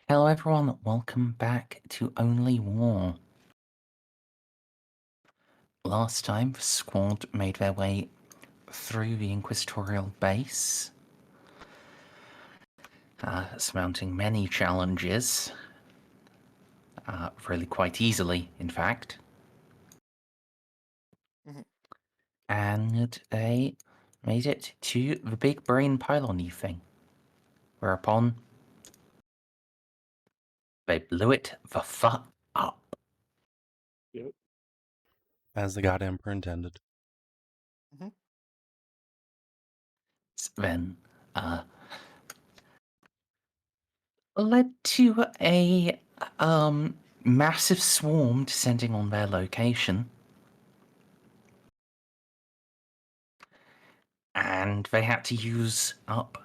Hello everyone, welcome back to Only War. Last time, the squad made their way through the Inquisitorial base, surmounting many challenges, really quite easily, in fact. And they made it to the big brain pylon-y thing, whereupon they blew it the fuck up. Yep. As the God Emperor intended. Then, led to a, massive swarm descending on their location. And they had to use up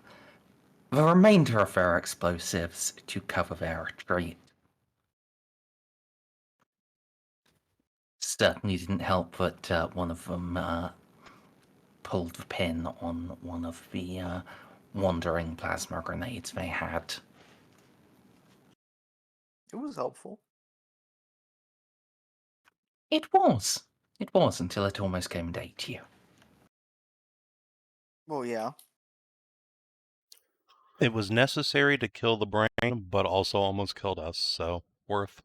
the remainder of their explosives to cover their retreat. Certainly didn't help that one of them pulled the pin on one of the wandering plasma grenades they had. It was helpful. It was. It was until it almost came and ate you. Well, yeah. It was necessary to kill the brain, but also almost killed us, so worth.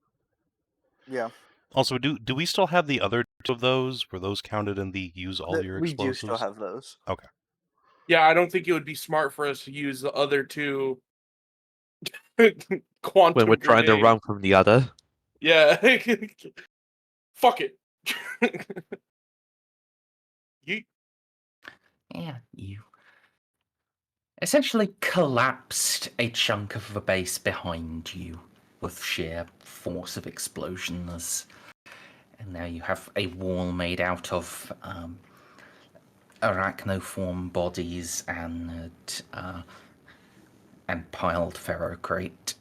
Yeah. Also, do we still have the other two of those? Were those counted in the use all your We explosives? do still have those. Okay. Yeah, I don't think it would be smart for us to use the other two quantum when we're trying to grenade. run from the other. Yeah. Fuck it. Yeet. Yeah, you essentially collapsed a chunk of the base behind you with sheer force of explosions. And now you have a wall made out of arachnoform bodies and piled ferrocrate.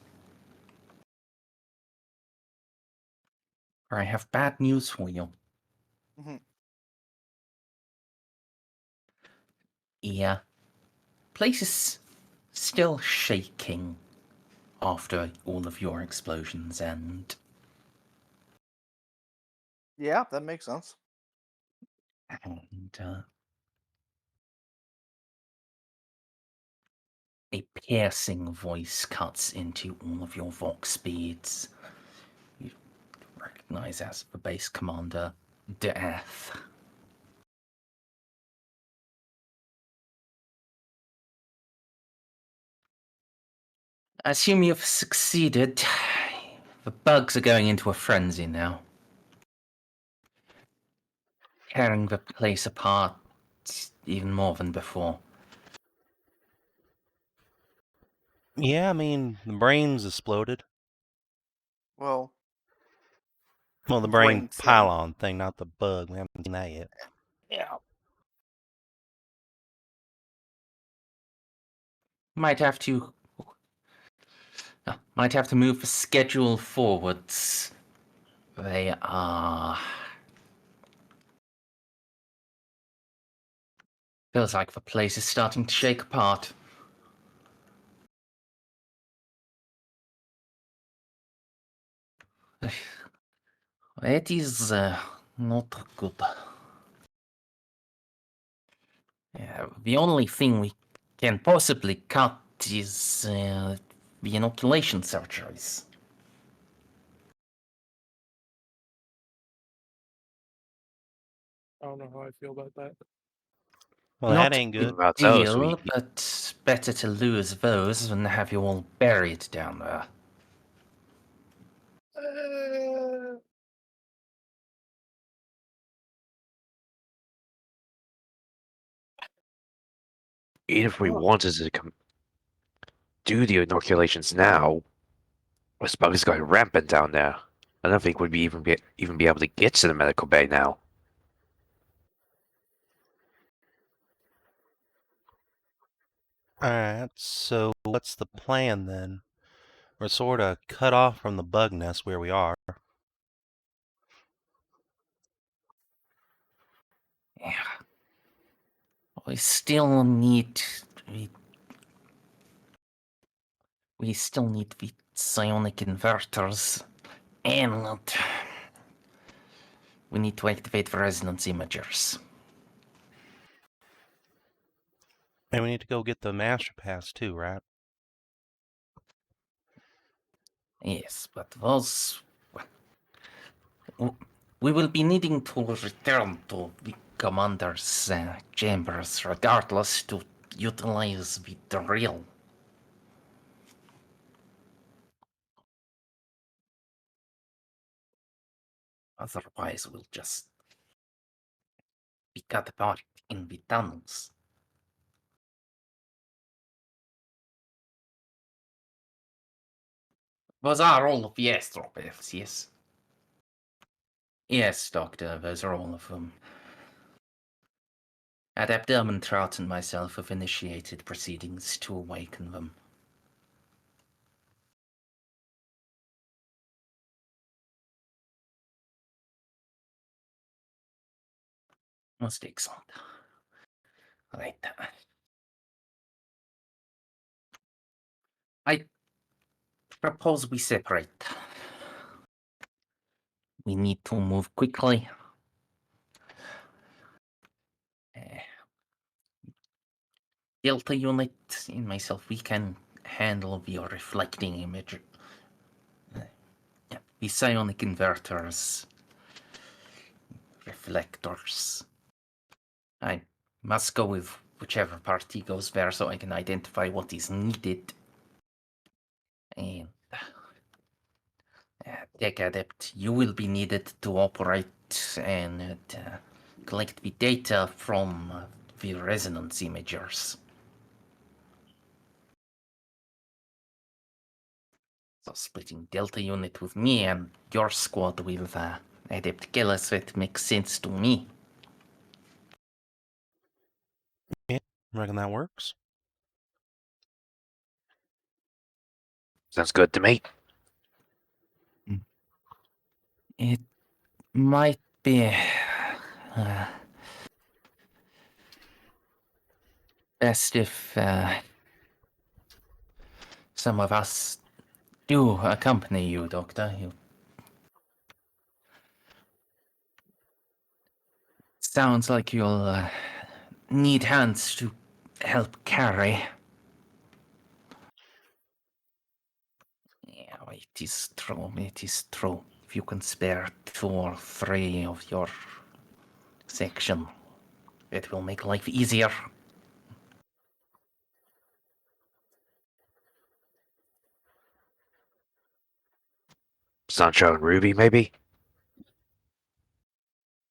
I have bad news for you. Yeah, place is still shaking after all of your explosions, and Yeah, that makes sense. A piercing voice cuts into all of your vox speeds. You recognize as the base commander, Death. I assume you've succeeded. The bugs are going into a frenzy now. Tearing the place apart even more than before. Yeah, I mean, the brain's exploded. Well, the brain brain thing. pylon thing, not the bug. We haven't seen that yet. Yeah. Might have to move the schedule forwards. They are... Feels like the place is starting to shake apart. It is not good. Yeah, the only thing we can possibly cut is the inoculation surgeries. I don't know how I feel about that. Well, Not that ain't good. About those, ideal, but better to lose those than have you all buried down there. Even if we wanted to do the inoculations now, this bug is going rampant down there. I don't think we'd even be able to get to the medical bay now. Alright, so what's the plan then? We're sort of cut off from the bug nest where we are. Yeah. We still need... we still need the psionic inverters, and we need to activate the resonance imagers. And we need to go get the master pass too, right? Yes, but those... we will be needing to return to the commander's chambers regardless to utilize the drill. Otherwise, we'll just be cut apart in the tunnels. Those are all of the astropaths, yes? Yes, Doctor, those are all of them. Adept Ermentrout and myself have initiated proceedings to awaken them. Most excellent. Right. I propose we separate. We need to move quickly. Delta unit and myself, we can handle the reflecting image. The psionic inverters. Reflectors. I must go with whichever party goes there so I can identify what is needed. And Tech Adept, you will be needed to operate and collect the data from the resonance imagers. So splitting Delta unit with me and your squad with Adept Kellas, it makes sense to me. Reckon that works? Sounds good to me. It might be best if some of us do accompany you, Doctor. You sounds like you'll need hands to help carry. Yeah, it is true, it is true. If you can spare 2 or 3 of your section, it will make life easier. Sancho and Ruby, maybe?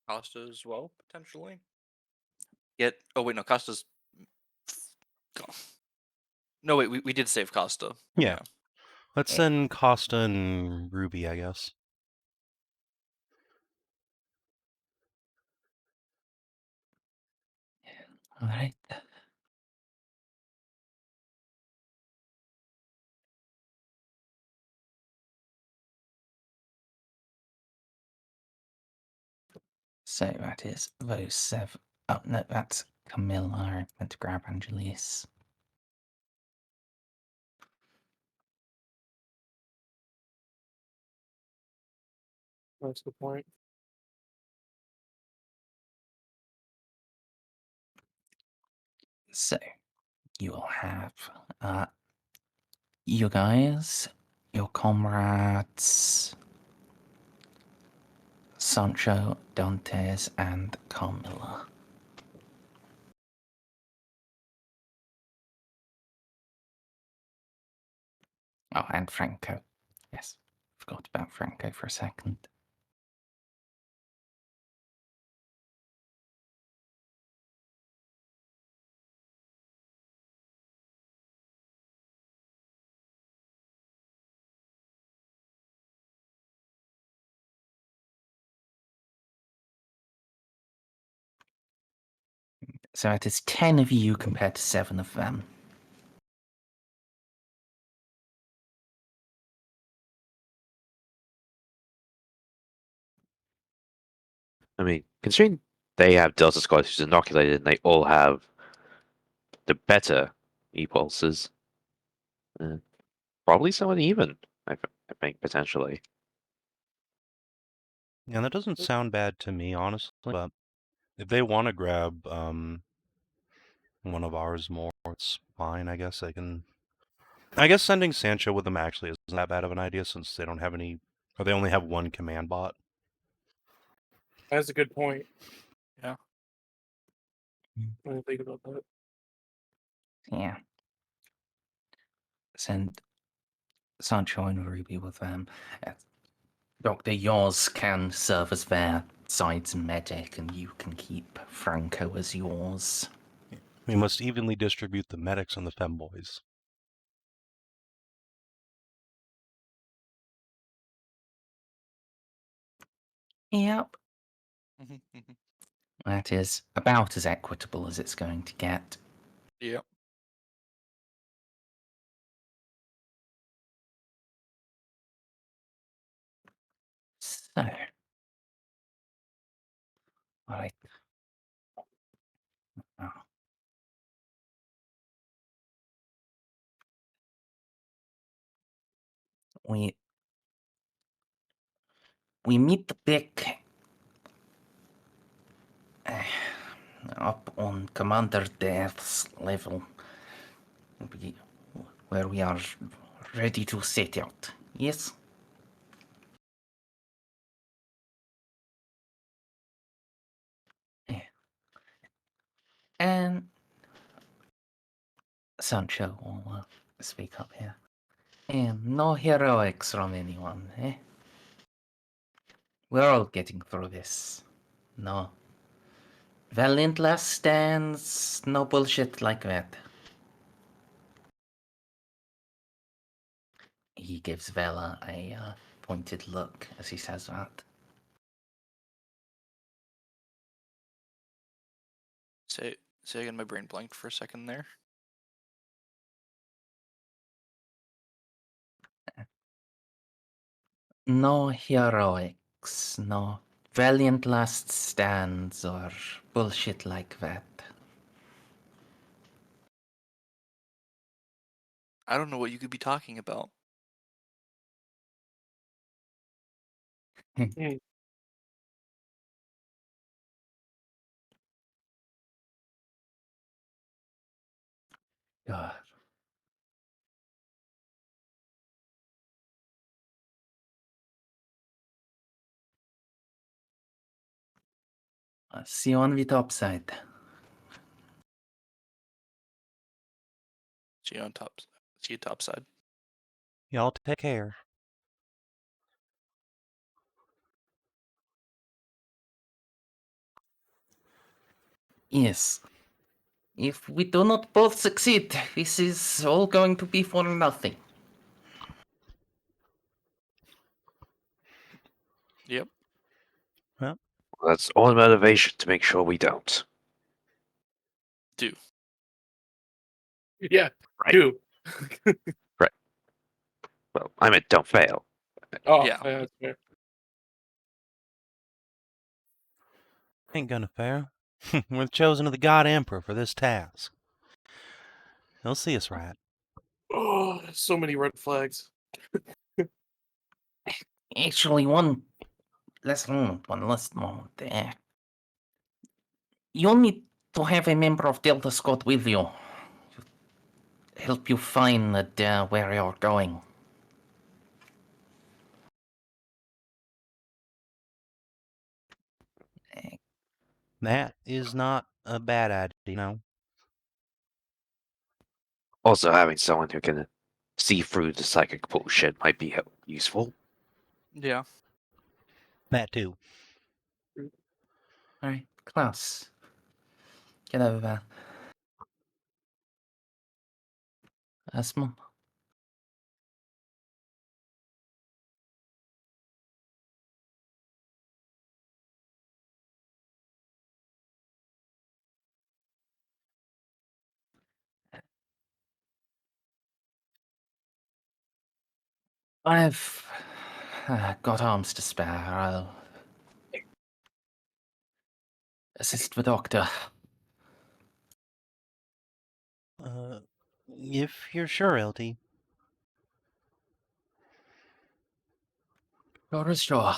Costa as well, potentially. Get. Oh wait, no, Costa's. No wait, we did save Costa. Yeah. Let's Yeah. send Costa and Ruby, I guess. All right. So that is those 7. Oh, no, that's Camilla. I meant to grab Angelis. That's the point. So, you will have you guys, your comrades, Sancho, Dantes, and Camilla. Oh, and Franco. Yes, forgot about Franco for a second. So it is 10 of you compared to 7 of them. I mean, considering they have Delta Squad who's inoculated and they all have the better e-pulses. Probably somewhat even. I think potentially. Yeah, that doesn't sound bad to me, honestly. But if they want to grab one of ours more, it's fine. I guess I can. I guess sending Sancho with them actually isn't that bad of an idea since they don't have any, or they only have one command bot. That's a good point. Yeah. I didn't think about that. Yeah. Send Sancho and Ruby with them. Dr. Yoz can serve as their side's medic, and you can keep Franco as yours. We must evenly distribute the medics and the femboys. Yep. Mm-hmm. That is about as equitable as it's going to get. Yep. So. Alright. Oh. We meet the pick up on Commander Death's level, where we are ready to set out. Yes? And Sancho will speak up here. No heroics from anyone, eh? We're all getting through this. No. Valiant last stands, no bullshit like that. He gives Vela a pointed look as he says that. Say again. My brain blanked for a second there. No heroics, no valiant last stands or bullshit like that. I don't know what you could be talking about. God. See you on the top side. See you top side. Y'all take care. Yes. If we do not both succeed, this is all going to be for nothing. Yep. Well, That's all motivation to make sure we don't. Yeah, Right. do. Well, I meant don't fail. Oh, Yeah. yeah, that's fair. ain't gonna fail. We're chosen of the God Emperor for this task. He'll see us right. Oh, so many red flags. Actually, one last moment there. You'll need to have a member of Delta Squad with you. Help you find where you're going. That is not a bad idea, you know. Also, having someone who can see through the psychic bullshit might be useful. Yeah. That too. Alright, Klaus. Get over there. Asmon. I've got arms to spare. I'll assist the doctor. If you're sure, LT. Sure.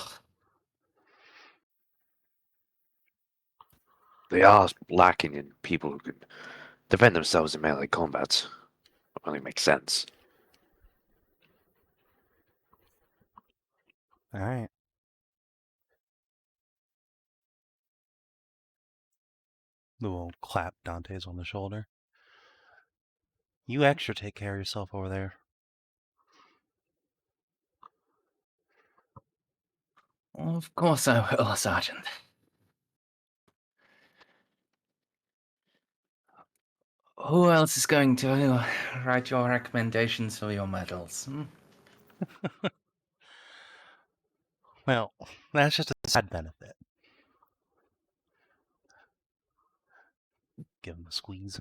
They are lacking in people who can defend themselves in melee combat. Only makes sense. All right. The will clap Dante's on the shoulder. You extra take care of yourself over there. Of course I will, Sergeant. Who else is going to write your recommendations for your medals? Hmm? Well, that's just a side benefit. Give him a squeeze.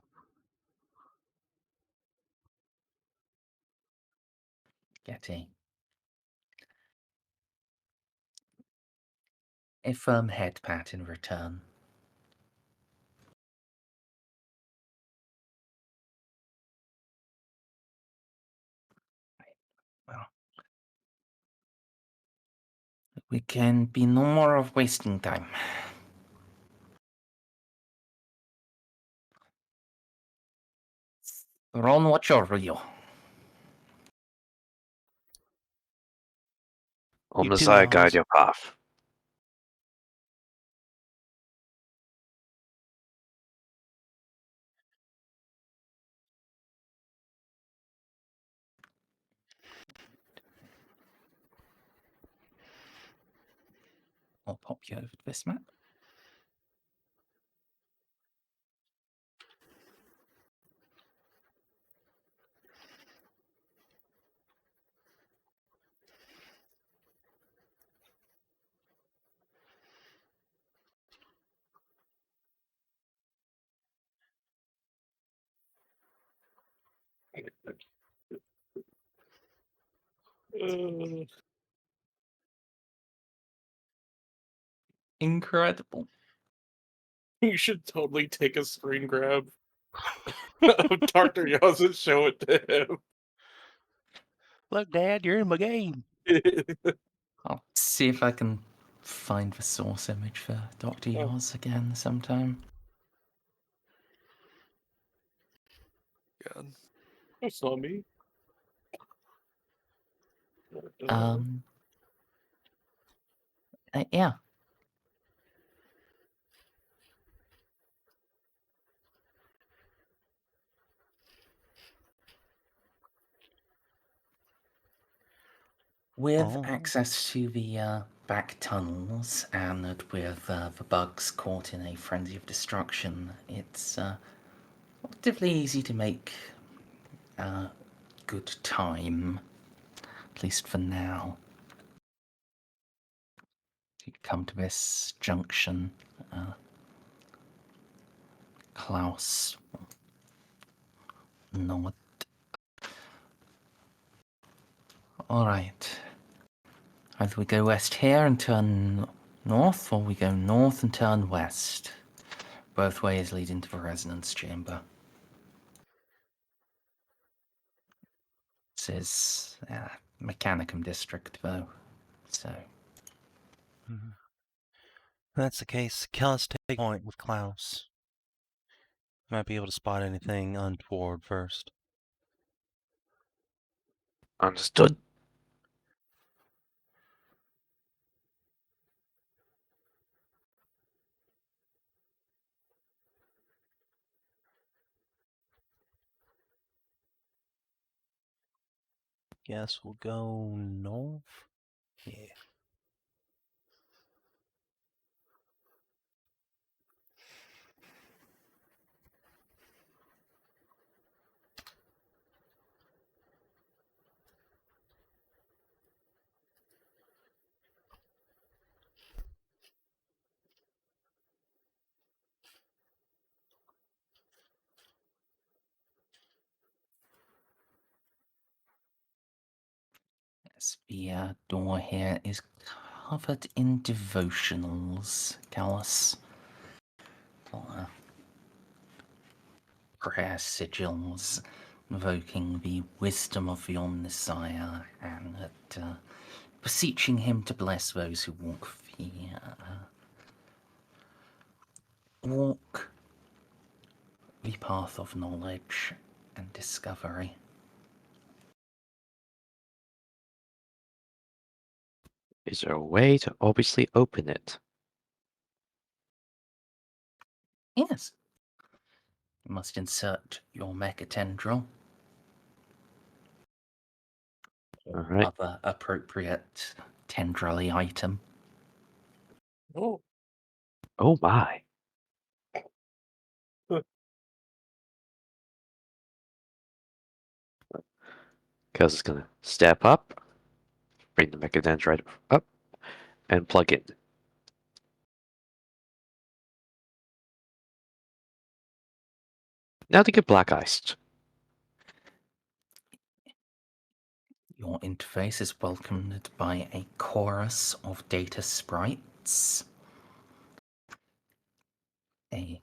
Getty. A firm head pat in return. Well, we can be no more of wasting time. Ron, watch over you. On You the too, side, guide Hans. your path. I'll pop you over to this map. Incredible. You should totally take a screen grab of Dr. Yoz and show it to Look, Dad, you're in my game. him. I'll see if I can find the source image for Dr. Oh. Yoz again sometime. God. That's not me. Yeah. With Oh. access to the back tunnels and with the bugs caught in a frenzy of destruction, it's relatively easy to make good time, at least for now. You come to this junction, Klaus. No. All right. Either we go west here and turn north, or we go north and turn west. Both ways lead into the resonance chamber. This is Mechanicum district, though, so... Mhm. If that's the case, Kellas take point with Klaus. Might be able to spot anything untoward first. Understood. Guess we'll go north. Yeah. Yes, the door here is covered in devotionals, Kellas. Prayer sigils invoking the wisdom of the Omnissiah and that beseeching him to bless those who walk here. Walk the path of knowledge and discovery. Is there a way to obviously open it? Yes. You must insert your mechatendril or Alright. other appropriate tendrily item. Oh, Oh my. Kellas is gonna step up, bring the mechadendrite up, and plug in. Now to get black iced. Your interface is welcomed by a chorus of data sprites. They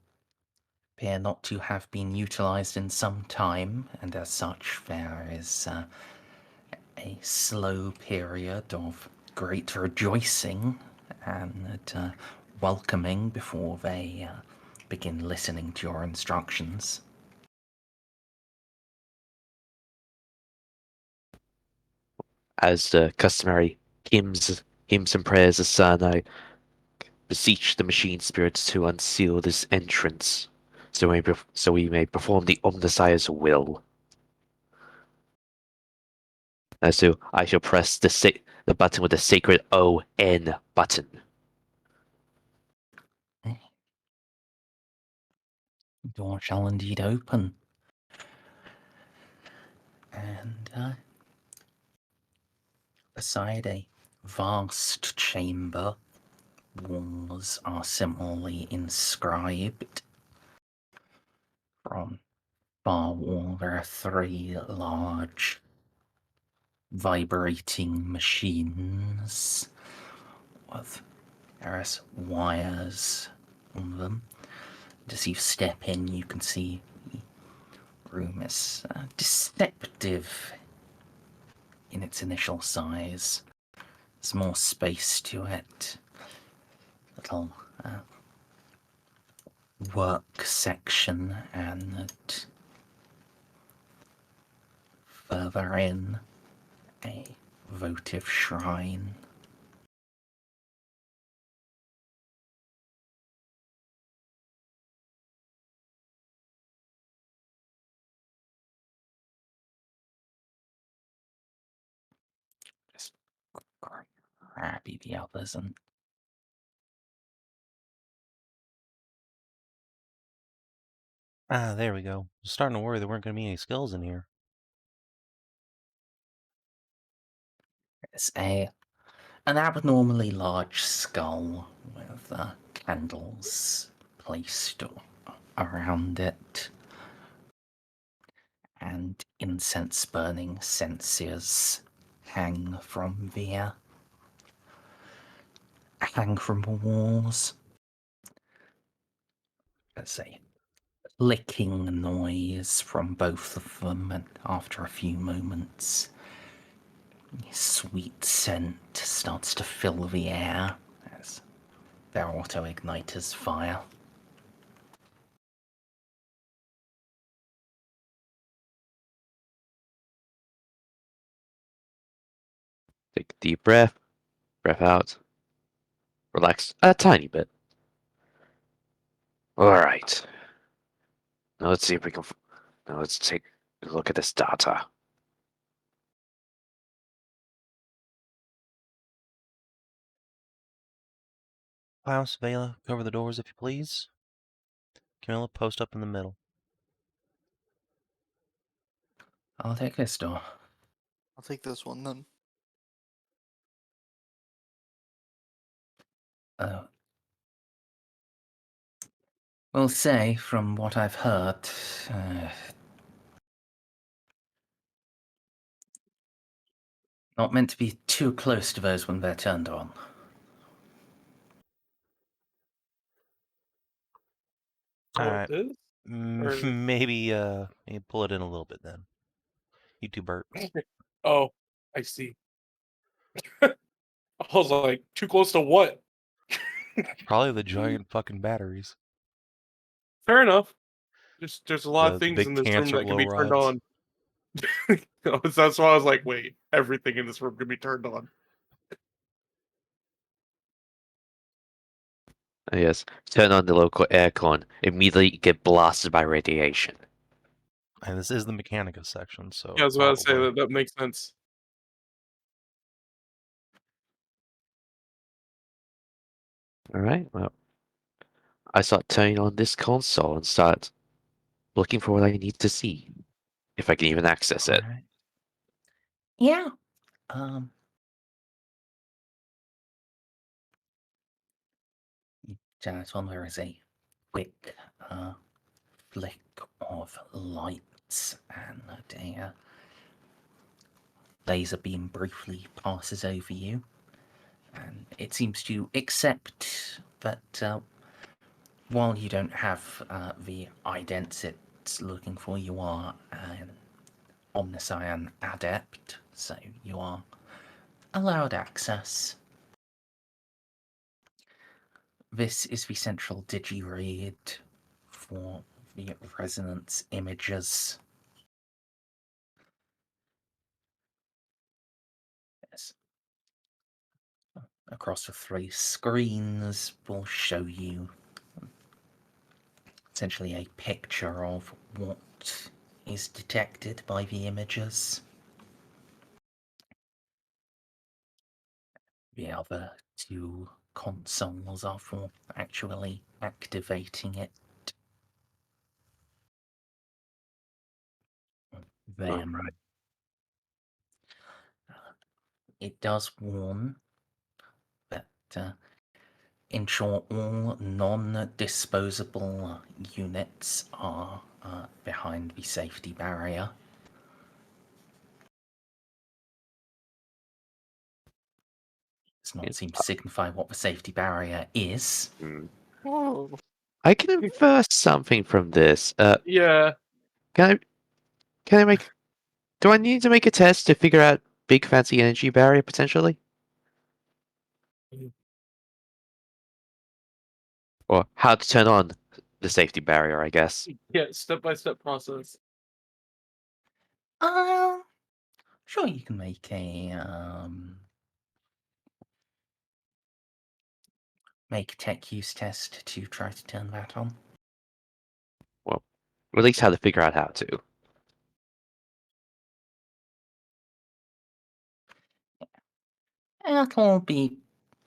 appear not to have been utilized in some time, and as such, there is a slow period of great rejoicing and welcoming before they begin listening to your instructions. As the customary hymns and prayers aside, I beseech the machine spirits to unseal this entrance, so we may perform the Omnissiah's will. So I shall press the button with the sacred O-N button. The door shall indeed open. And beside a vast chamber, walls are similarly inscribed. From far wall, there are 3 large vibrating machines with various wires on them. As you step in, you can see the room is deceptive in its initial size. There's more space to it. Little work section, and further in, a votive shrine. Just crappy the others and Ah, there we go. I was starting to worry there weren't going to be any skills in here. it's an abnormally large skull with candles placed around it, and incense burning censers hang from the walls. There's a clicking noise from both of them, and after a few moments, a sweet scent starts to fill the air as their auto-igniters fire. Take a deep breath out, relax a tiny bit. Alright. Now let's see if we can. Now let's take a look at this data. Klaus, Vela, cover the doors if you please. Camilla, post up in the middle. I'll take this door. I'll take this one then. We'll say, from what I've heard, not meant to be too close to those when they're turned on. oh, Alright. it is? Or- Maybe pull it in a little bit then. You two, Bert. Oh, I see. I was like, too close to what? Probably the giant fucking batteries. Fair enough. There's a lot The of things big in this room cancer that can glow be turned rods. on. That's why I was like, wait, everything in this room can be turned on. Yes. Turn on the local aircon. Immediately get blasted by radiation. And this is the Mechanica section, so Yeah, I was about to say probably. that makes sense. Alright, well. I start turning on this console and start looking for what I need to see. If I can even access it. Alright. Yeah. Just when there is a quick flick of lights and a laser beam briefly passes over you, and it seems to accept that while you don't have the idents it's looking for, you are an Omniscion adept, so you are allowed access. This is the central digi-read for the resonance images. Yes. Across the 3 screens will show you essentially a picture of what is detected by the images. The other 2 consoles are for actually activating it. Then it does warn that ensure all non-disposable units are behind the safety barrier. Does not seem to signify what the safety barrier is. Oh. I can infer something from this. Yeah. Can I make... Do I need to make a test to figure out big fancy energy barrier, potentially? Or how to turn on the safety barrier, I guess. Yeah, step-by-step process. Sure, you can make a tech use test to try to turn that on. Well, or at least how to figure out how to. It'll be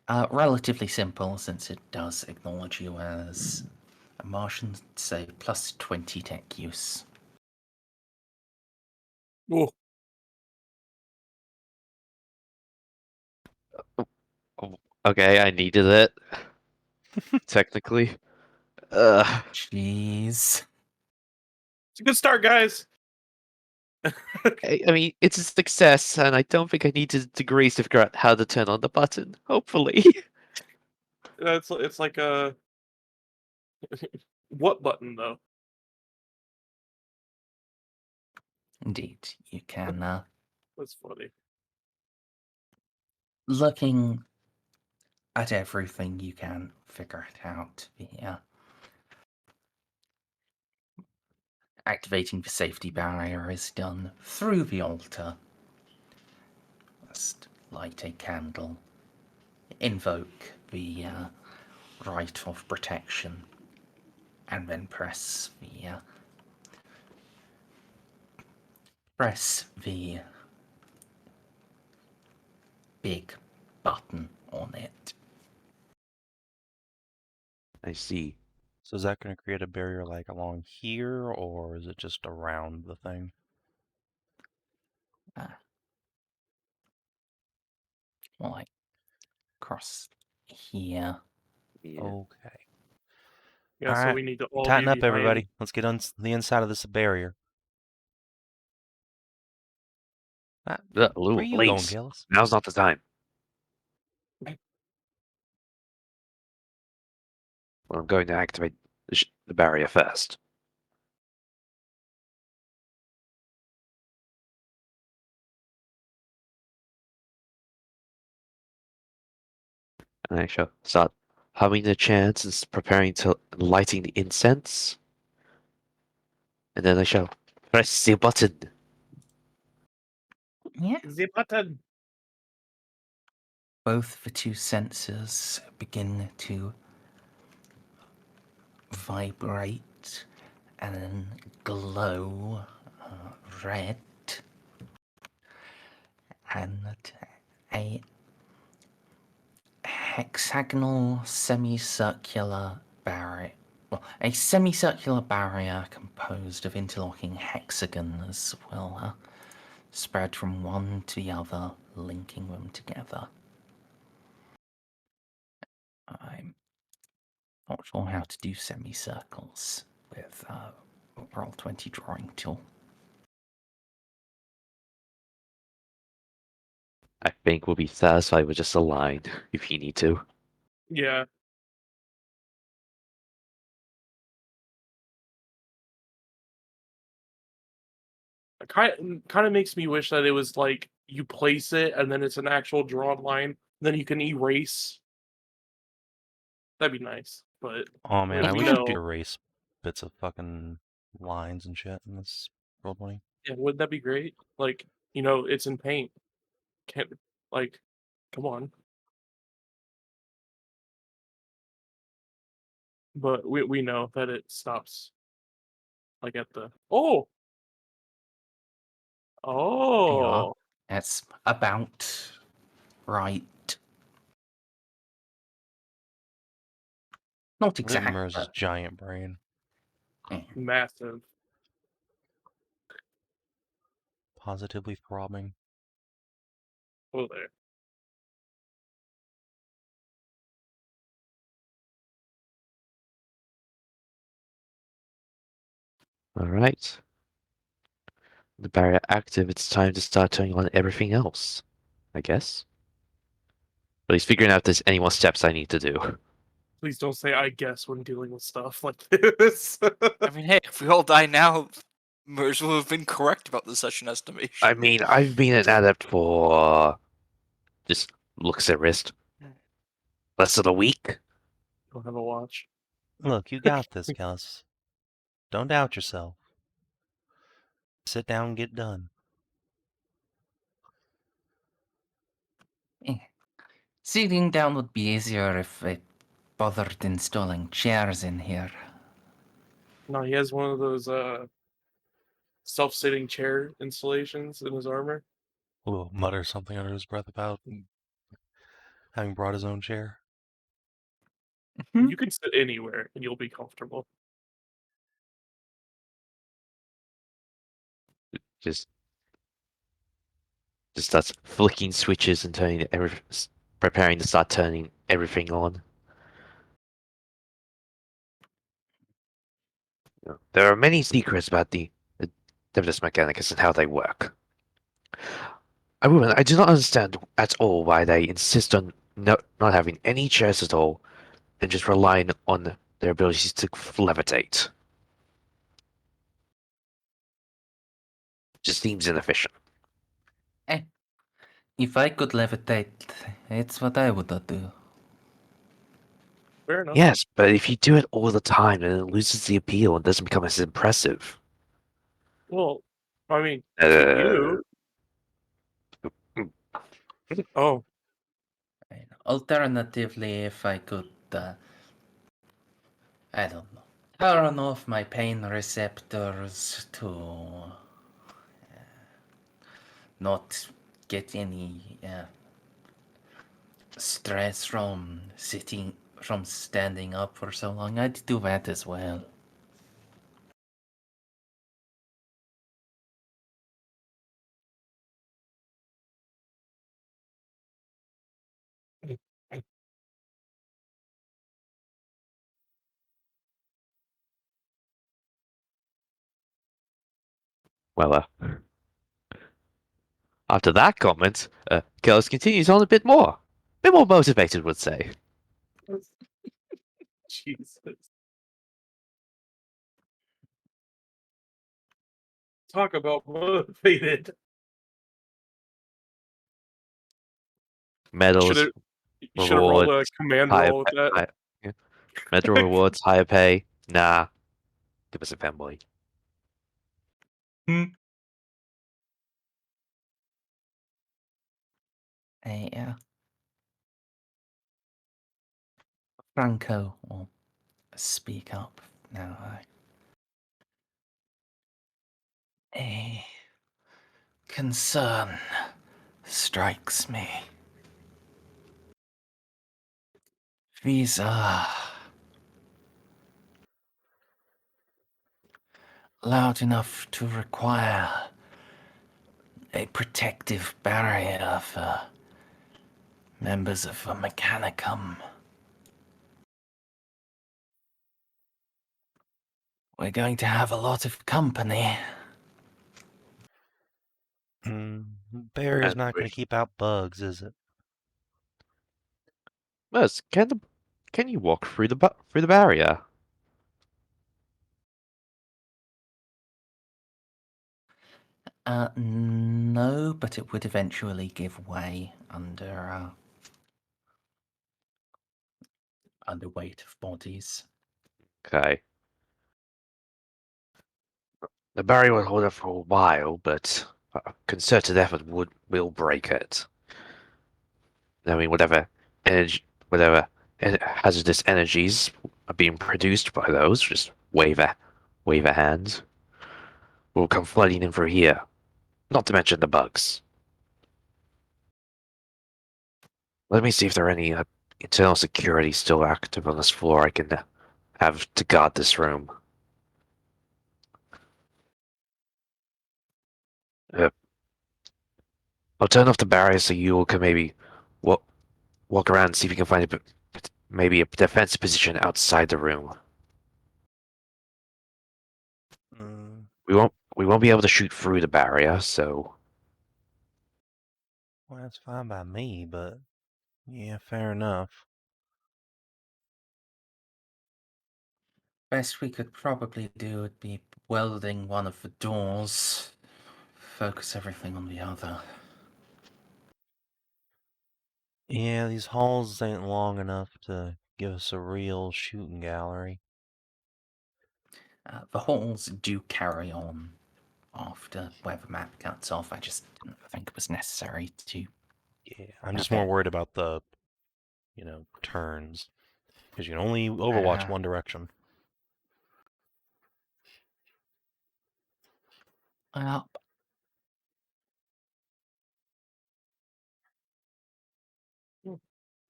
relatively simple since it does acknowledge you as a Martian, so plus 20 tech use. Oh, Okay, I needed it. Technically. Jeez. it's a good start, guys. I mean, it's a success, and I don't think I need degrees to figure out how to turn on the button. Hopefully. It's like a what button though? Indeed, you can, That's funny. looking at everything, you can figure it out. Activating the safety barrier is done through the altar. Just light a candle, invoke the rite of protection, and then press the big button on it. I see. So is that going to create a barrier like along here, or is it just around the thing? More like across here. Yeah. Okay. Yeah, so Alright, we need to all tighten be up, behind. everybody. Let's get on the inside of this barrier. Where are you going, Please. Kellas? Now's not the time. Well, I'm going to activate the barrier first. And I shall start humming the chants and preparing to lighting the incense. And then I shall press the button. Yeah. The button. Both the two sensors begin to vibrate and glow red, and a hexagonal semicircular barrier. Well, a semicircular barrier composed of interlocking hexagons will spread from one to the other, linking them together. I'm not sure how to do semicircles with Roll20 drawing tool. I think we'll be satisfied with just a line if you need to. Yeah. It kind of makes me wish that it was like you place it and then it's an actual drawn line. Then you can erase. That'd be nice, but Oh man, I we wish know. you could erase bits of fucking lines and shit in this Roll20. Yeah, wouldn't that be great? Like, you know, it's in paint. Can't like, come on. But we know that it stops. Like at the There you are. oh. That's about right. Not Look at exact, Mer's but giant brain. Massive. Positively throbbing. Oh, there. Alright. The barrier active, it's time to start turning on everything else. I guess. But he's figuring out if there's any more steps I need to do. Please don't say I guess when dealing with stuff like this. I mean, hey, if we all die now, Merz will have been correct about the session estimation. I mean, I've been an adept for just looks at wrist. Less than a week. Don't have a watch. Look, you got this, Kellas. Don't doubt yourself. Sit down and get done. Sitting down would be easier if I bothered installing chairs in here. No, he has one of those self-sitting chair installations in his armor. Will mutter something under his breath about having brought his own chair. Hmm? You can sit anywhere and you'll be comfortable. Just starts flicking switches and preparing to start turning everything on. There are many secrets about the Devious Mechanicus and how they work. I do not understand at all why they insist on not having any chairs at all and just relying on their abilities to levitate. Just seems inefficient. If I could levitate, it's what I would do. Fair enough. Yes, but if you do it all the time, then it loses the appeal and doesn't become as impressive. Well, I mean, to you. Oh, Alternatively, if I could, I don't know, turn off my pain receptors to not get any stress from standing up for so long, I'd do that as well. Well, after that comment, Kellas continues on a bit more. Bit more motivated, would say. Jesus. Talk about motivated. Medals, You should have rolled a Rewards, command higher roll with pay, that. yeah. Medical rewards, higher pay. Nah, give us a fanboy. Franco will speak up now. A concern strikes me. These are loud enough to require a protective barrier for members of a mechanicum. We're going to have a lot of company. Barrier's And not going we- to keep out bugs, is it? Merz, can you walk through the barrier? No, but it would eventually give way under weight of bodies. Okay. The barrier will hold up for a while, but a concerted effort will break it. I mean, whatever hazardous energies are being produced by those, just wave a hand. Will come flooding in through here. Not to mention the bugs. Let me see if there are any internal security still active on this floor I can have to guard this room. I'll turn off the barrier so you all can maybe walk around and see if you can find maybe a defensive position outside the room. We won't be able to shoot through the barrier, so Well, that's fine by me, but yeah, fair enough. Best we could probably do would be welding one of the doors. Focus everything on the other. Yeah, these halls ain't long enough to give us a real shooting gallery. The halls do carry on after where the map cuts off. I just didn't think it was necessary to. Yeah, I'm just Okay. more worried about the, turns. Because you can only overwatch one direction. Well,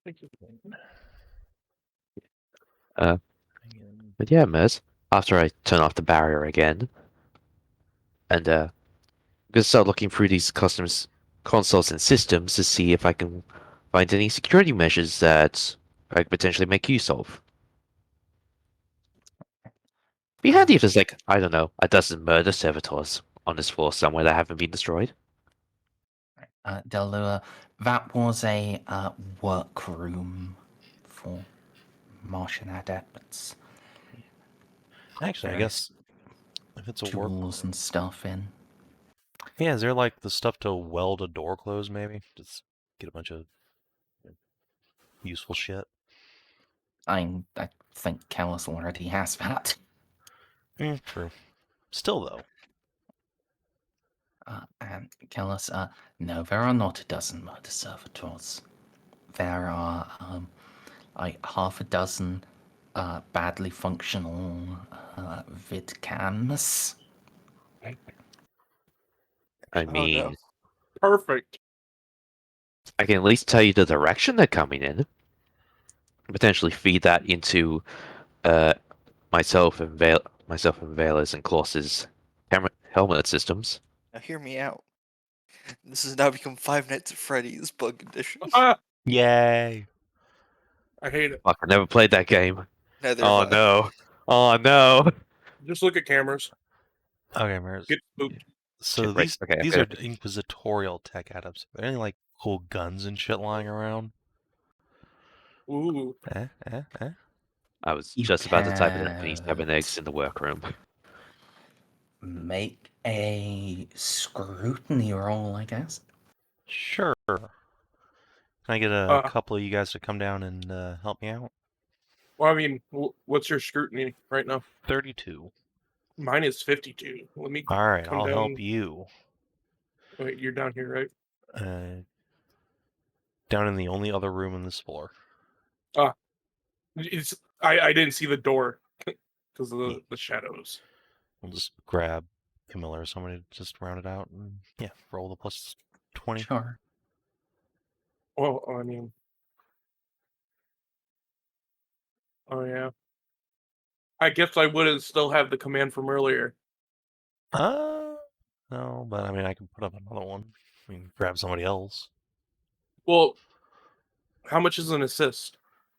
Thank you. but yeah, Mez. After I turn off the barrier again, and I'm gonna start looking through these customs consoles and systems to see if I can find any security measures that I could potentially make use of. Be handy if there's like, I don't know, a dozen murder servitors on this floor somewhere that haven't been destroyed. Delua, that was a workroom for Martian adepts. Actually, I Various guess if it's a work, tools and stuff in. yeah, is there like the stuff to weld a door closed? Maybe just get a bunch of useful shit. I think Kellas already has that. True. Still though. And Kellas, no, there are not a dozen murder servitors. There are like half a dozen badly functional vid cams. I no. mean, Perfect. I can at least tell you the direction they're coming in. Potentially feed that into myself and Vela's and Klaus's helmet systems. Now hear me out. This has now become Five Nights at Freddy's Bug Edition. Yay! I hate it. Fuck, I never played that game. Neither Oh have I. no. Oh no. Just look at cameras. Okay, Mirrors. Get spooked. So Shit, right, okay, these okay. are inquisitorial tech adepts. Are there any like cool guns and shit lying around? Ooh. I was You just about to type it in can't. 7 eggs in the workroom. Make a scrutiny roll, I guess. Sure. Can I get a couple of you guys to come down and help me out? Well, I mean, what's your scrutiny right now? 32. Mine is 52. Let me All right, come I'll down. help you. Wait, you're down here, right? Down in the only other room in this floor. I didn't see the door because of the shadows. We'll just grab Camilla or somebody to just round it out and roll the plus 20. Sure. Well, I mean, oh yeah. I guess I wouldn't still have the command from earlier. No, but I mean, I can put up another one. I mean, grab somebody else. Well, how much is an assist?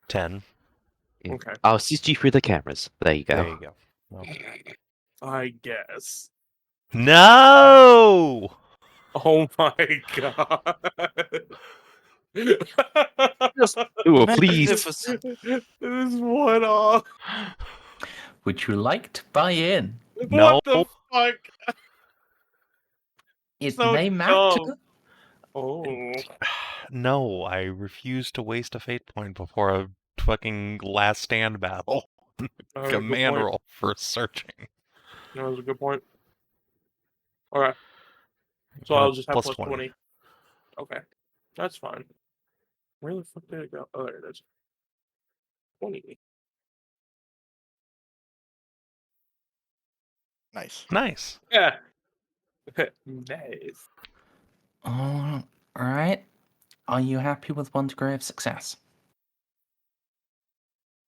10. Okay. I'll assist you through the cameras. There you go. There you go. Well. I guess. No! Oh my god. Oh, please. Magnificent. This is one off. Would you like to buy in? No. What the fuck? It So may matter. dumb. Oh. No, I refuse to waste a fate point before a fucking last stand battle. That was a good Command point. roll for searching. That was a good point. Alright. So I'll just have plus 20. Okay. That's fine. Where the fuck did it go? Oh, there it is. 20. Nice. Nice. Yeah. Nice. All right. Are you happy with 1 degree of success?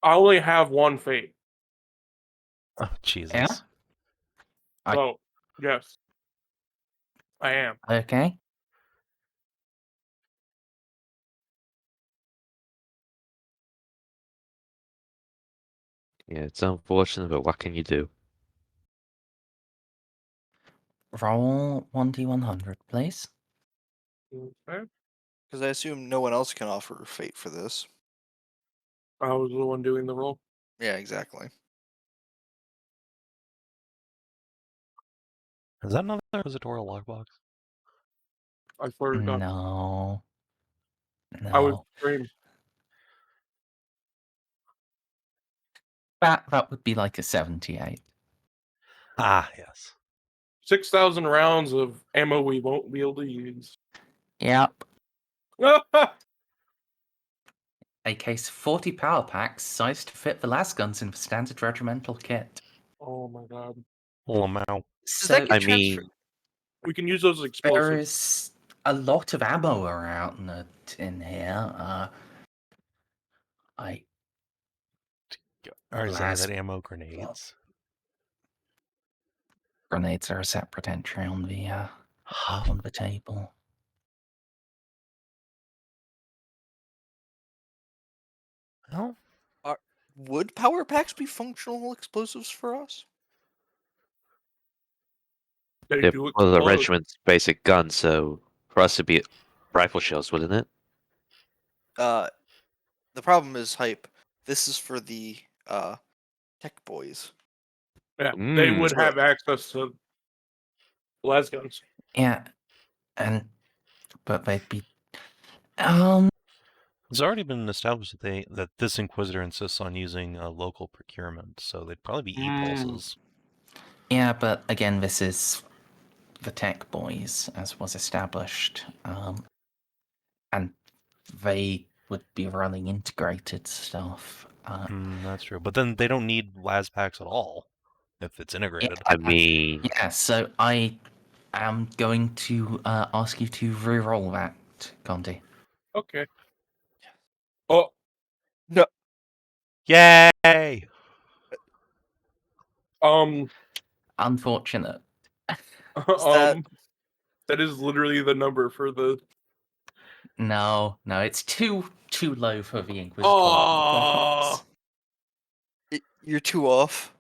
I only have one fate. Oh, Jesus. Yeah? So, yes. I am. Okay. Yeah, it's unfortunate, but what can you do? Roll 1d100, please. Okay. Because I assume no one else can offer fate for this. I was the one doing the roll. Yeah, exactly. Is that another Inquisitorial lockbox? I swear to God. No. I would No. scream. That would be like a 78. Ah, yes. 6,000 rounds of ammo we won't be able to use. Yep. Oh A case of 40 power packs sized to fit the las guns in the standard regimental kit. my god. Lamau. Does So that get I transferred? mean, We can use those there explosives. is a lot of ammo around in here. Or is Las- that ammo grenades? Grenades are a separate entry on the table. Well, Would power packs be functional explosives for us? They they're do for the explode. regiment's basic gun, so for us to be rifle shells, wouldn't it? The problem is hype. This is for the tech boys. Yeah, they would So- have access to las guns. Yeah, but they'd be. it's already been established that this Inquisitor insists on using local procurement, so they'd probably be e-pulses. Yeah, but again, this is the tech boys, as was established, and they would be running integrated stuff. That's true. But then they don't need las packs at all if it's integrated. I mean, Yeah, so I am going to ask you to re-roll that, Kondi. Okay. Oh, Yay! Unfortunate. that- that is literally the number for the. No, it's too low for the Inquisitor. Oh, You're too off.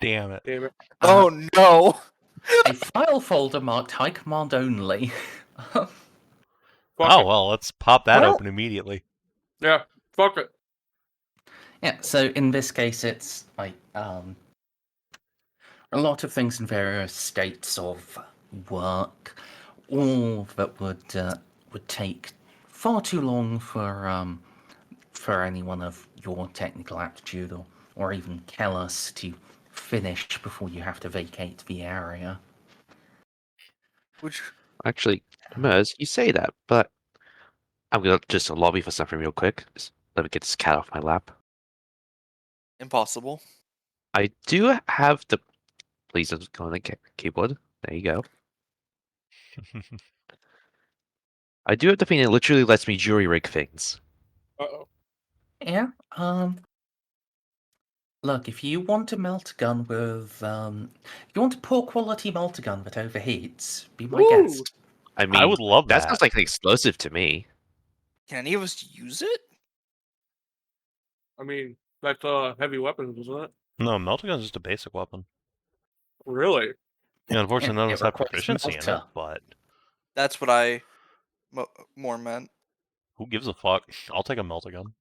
Damn it. damn it! Oh no! A file folder marked High Command Only. Fuck Oh, it. well, let's pop that Well- open immediately. Yeah, fuck it. Yeah, so in this case, it's like a lot of things in various states of work, all that would take far too long for anyone of your technical aptitude or even Kellas to finish before you have to vacate the area. Which Actually, Merz, you say that, but I'm gonna just lobby for something real quick. Just let me get this cat off my lap. impossible. I do have the. Please don't go on the keyboard. There you go. I do have the thing that literally lets me jury rig things. Uh-oh. Yeah. Look, if you want a melter gun with if you want a poor quality melter gun that overheats, be my Ooh. guest. I mean, I would love that that. sounds like an explosive to me. Can any of us use it? I mean, that's heavy weapons, isn't it? No, melter gun is just a basic weapon. Really? Yeah, unfortunately, none of It us have requires proficiency in it, melter. but That's what I more meant. who gives a fuck? I'll take a melter gun.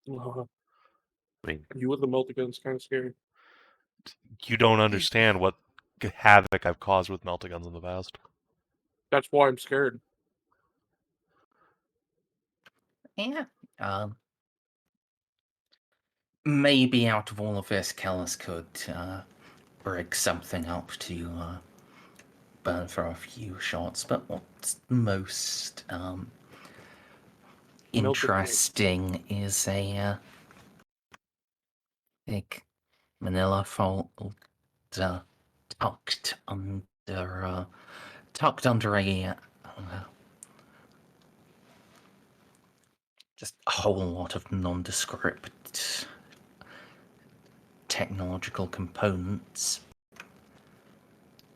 I mean, You with the multi-gun's kind of scary. You don't understand what havoc I've caused with melter guns in the past. That's why I'm scared. Yeah. Maybe out of all of this, Kellas could rig something up to burn for a few shots. But what's most interesting is a big manila folder tucked under a just a whole lot of nondescript technological components.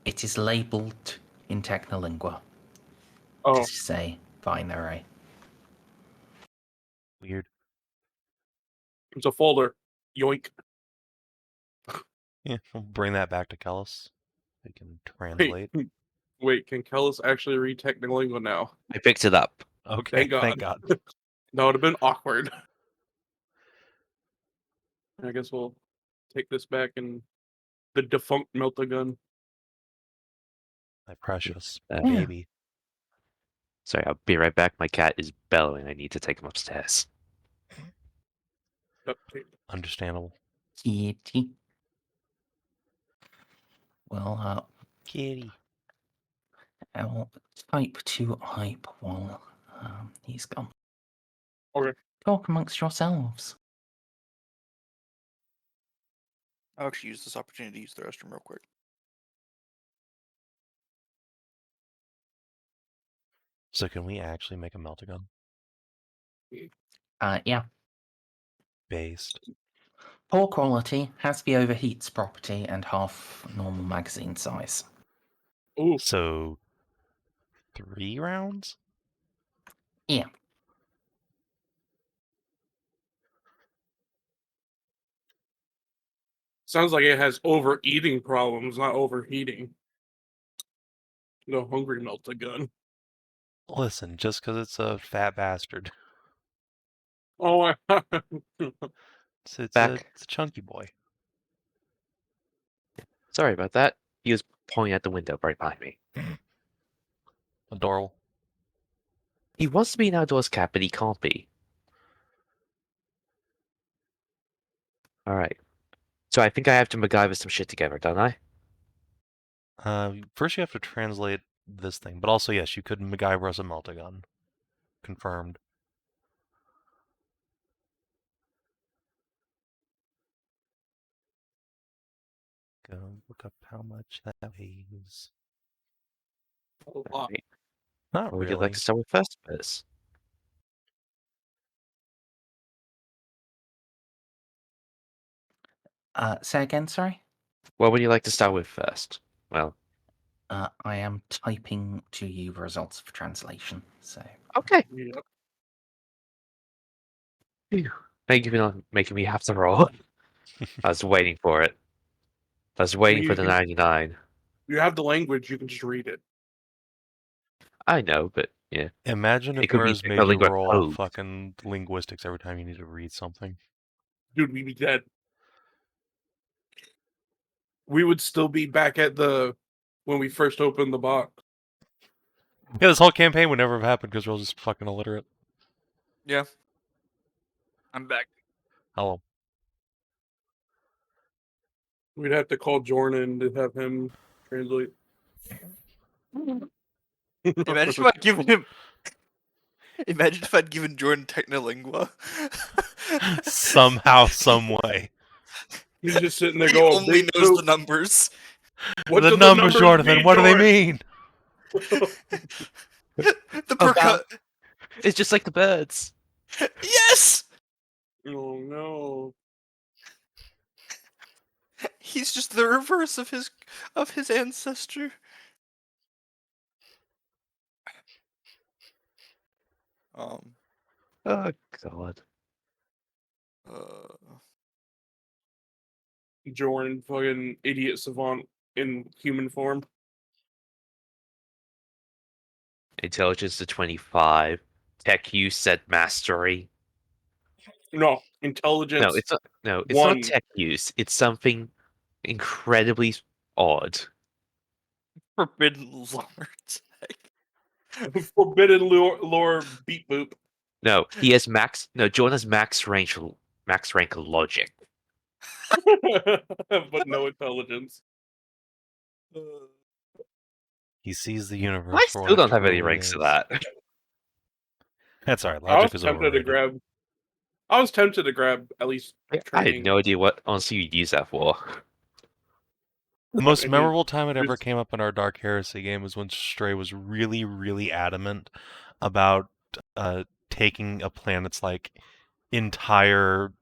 It is labelled in Technolingua Oh, to say binary. Weird. it's a folder. Yoink. Yeah, we'll bring that back to Kellas. They can Wait, translate. wait. Can Kellas actually read Technolingua now? I picked it up. Okay, Thank God. That would have been awkward. I guess we'll take this back and the defunct melta-gun. My precious Yeah. baby. Sorry, I'll be right back. My cat is bellowing. I need to take him upstairs. Duct tape. Understandable. Kitty. Well, Kitty. I'll type to hype while he's gone. Okay. Talk amongst yourselves. I'll actually use this opportunity to use the restroom real quick. So can we actually make a melter gun? Yeah. Based. Poor quality, has the overheats property, and half normal magazine size. Ooh. So 3 rounds? Yeah. Sounds like it has overeating problems, not overheating. The hungry melta-gun. Listen, just because it's a fat bastard. Oh, It's Back. a chunky boy. Sorry about that. He was pointing at the window right behind me. Adorable. He wants to be an outdoors cat, but he can't be. Alright. So I think I have to MacGyver some shit together, don't I? First you have to translate this thing, but also yes, you could MacGyver us a melter gun. Confirmed. Go look up how much that weighs. a lot. Right. Not Or would really. you like to start with first bits? Say again, sorry? What would you like to start with first? Well, I am typing to you the results of translation, so... okay. Yep. Phew. Thank you for not making me have to roll. I was waiting for it. I was waiting for the 99. You have the language, you can just read it. I know, but yeah. Imagine It if could be Merz made you Technolingua roll code. fucking linguistics every time you need to read something. Dude, we'd be dead. We would still be back at when we first opened the box. Yeah, this whole campaign would never have happened because we're all just fucking illiterate. Yeah. I'm back. Hello. We'd have to call Jordan to have him translate. Imagine if I'd given him. Imagine if I'd given Jordan Technolingua. Somehow, some way. He's just sitting there He going, only "Big knows poop. the numbers. What The do numbers, Jonathan, mean, what do they Jordan?" mean? The About- It's just like the birds. Yes! Oh no. He's just the reverse of his ancestor. Um. Oh god. Jordan, fucking idiot savant in human form. Intelligence to 25. Tech use set mastery. No, intelligence. No, it's not. No, it's not One. tech use. It's something incredibly odd. Forbidden Lords. Forbidden lore beat boop. No, he has max. No, Jordan has max rank logic. But no intelligence. He sees the universe I for what still it don't have any truly ranks is. to that. That's alright. I was Logic is tempted overrated. to grab. I was tempted to grab at least I had training. no idea what honestly you'd use that for. The most I mean, memorable time it ever there's- came up in our Dark Heresy game was when Stray was really, really adamant about taking a planet's like entire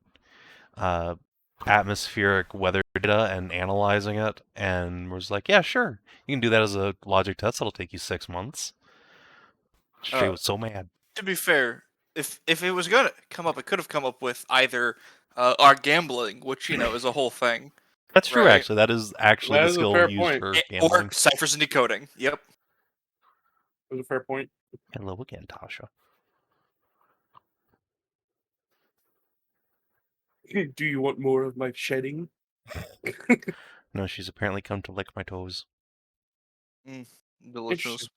atmospheric weather data and analyzing it, and was like, "Yeah, sure, you can do that as a logic test. It'll take you 6 months." Stray was so mad. To be fair, if it was gonna come up, it could have come up with either our gambling, which is a whole thing, That's true, right. actually. That is actually That the is a skill fair used point. for or gambling. ciphers and decoding. Yep. That's a fair point. Hello again, Tasha. Do you want more of my shedding? No, she's apparently come to lick my toes. Delicious.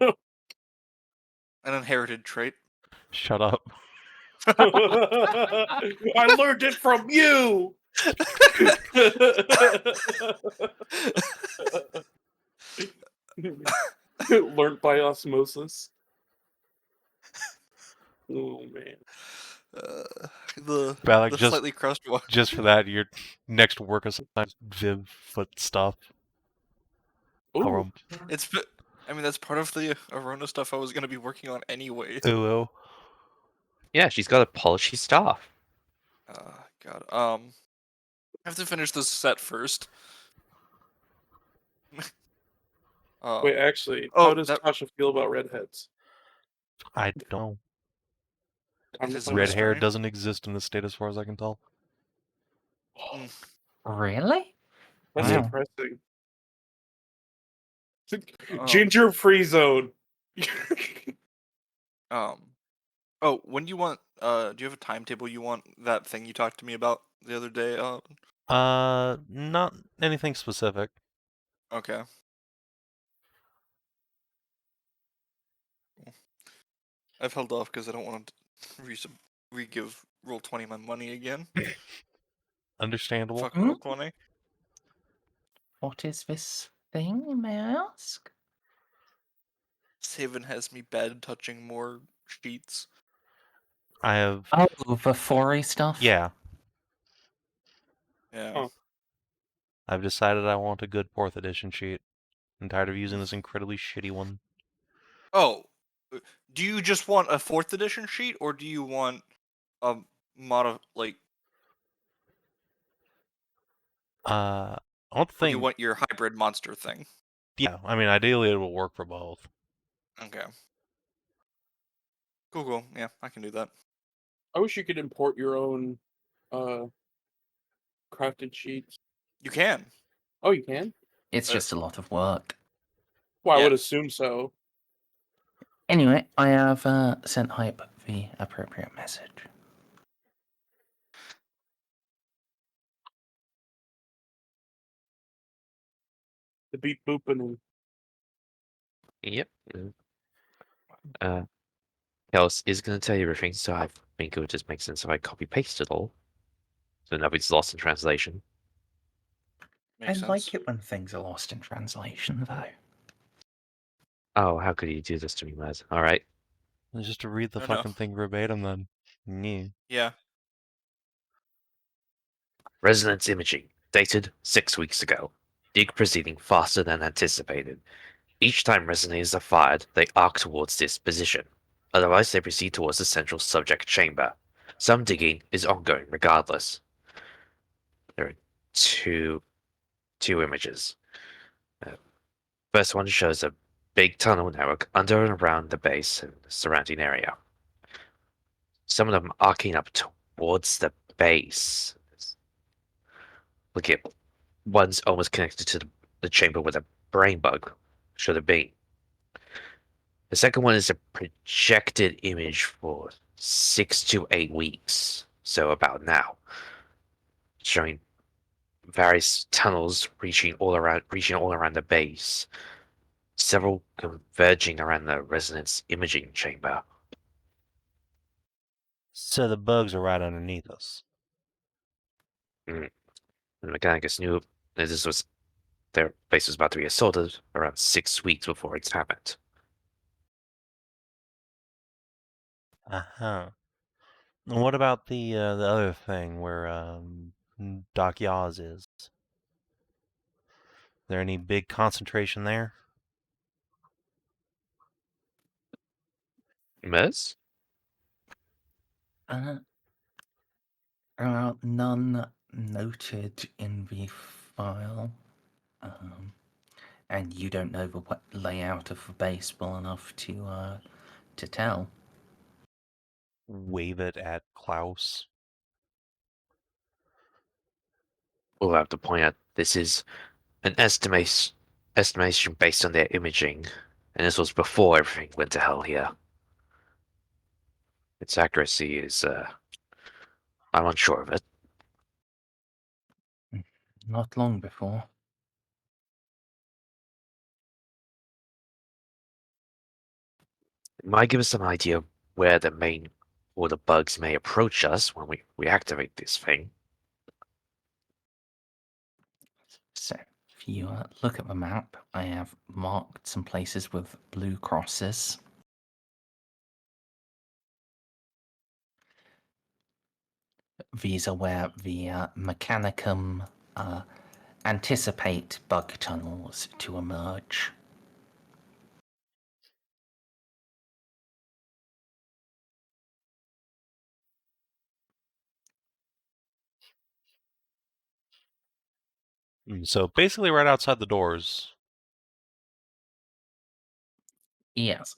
An inherited trait. Shut up. I learned it from you. Learned by osmosis. Oh man. The Balak, the just- slightly crushed one. Just for that, your next work assignment, Viv foot stuff. Ooh. That's part of the Arona stuff I was gonna be working on anyway. Ooh. Yeah, she's got to polish his staff. God. I have to finish this set first. Wait, actually, oh, how does that- Tasha feel about redheads? I don't know. I'm Is just it Red mystery? hair doesn't exist in this state as far as I can tell. Really? That's Wow. depressing. Oh. Ginger free zone. Oh, when do you want? Do you have a timetable you want that thing you talked to me about the other day? Not anything specific. Okay. I've held off because I don't want to re-give Roll20 my money again. Understandable. Fuck Roll20. What is this thing, may I ask? Savin has me bad touching more sheets. I have. Oh, the 4 stuff? Yeah, Yeah. Oh. I've decided I want a good 4th edition sheet. I'm tired of using this incredibly shitty one. Oh, do you just want a 4th edition sheet, or do you want a like? I don't Or do you think. want your hybrid monster thing? Yeah, I mean, ideally it will work for both. Okay. Cool. Yeah, I can do that. I wish you could import your own crafted sheets. You can. Oh, you can? It's just a lot of work. Well, I Yeah. would assume so. Anyway, I have sent Hype the appropriate message. The beep booping. Yep. Kellas is going to tell you everything, so I think it would just make sense if I copy-paste it all. So nothing's lost in translation. I Makes like sense. it when things are lost in translation, though. Oh, how could you do this to me, Maz? Alright. Just to read the No, fucking no. thing verbatim, then. Yeah. Yeah. Resonance imaging. Dated 6 weeks ago. Dig proceeding faster than anticipated. Each time resonators are fired, they arc towards this position. Otherwise, they proceed towards the central subject chamber. Some digging is ongoing regardless. There are two images. First one shows a big tunnel network under and around the base and the surrounding area. Some of them arcing up towards the base. Look at one's almost connected to the chamber where the brain bug should have been. The second one is a projected image for 6 to 8 weeks, so about now, showing various tunnels reaching all around the base, several converging around the resonance imaging chamber. So the bugs are right underneath us. The Mechanicus knew that their base was about to be assaulted around 6 weeks before it's happened. Uh-huh. And what about the other thing where Doc Yaz is? There any big concentration there? Mez? None noted in the file. And you don't know the layout of the base well enough to tell. Wave it at Klaus. We'll have to point out this is an estimation based on their imaging, and this was before everything went to hell here. Its accuracy is, I'm unsure of it. Not long before. It might give us some idea of where the bugs may approach us when we activate this thing. So, if you look at the map, I have marked some places with blue crosses. These are where the Mechanicum anticipate bug tunnels to emerge. So basically right outside the doors. Yes.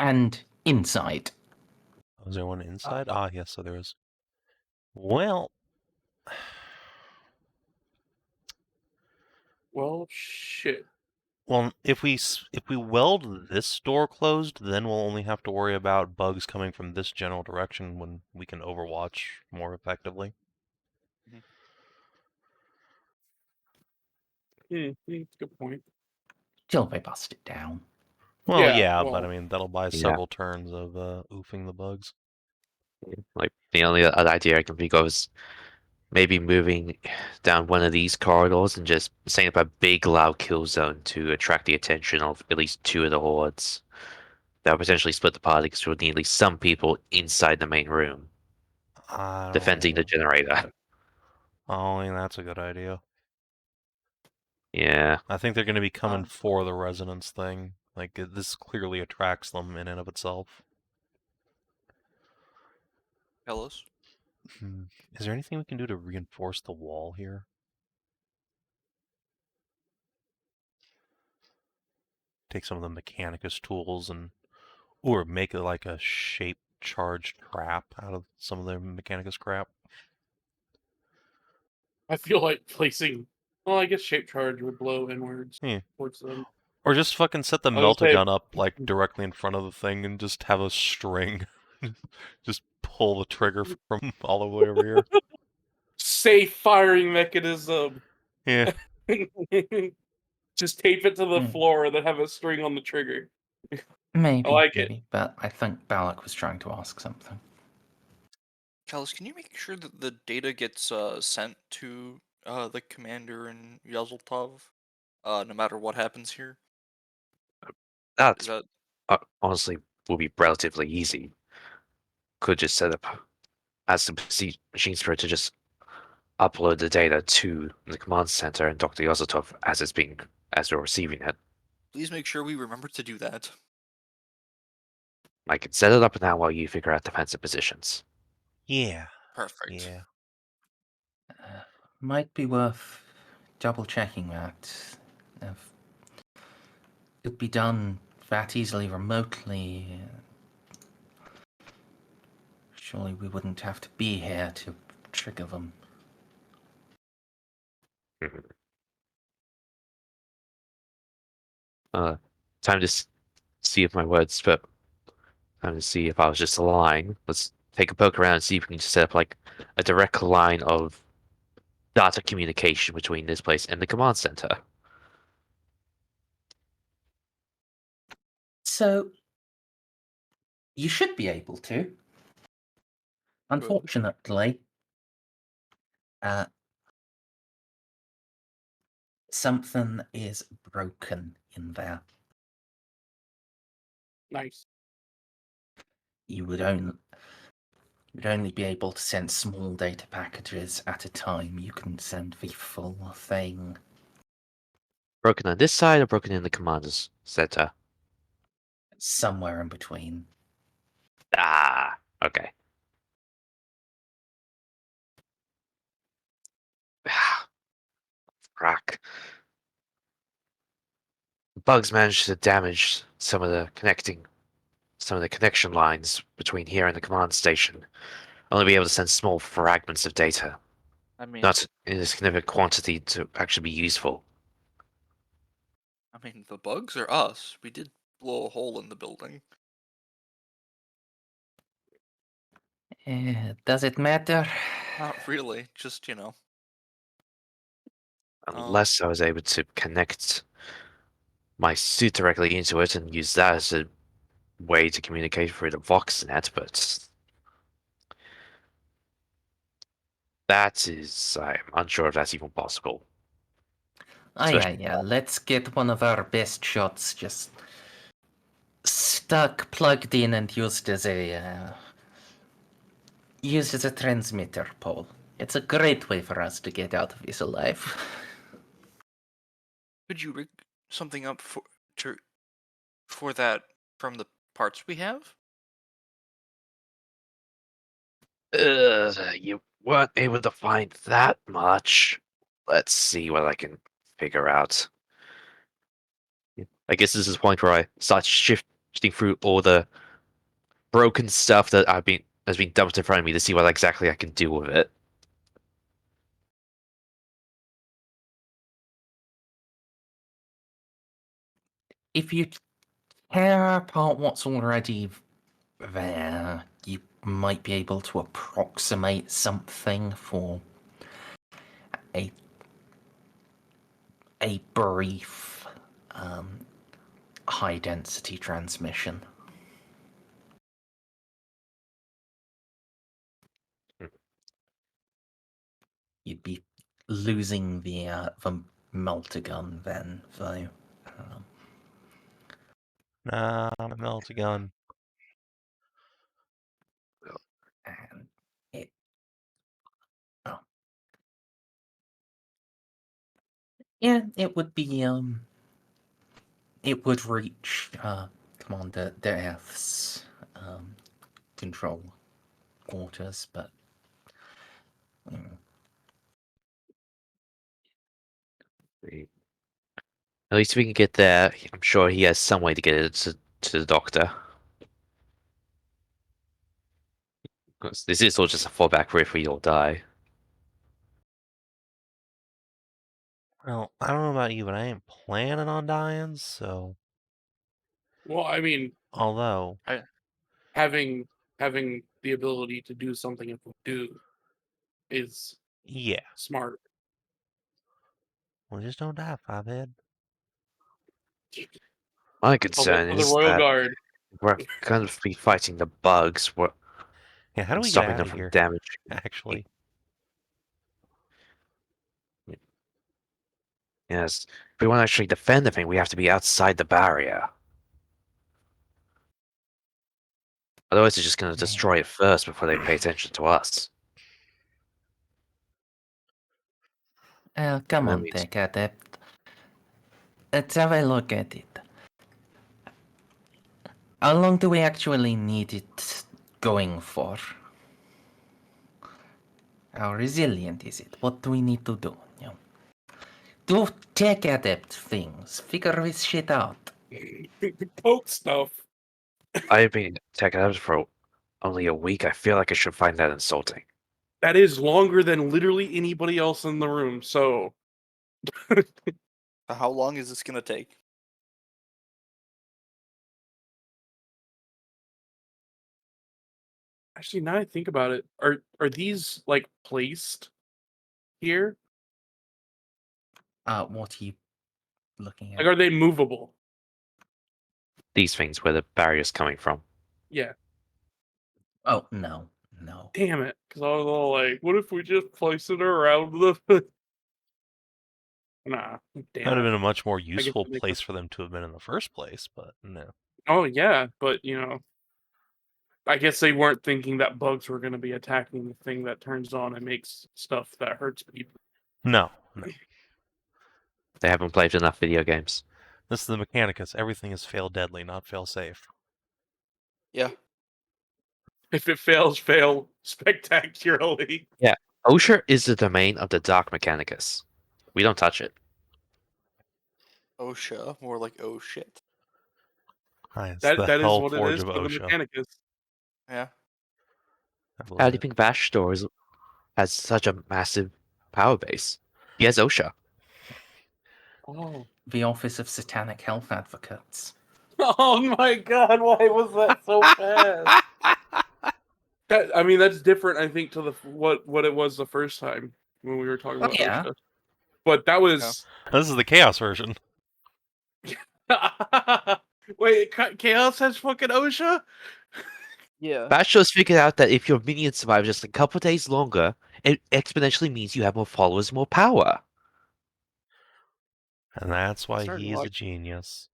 And inside. Oh, is there one inside? Ah, yes, so there is. Well... Well, shit. Well, if we weld this door closed, then we'll only have to worry about bugs coming from this general direction when we can overwatch more effectively. Good point. Till they bust it down. Well, Yeah, but I well- mean, that'll buy Yeah. several turns of oofing the bugs. Like, the only other idea I can think of is maybe moving down one of these corridors and just setting up a big loud kill zone to attract the attention of at least 2 of the hordes. That would potentially split the party because we'll need at least some people inside the main room defending the generator. Oh, yeah, that's a good idea. Yeah. I think they're going to be coming for the resonance thing. Like, this clearly attracts them in and of itself. Kellas? Is there anything we can do to reinforce the wall here? Take some of the Mechanicus tools and... Or make it like a shape-charged trap out of some of the Mechanicus crap. I feel like placing. Well, I guess shape charge would blow inwards Yeah. towards them. Or just fucking set the I was gonna say- meltagun up, like, directly in front of the thing and just have a string. Just pull the trigger from all the way over here. Safe firing mechanism. Yeah. Just tape it to the Hmm. floor and then have a string on the trigger. Maybe, like it. maybe, but I think Balak was trying to ask something. Kellas, can you make sure that the data gets sent to the commander in Yazultov, no matter what happens here? Is That that honestly will be relatively easy. Could just set up as the machine spirit to just upload the data to the command center and Dr. Yozotov as you're receiving it. please make sure we remember to do that. I can set it up now while you figure out defensive positions. Yeah. Perfect. Yeah. Might be worth double checking that. If it could be done that easily remotely, surely we wouldn't have to be here to trigger them. Time to see if my words, but time to see if I was just lying. Let's take a poke around and see if we can just set up like a direct line of data communication between this place and the command center. So, you should be able to. Unfortunately, something is broken in there. Nice. You would only be able to send small data packages at a time. You couldn't send the full thing. Broken on this side or broken in the commander's center? Somewhere in between. Ah, okay. Crack. Bugs managed to damage some of the connection lines between here and the command station. Only be able to send small fragments of data, I mean, not in a significant quantity to actually be useful. the bugs or us? We did blow a hole in the building. Does it matter? Not really. Just Unless I was able to connect my suit directly into it and use that as a way to communicate through the VoxNet, but I'm unsure if that's even possible. Oh, yeah. Let's get one of our best shots just stuck, plugged in, and used as a transmitter pole. It's a great way for us to get out of this alive. Could you rig something up for that from the parts we have? You weren't able to find that much. Let's see what I can figure out. I guess this is the point where I start shifting through all the broken stuff that has been dumped in front of me to see what exactly I can do with it. If you tear apart what's already there, you might be able to approximate something for a brief high density transmission. You'd be losing the multigun then, though. Nah, my meltagun. And it. Oh. Yeah, it would be it would reach Commander Death's control quarters, but At least we can get there. I'm sure he has some way to get it to the doctor. 'Cause this is all just a fallback for if we all die. Well, I don't know about you, but I ain't planning on dying, so. Well, Although. having the ability to do something if we do is Yeah. smart. Well, just don't die, Fivehead. My For concern the is Royal that Guard. we're going to be fighting the bugs. We're Yeah, how do we get stopping out them of from here? damaging. Actually, Yes. If we want to actually defend the thing, we have to be outside the barrier. Otherwise, they're just going to destroy it first before they pay attention to us. Come That on, means- Tech Adept. Let's have a look at it. How long do we actually need it going for? How resilient is it? What do we need to do? Do Tech Adept things. Figure this shit out. Poke stuff. I've been taking it for only a week. I feel like I should find that insulting. That is longer than literally anybody else in the room. So How long is this gonna take? actually, now I think about it, are these like placed here? What are you looking at? Like, are they movable? These things where the barrier's coming from. Yeah. Oh, no. No. Damn it! Because I was all like, what if we just place it around the? Nah. Damn that would have it. been a much more guess useful it makes place for them to have been in the first place, but no. Oh yeah, but I guess they weren't thinking that bugs were going to be attacking the thing that turns on and makes stuff that hurts people. No. They haven't played enough video games. This is the Mechanicus. Everything is fail deadly, not fail safe. Yeah. If it fails, fail spectacularly. OSHA is the domain of the Dark Mechanicus. We don't touch it. OSHA, more like oh shit. Hi, it's That the is Hell what it Forge is of for the OSHA. Mechanicus. Yeah. I believe How do you it. think Bash Stores has such a massive power base? He has OSHA. Oh. The Office of Satanic Health Advocates. Oh my god, why was that so fast? I mean, that's different, I think, to the what it was the first time when we were talking about Yeah. OSHA. But that was... This is the Chaos version. Wait, Chaos has fucking OSHA? Yeah. Bash Stores figured out that if your minions survive just a couple days longer, it exponentially means you have more followers, more power. And that's why Starting he's a like- genius.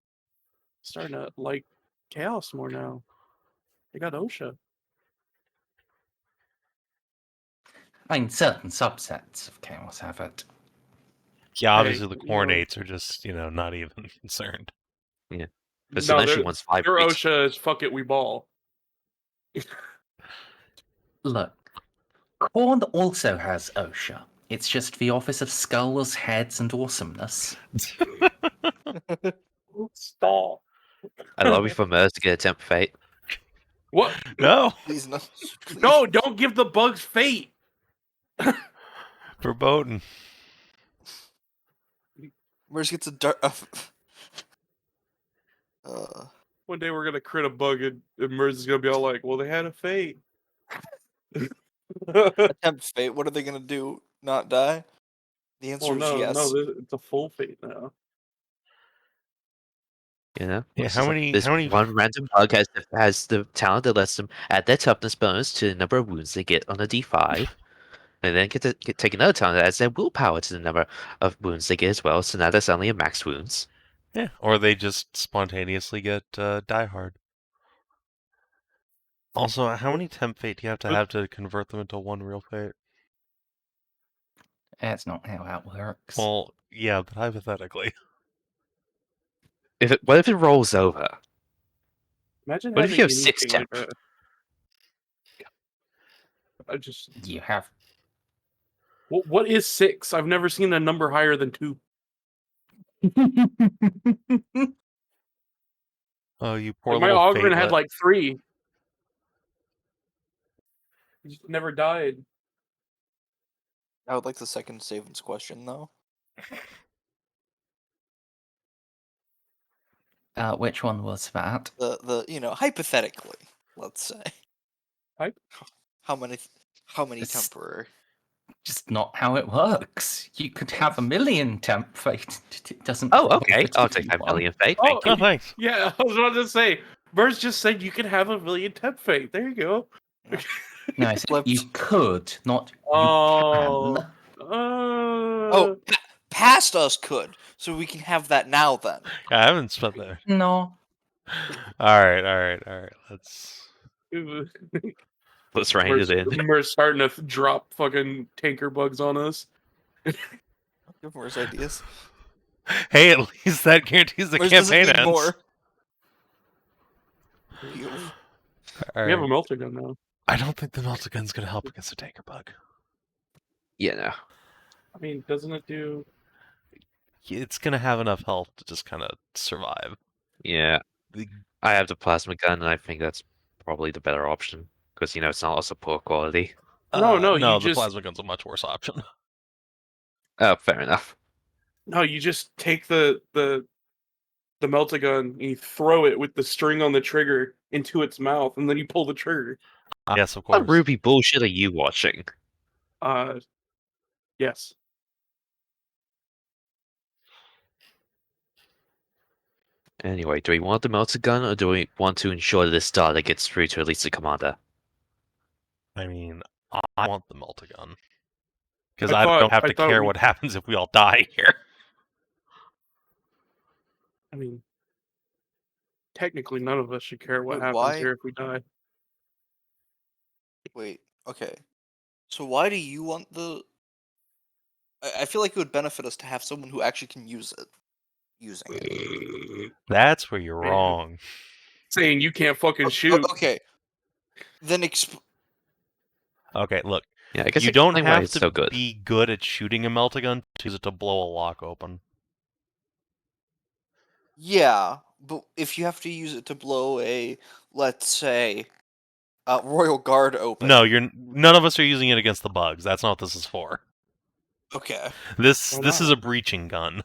Starting to like Chaos more now. They got OSHA. I mean, certain subsets of Chaos have it. Yeah, obviously the you know- Cornates are just, not even concerned. Because No, eventually once 5 their weeks, OSHA is fuck it, we ball. Look, Korn also has OSHA. It's just the Office of Skulls, Heads, and Awesomeness. Stop. I lobby for Merz to get a temp fate. What? No! Please no. Please. No, don't give the bugs fate. Verboten. Where's gets a dark. One day we're gonna crit a bug and Merz is gonna be all like, well, they had a fate. Attempt fate. What are they gonna do? Not die? The answer Oh is no, yes. no, it's a full fate now. You know? Yeah, This how is many- This how many- one random bug has the talent that lets them add their toughness bonus to the number of wounds they get on a D5. And then take another talent that adds their willpower to the number of wounds they get as well. So now that's only a max wounds. Yeah, or they just spontaneously get Die Hard. Also, how many temp fate do you have to convert them into one real fate? That's not how that works. Well, yeah, but hypothetically. What if it rolls over? Imagine What if having you have 6 anything like temp? I just You have what is 6? I've never seen a number higher than 2. Oh, you poor Like, my little Augment had fatelet. like 3. He just never died. I would like the second Savin's question though. Which one was that? The hypothetically, let's say. Hype? How many It's- temporary? just not how it works. You could have a million temp fate. It doesn't. Oh, prove okay. that I'll if take you that want. million fate. Oh, Thank you. Oh, thanks. Yeah, I was about to say. Merz just said you can have a million temp fate. There you go. No, I said you Flipped. could, not you Oh. can. Oh, past us could, so we can have that now. Then I haven't spent that. No. All right. Let's. Let's rein it in. Merz starting to drop fucking tanker bugs on us. give Merz ideas. Hey, at least that guarantees the Merz doesn't campaign need ends. more. All We have a right. melter gun now. I don't think the melter gun's gonna help against the tanker bug. Yeah, no. I mean, doesn't it do? It's gonna have enough health to just kind of survive. Yeah. I have the plasma gun, and I think that's probably the better option. Because, it's not also poor quality. No, no, you the just- plasma gun's a much worse option. Oh, fair enough. No, you just take the melter gun and you throw it with the string on the trigger into its mouth, and then you pull the trigger. Yes, of course. What Ruby bullshit are you watching? Yes. Anyway, do we want the melter gun, or do we want to ensure that this data gets through to at least the commander? I mean, I want the melter gun. Because I I thought- don't have I to thought care we- what happens if we all die here. I mean, technically, none of us should care what Wait, happens why? here if we die. Wait, okay. So why do you want the? I feel like it would benefit us to have someone who actually can use it. Using it. That's where you're Man. wrong. Saying you can't fucking O- shoot. Okay. Then Okay, look. Yeah, I guess You don't explain why have it's to so good. be good at shooting a melter gun to use it to blow a lock open. yeah, but if you have to use it to blow a, let's say, Royal Guard open. No, none of us are using it against the bugs. That's not what this is for. Okay. This Why is not? a breaching gun.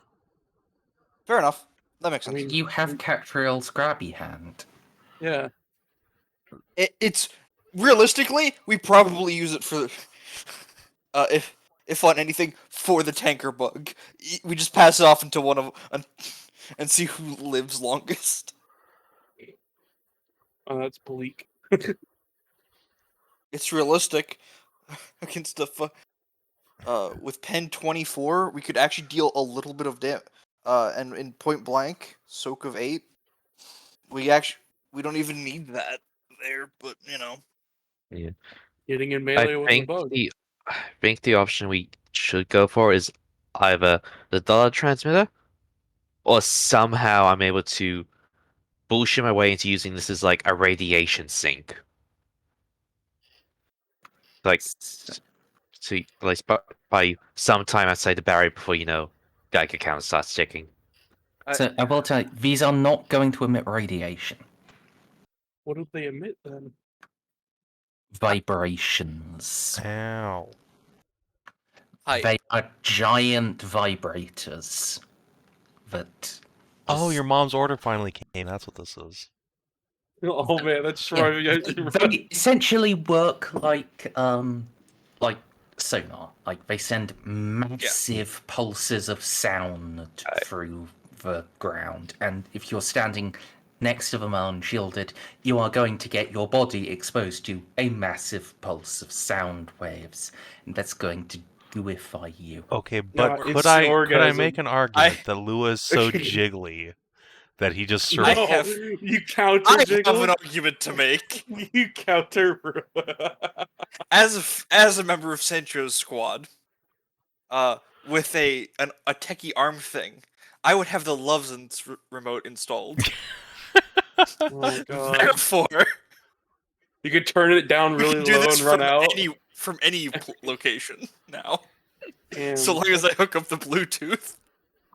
Fair enough. That makes I sense. mean, You have Katriel's grabby hand. Yeah. It's realistically, we probably use it for, if on anything, for the tanker bug. We just pass it off into one of, and see who lives longest. Oh, that's bleak. It's realistic against the with pen 24, we could actually deal a little bit of damage. And in point blank, soak of 8, we don't even need that there, but Getting in melee I with a think bug. I think the option we should go for is either the dollar transmitter, or somehow I'm able to bullshit my way into using this as like a radiation sink. Like, to like by some time outside the barrier before Geiger count starts ticking. So I will tell you, these are not going to emit radiation. What do they emit then? Vibrations. Ow. Hi. They are giant vibrators that. Oh, your mom's order finally came. That's what this is. Oh man, that's Yeah, right. they essentially work like sonar. Like they send massive pulses of sound through the ground, and if you're standing next to them unshielded, you are going to get your body exposed to a massive pulse of sound waves, and that's going to gooify you. Okay, but No, could it's I orgasm. make an argument that Lua is so jiggly that he just sort No, of you counter I have jiggle. an argument to make. You counter, bro. As a member of Sancho's squad, with a techie arm thing, I would have the Love's remote installed. Oh god. Therefore, You could turn it down we really can do low this and run out. from any location now, Damn. so long as I hook up the Bluetooth.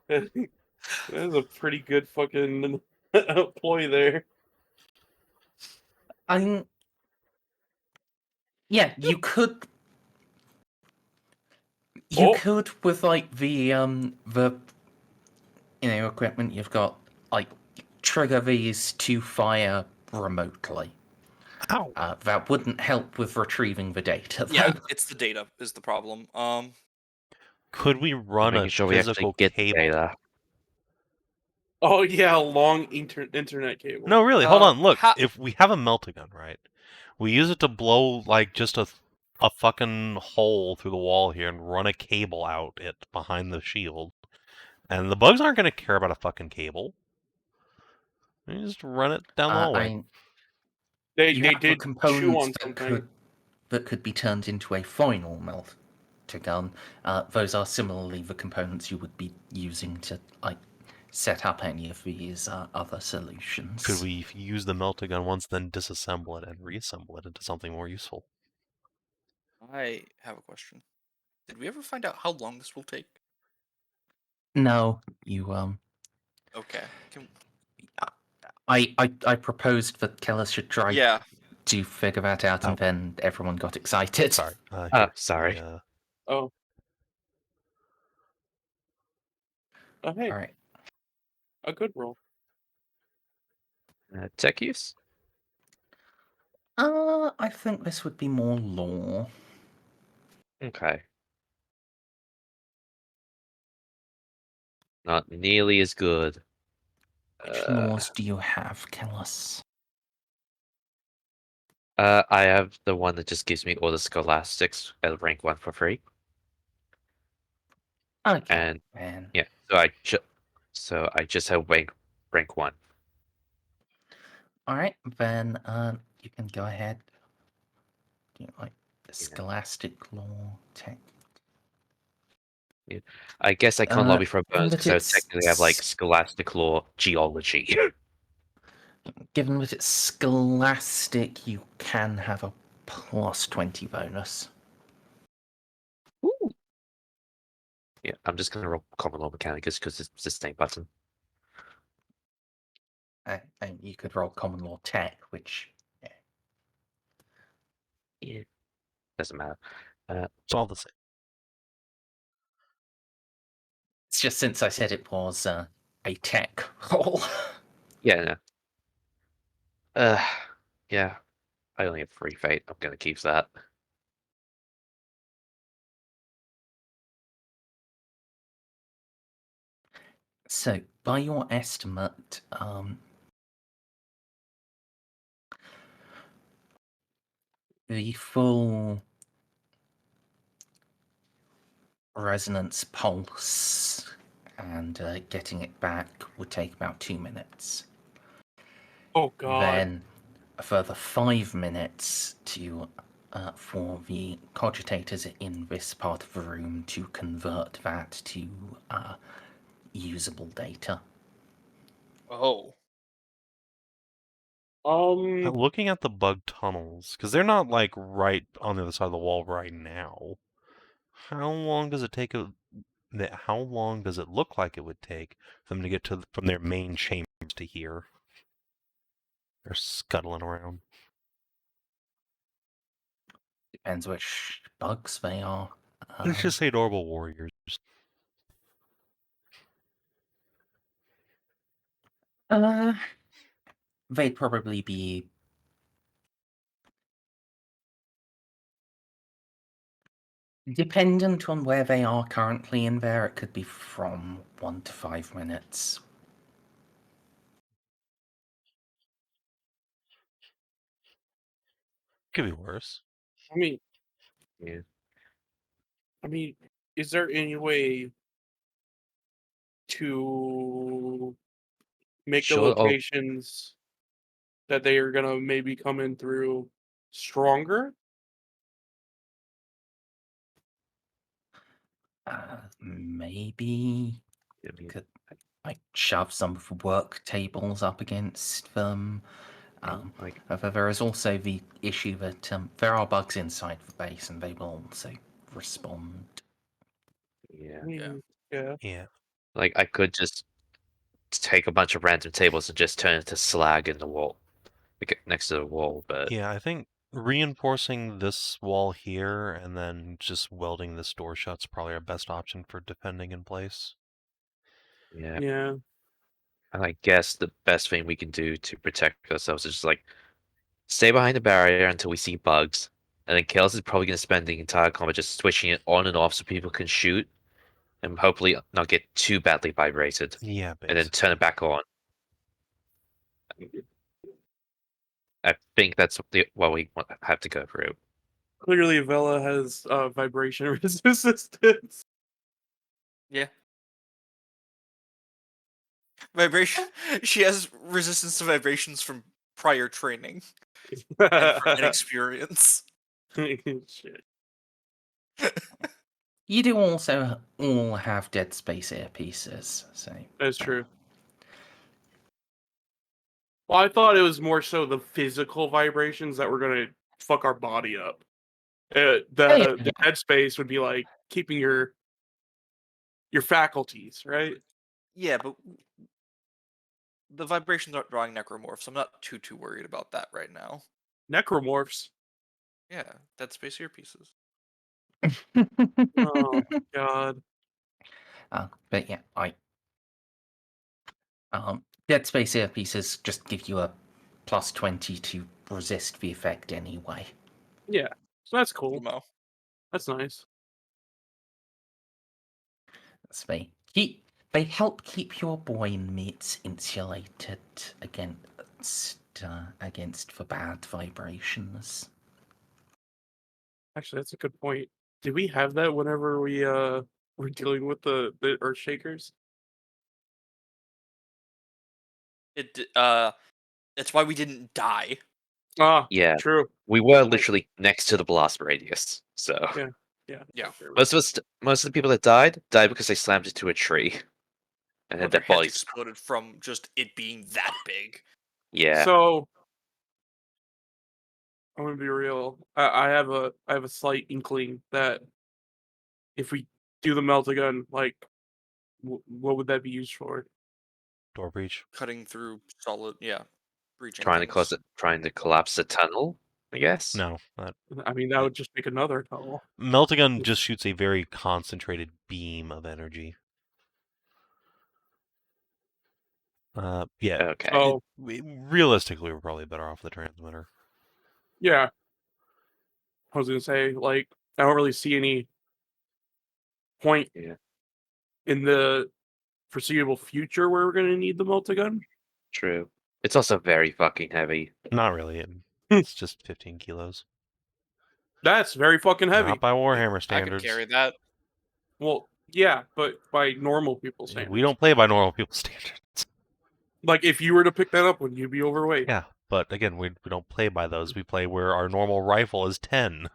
That is a pretty good fucking ploy there. Yeah, you could. Oh. Could with like the equipment you've got, like trigger these to fire remotely. Ow. That wouldn't help with retrieving the data. Yeah, though. it's the data is the problem. Could we run Making a sure we actually physical get cable? data. Oh yeah, long internet cable. No, really. Hold on. Look, how- if we have a meltagun, right? We use it to blow like just a fucking hole through the wall here and run a cable out it behind the shield. And the bugs aren't going to care about a fucking cable. You just run it down the hallway. They You have the did chew components on that something. could be turned into a final meltagun. Those are similarly the components you would be using to like set up any of these other solutions. Could we use the meltagun once, then disassemble it and reassemble it into something more useful? I have a question. Did we ever find out how long this will take? No, you Okay. I proposed that Kellas should try Yeah. to figure that out, and Oh. then everyone got excited. Sorry. Sorry. Oh. Oh hey, All right. a good roll. Tech use? I think this would be more law. Okay. Not nearly as good. Which laws do you have, Kellas? I have the one that just gives me all the scholastics at rank 1 for free. Okay. And Man. yeah, so I just have rank 1. All right, then you can go ahead. You know, like the scholastic law tech. I guess I can't lobby for a bonus but because I would it's technically have like scholastic law geology. Given that it's scholastic, you can have a plus 20 bonus. Yeah, I'm just gonna roll common law mechanicus because it's the same button. And you could roll common law tech, which Yeah, doesn't matter. It's all the same. it's just since I said it was a tech roll. Yeah, no. Yeah. I only have 3 fate. I'm gonna keep that. So, by your estimate, the full resonance pulse and getting it back would take about 2 minutes. Oh god. Then a further 5 minutes to for the cogitators in this part of the room to convert that to usable data. Oh. Looking at the bug tunnels, because they're not like right on the other side of the wall right now. How long does it take? How long does it look like it would take for them to get from their main chambers to here? They're scuttling around. Depends which bugs they are. Let's just say normal warriors. They'd probably be dependent on where they are currently in there. It could be from 1 to 5 minutes. Could be worse. I mean, Yeah. is there any way to make the Sure, locations that they are gonna maybe come in through stronger? Maybe I mean, could like shove some of the work tables up against them. like However, there is also the issue that there are bugs inside the base, and they will also respond. yeah. I mean, yeah. Yeah. Like I could just take a bunch of random tables and just turn it to slag in the wall, next to the wall. But Yeah, I think reinforcing this wall here and then just welding this door shut's probably our best option for defending in place. yeah, Yeah. and I guess the best thing we can do to protect ourselves is just like stay behind the barrier until we see bugs, and then Kellas is probably going to spend the entire combat just switching it on and off so people can shoot, and hopefully not get too badly vibrated, Yeah, and then basically. turn it back on. I think that's what we have to go through. Clearly, Vela has vibration resistance. Yeah. Vibration. She has resistance to vibrations from prior training and experience. Shit. You do also all have Dead Space earpieces, so That's true. Well, I thought it was more so the physical vibrations that were gonna fuck our body up. The headspace would be like keeping your faculties, right? Yeah, but the vibrations aren't drawing necromorphs. I'm not too worried about that right now. Necromorphs. Yeah, Dead Space earpieces. Oh god. But yeah, Dead Space earpieces just give you a plus 20 to resist the effect anyway. Yeah. So that's cool. Mo. That's nice. So they help keep your brain mates insulated against the bad vibrations. Actually, that's a good point. Did we have that whenever we were dealing with the Earth Shakers? It's why we didn't die. Ah, Yeah, true. we were literally next to the blast radius, so Yeah. most of the people that died because they slammed into a tree, and Or had their their heads bodies. exploded from just it being that big. Yeah, So I'm gonna be real. I have a slight inkling that if we do the meltagun, like, what would that be used for? Door breach. Cutting through solid, breaching trying things. to collapse the tunnel, I guess. No, I mean, that would just make another tunnel. Meltagun just shoots a very concentrated beam of energy. Yeah. Okay. So Realistically, we're probably better off the transmitter. yeah, I was gonna say, like, I don't really see any point Yeah. in the foreseeable future where we're gonna need the meltagun. True. It's also very fucking heavy. Not really. It's just 15 kilos. That's very fucking heavy. Not by Warhammer I could standards. carry that. Well, yeah, but by normal people's standards. We don't play by normal people's standards. Like, if you were to pick that up, would you be overweight? Yeah, but again, we don't play by those. We play where our normal rifle is 10.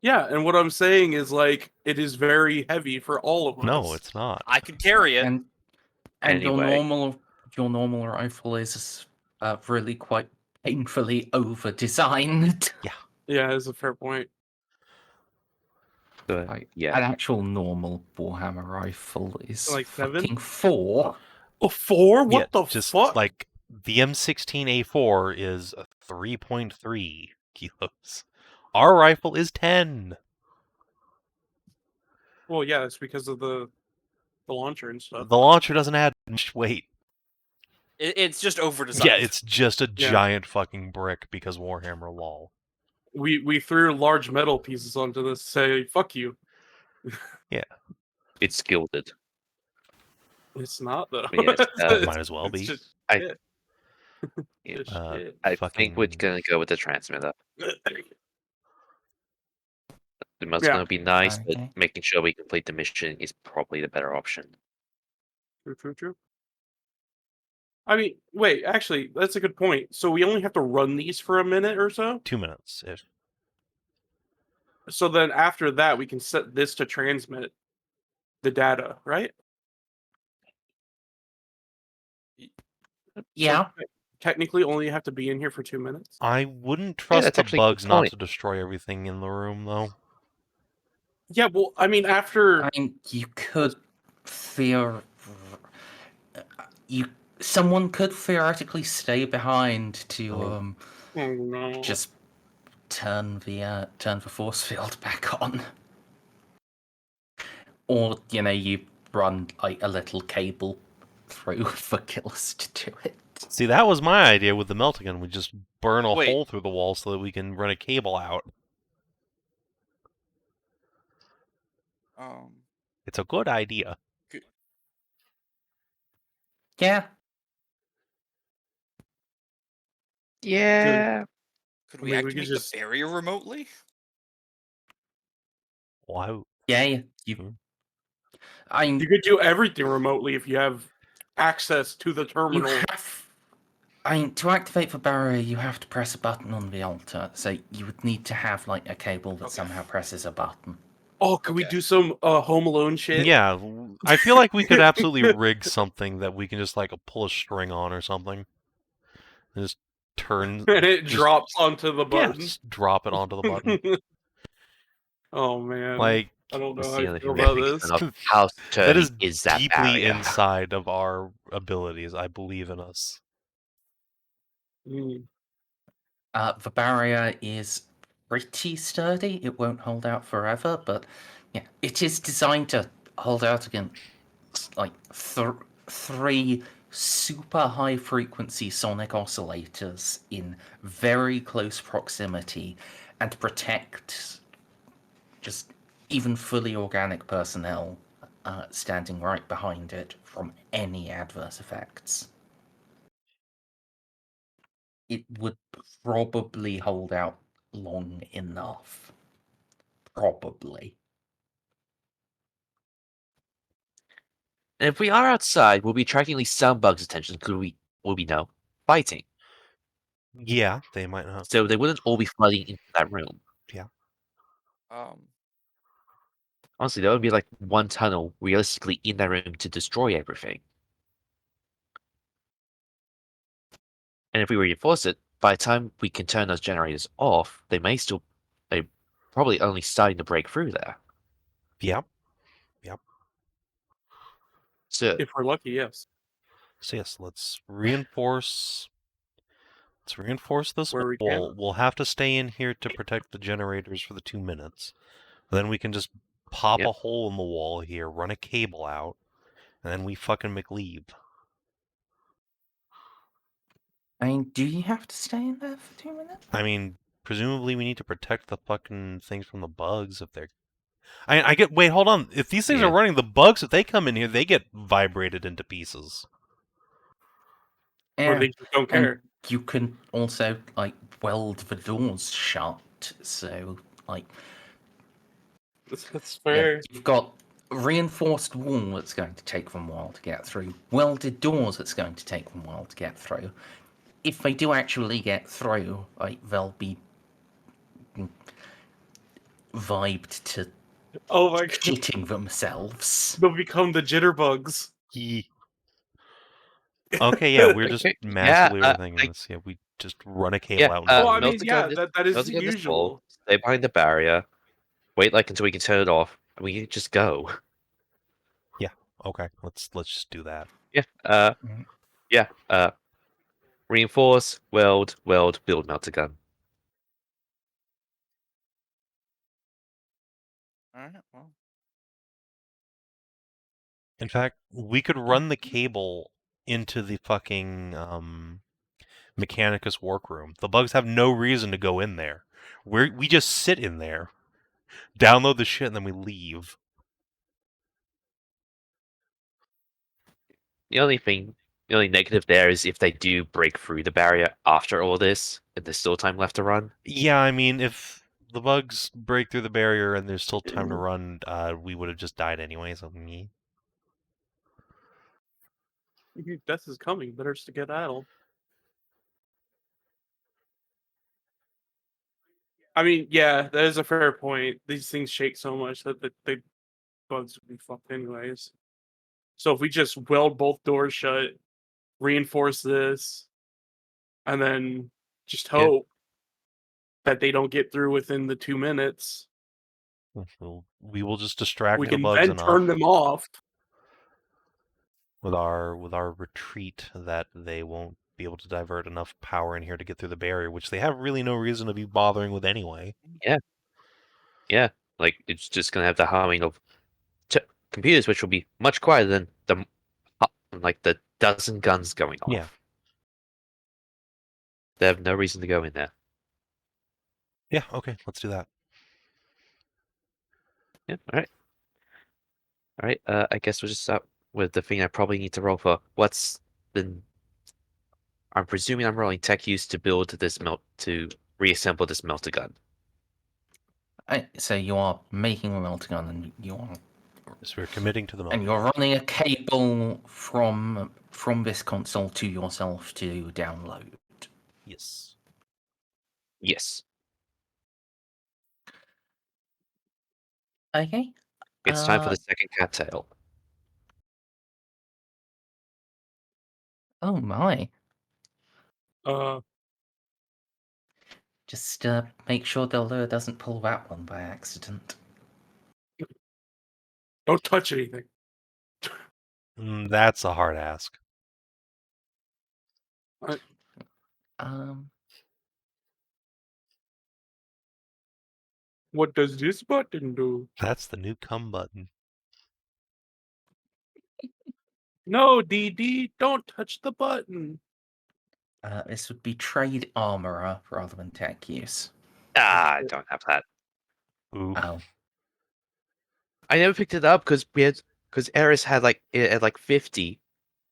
Yeah, and what I'm saying is, like, it is very heavy for all of us. No, it's not. I could carry it. And Anyway. your normal rifle is really quite painfully over-designed. Yeah, that's a fair point. Like, Yeah. an actual normal Warhammer rifle is Like 7? fucking 4. Oh, 4? What Yeah, the just fuck? like the M16A4 is 3.3 kilos. Our rifle is 10. Well, yeah, it's because of the launcher and stuff. The launcher doesn't add much weight. It's just over designed. Yeah, it's just a Yeah. giant fucking brick because Warhammer lol. We threw large metal pieces onto this to say, fuck you. It's gilded. It's not, though. Yes, might as well It's be. just I- shit. Yeah. Just Uh, shit. I think we're gonna go with the transmitter. The most Yeah. gonna be nice, Okay. but making sure we complete the mission is probably the better option. True. I mean, wait, actually, that's a good point. So we only have to run these for a minute or so? 2 minutes. If So then after that, we can set this to transmit the data, right? Yeah. So technically, only have to be in here for 2 minutes. I wouldn't trust that's the actually a good bugs not point. to destroy everything in the room, though. Yeah, well, I mean, after I mean, you could someone could theoretically stay behind to Oh. oh no, just turn the force field back on, or you run like a little cable through for Kellas to do it. See, that was my idea with the melting gun. We just burn a Wait. hole through the wall so that we can run a cable out. It's a good idea. Yeah. Yeah. Could I we mean, we activate could just- the barrier remotely? Wow. Yeah, You could do everything remotely if you have access to the you terminal. have. To activate the barrier, you have to press a button on the altar. So you would need to have like a cable that Okay. somehow presses a button. Oh, could we Okay. do some Home Alone shit? Yeah, I feel like we could absolutely rig something that we can just like pull a string on or something. And just turn. And it just- drops onto the Yeah, button. just drop it onto the button. Oh man. Like, I don't know That's how the I only feel thing that about makes this. enough house that turning is is that deeply barrier. inside of our abilities. I believe in us. Mm. The barrier is pretty sturdy. It won't hold out forever, but yeah, it is designed to hold out against like three super high frequency sonic oscillators in very close proximity and protect just even fully organic personnel standing right behind it from any adverse effects. It would probably hold out long enough. Probably. And if we are outside, we'll be attracting at least some bugs' attention because we will be fighting. Yeah, they might not. So they wouldn't all be flooding into that room. Honestly, there would be like one tunnel realistically in that room to destroy everything. And if we reinforce it, by the time we can turn those generators off, they probably only starting to break through there. Yep. So If we're lucky, yes. So yes, let's reinforce. Let's reinforce this Where we wall. can. We'll have to stay in here to protect the generators for the 2 minutes. Then we can just pop Yep. a hole in the wall here, run a cable out, and then we fucking McLeave. I mean, do you have to stay in there for 2 minutes? I mean, presumably we need to protect the fucking things from the bugs if they're. I get. Wait, hold on. If these things Yeah. are running, the bugs, if they come in here, they get vibrated into pieces. Or they just don't care. And you can also like weld the doors shut, so like That's fair. you've got a reinforced wall that's going to take them a while to get through, welded doors that's going to take them a while to get through. If they do actually get through, like they'll be vibed to Oh my god. shitting themselves. They'll become the jitterbugs. Okay, yeah, we're just Okay, massively yeah, overthinking this. Yeah, we just run a cable Yeah, out. Well, I And mean, Melting yeah, gun that is melting the gun this wall, usual. stay behind the barrier, wait like until we can turn it off, and we can just go. okay, let's just do that. Yeah. Reinforce, weld, build melter gun. Alright, well. In fact, we could run the cable into the fucking Mechanicus workroom. The bugs have no reason to go in there. We just sit in there, download the shit, and then we leave. The only negative there is if they do break through the barrier after all this, and there's still time left to run. Yeah, I mean, if the bugs break through the barrier and there's still time to run, we would have just died anyway. So me. Death is coming. Better to get idle. I mean, yeah, that is a fair point. These things shake so much that the bugs would be fucked anyways. So if we just weld both doors shut, reinforce this, and then just hope that they don't get through within the 2 minutes, We will just distract we the can bugs then enough turn them off. with our retreat that they won't be able to divert enough power in here to get through the barrier, which they have really no reason to be bothering with anyway. Yeah, like it's just gonna have the humming of computers, which will be much quieter than the dozen guns going off. Yeah. They have no reason to go in there. Yeah, okay, let's do that. Yeah, alright. Alright, I guess we'll just start with the thing I probably need to roll for. What's the... I'm presuming I'm rolling tech use to build this to reassemble this melter gun. So you are making a melter gun, and you are, So we're committing to the and melter. you're running a cable from this console to yourself to download. Yes. Yes. Okay. It's time for the second cattail. Oh my! Just make sure the lure doesn't pull that one by accident. Don't touch anything. That's a hard ask. What does this button do? That's the new come button. No, DD, don't touch the button. This would be trade armorer rather than tech use. Ah, I don't have that. Ooh. Oh. I never picked it up because Eris had it at like 50,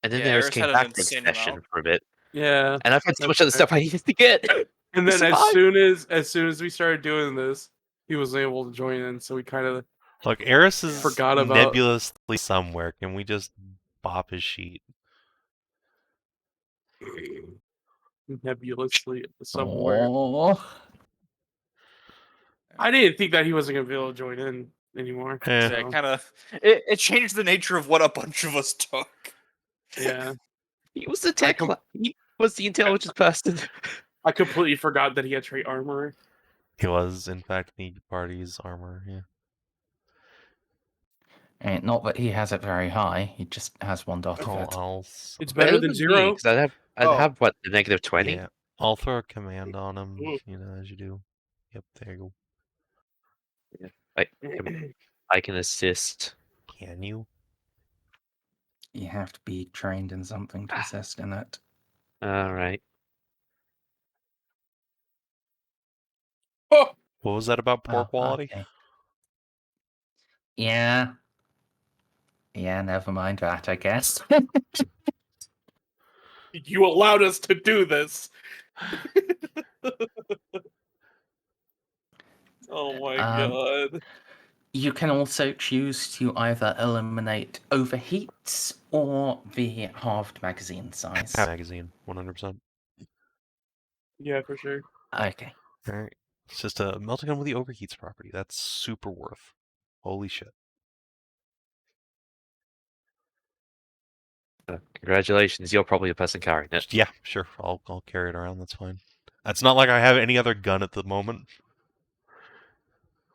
and then Yeah, Eris Eris came had an back for insane session amount. for a bit, Yeah. and I've had so that's much other fair. stuff I needed to get. And then Survive. as soon as we started doing this, he was able to join in, so we kind of Look, Eris is forgot about nebulously somewhere. Can we just bop his sheet? nebulously somewhere. Oh. I didn't think that he wasn't gonna be able to join in anymore. Eh. so, Yeah, it kind of it changed the nature of what a bunch of us took. yeah. He was the tech. He was the intelligent person. I completely forgot that he had trait armor. He was, in fact, the party's armor, yeah. And not that he has it very high, he just has one dot of it. It's better than zero. Because I'd have what, the negative 20? Yeah, I'll throw a command on him, Ooh. as you do. Yep, there you go. Yeah, I can assist. Can you? You have to be trained in something to assist in it. Alright. Oh! What was that about poor quality? Okay. Yeah. Yeah, never mind that, I guess. You allowed us to do this. Oh my god. You can also choose to either eliminate overheats or the halved magazine size. Magazine, 100%. Yeah, for sure. Okay. Alright. It's just a melting gun with the overheats property. That's super worth. Holy shit. Congratulations, you're probably the person carrying it. Yeah, sure. I'll carry it around. That's fine. It's not like I have any other gun at the moment.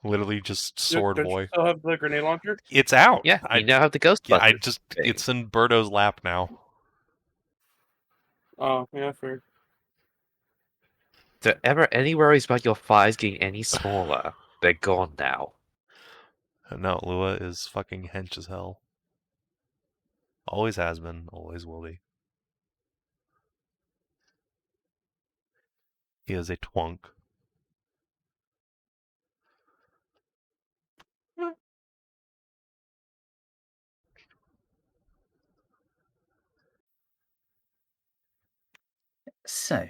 Literally just sword Don't boy. you still have the grenade launcher? It's out. Yeah, you now have the ghost Yeah, button. it's in Birdo's lap now. Oh, yeah, fair. If there ever any worries about your thighs getting any smaller, they're gone now. No, Lua is fucking hench as hell. Always has been, always will be. He is a twunk. So,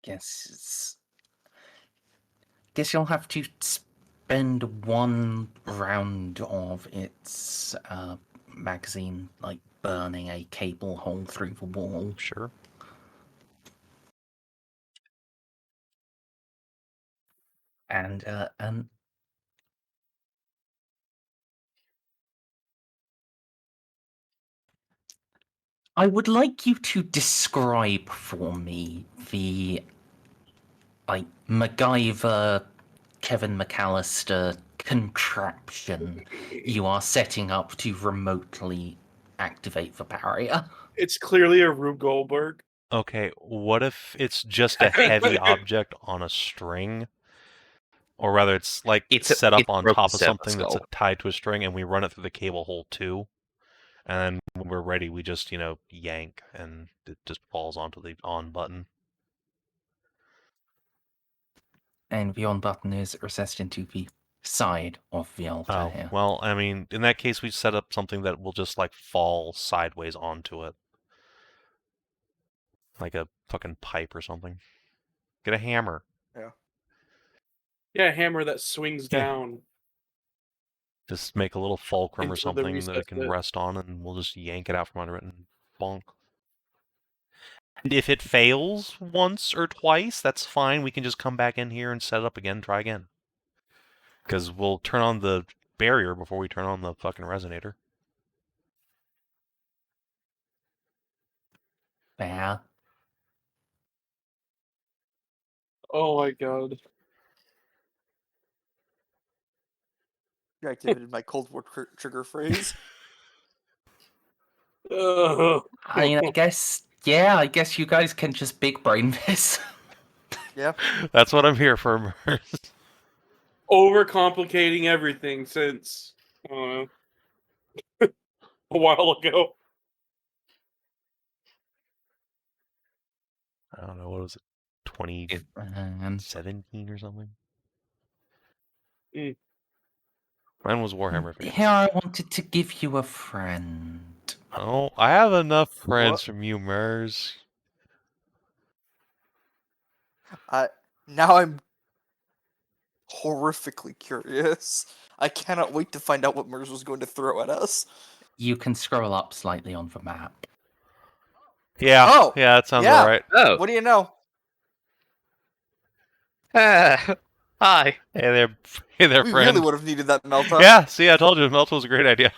guess you'll have to spend one round of its magazine, like burning a cable hole through the wall. Sure. And I would like you to describe for me the MacGyver, Kevin McAllister contraption you are setting up to remotely activate the barrier. It's clearly a Rube Goldberg. Okay, what if it's just a heavy object on a string? Or rather, it's like set up on top of something that's tied to a string, and we run it through the cable hole too. And then when we're ready, we just, yank, and it just falls onto the on button. And the on button is resistant to the side of the altar here. Well, I mean, in that case, we set up something that will just, fall sideways onto it. Like a fucking pipe or something. Get a hammer. Yeah, a hammer that swings Yeah. down. Just make a little fulcrum or Into the something that it recess can bit. rest on, and we'll just yank it out from under it and bonk. And if it fails once or twice, that's fine. We can just come back in here and set it up again, try again. Because we'll turn on the barrier before we turn on the fucking resonator. There. Oh my god. You activated my Cold War trigger phrase. Ugh. I mean, I guess you guys can just big brain this. Yeah. That's what I'm here for, Merz. Overcomplicating everything since I don't know, a while ago. I don't know, what was it? 2017 or something? Mm. Mine was Warhammer Here Fantasy. I wanted to give you a friend. Oh, I have enough friends What? from you, Merz. Now I'm horrifically curious. I cannot wait to find out what Merz was going to throw at us. You can scroll up slightly on the map. Yeah. Oh, yeah, that sounds yeah. alright. Oh, What do you know? hi. Hey there, We friend. really would have needed that melt up. Yeah, see, I told you, melt was a great idea.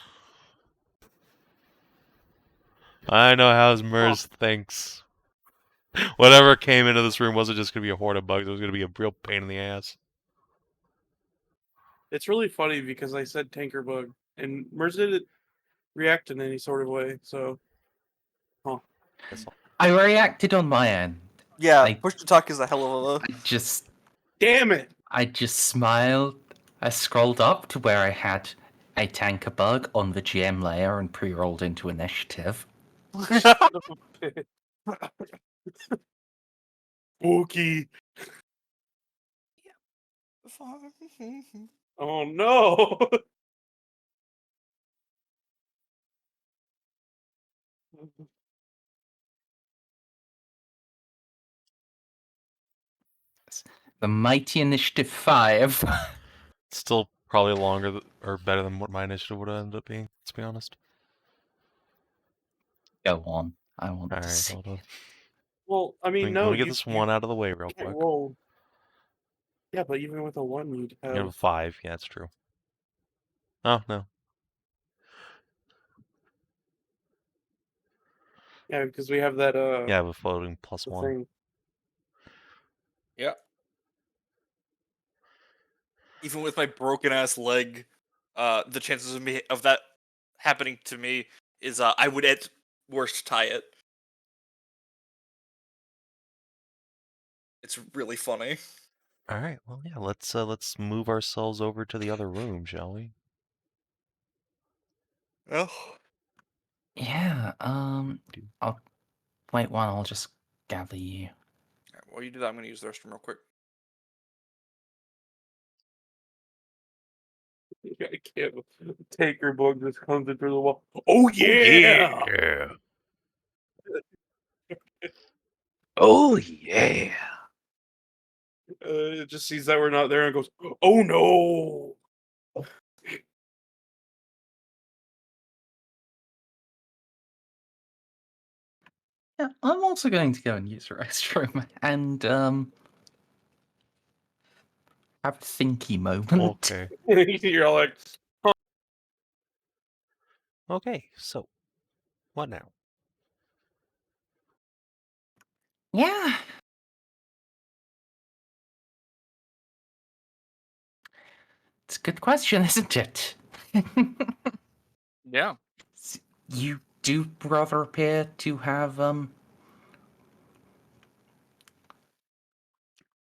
I know how Merz thinks. Whatever came into this room wasn't just going to be a horde of bugs, it was going to be a real pain in the ass. It's really funny because I said tanker bug and Merz didn't react in any sort of way. So, I reacted on my end. Yeah, push to talk is a hell of a. damn it! I just smiled. I scrolled up to where I had a tanker bug on the GM layer and pre-rolled into initiative. Spooky. Oh no! The mighty initiative 5. It's still probably longer or better than what my initiative would have ended up being, let's be honest. Go on. I want to Alright, see. hold on. Well, I mean, Let no. me get this one out of the way real can't quick. roll. Yeah, but even with a 1, you'd You have a have. 5, yeah, it's true. Oh, no. Yeah, because we have that. Yeah, I have a floating plus 1. Thing. Yeah. Even with my broken ass leg, the chances of that happening to me is I would at worst tie it. It's really funny. All right, well, yeah, let's move ourselves over to the other room, shall we? Oh. Yeah, I'll wait one, I'll just gather you. Right, while you do that, I'm gonna use the restroom real quick. I can't. Tanker bug just comes in through the wall. Oh yeah! Yeah. Oh, yeah. It just sees that we're not there and goes, "Oh no!" Yeah, I'm also going to go and use the restroom and have a thinky moment. Okay. You're all like, Okay, so what now? Yeah. It's a good question, isn't it? Yeah. You do rather appear to have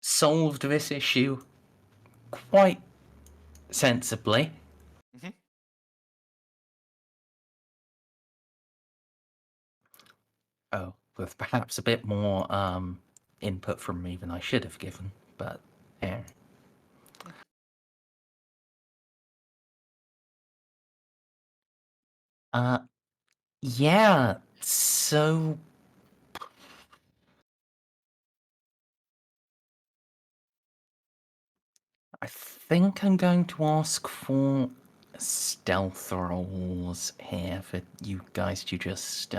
solved this issue quite sensibly. Oh, with perhaps a bit more input from me than I should have given, but yeah. Yeah, so I think I'm going to ask for stealth rolls here for you guys to just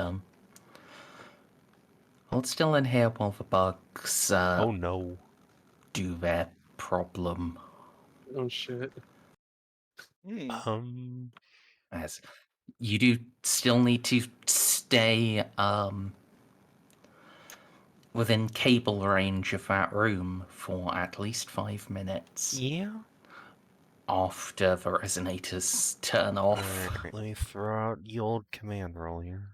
hold still in here while the bugs Oh no. do their problem. Oh shit. As you do still need to stay within cable range of that room for at least 5 minutes Yeah. after the resonators turn off. Alright, let me throw out the old command roll here.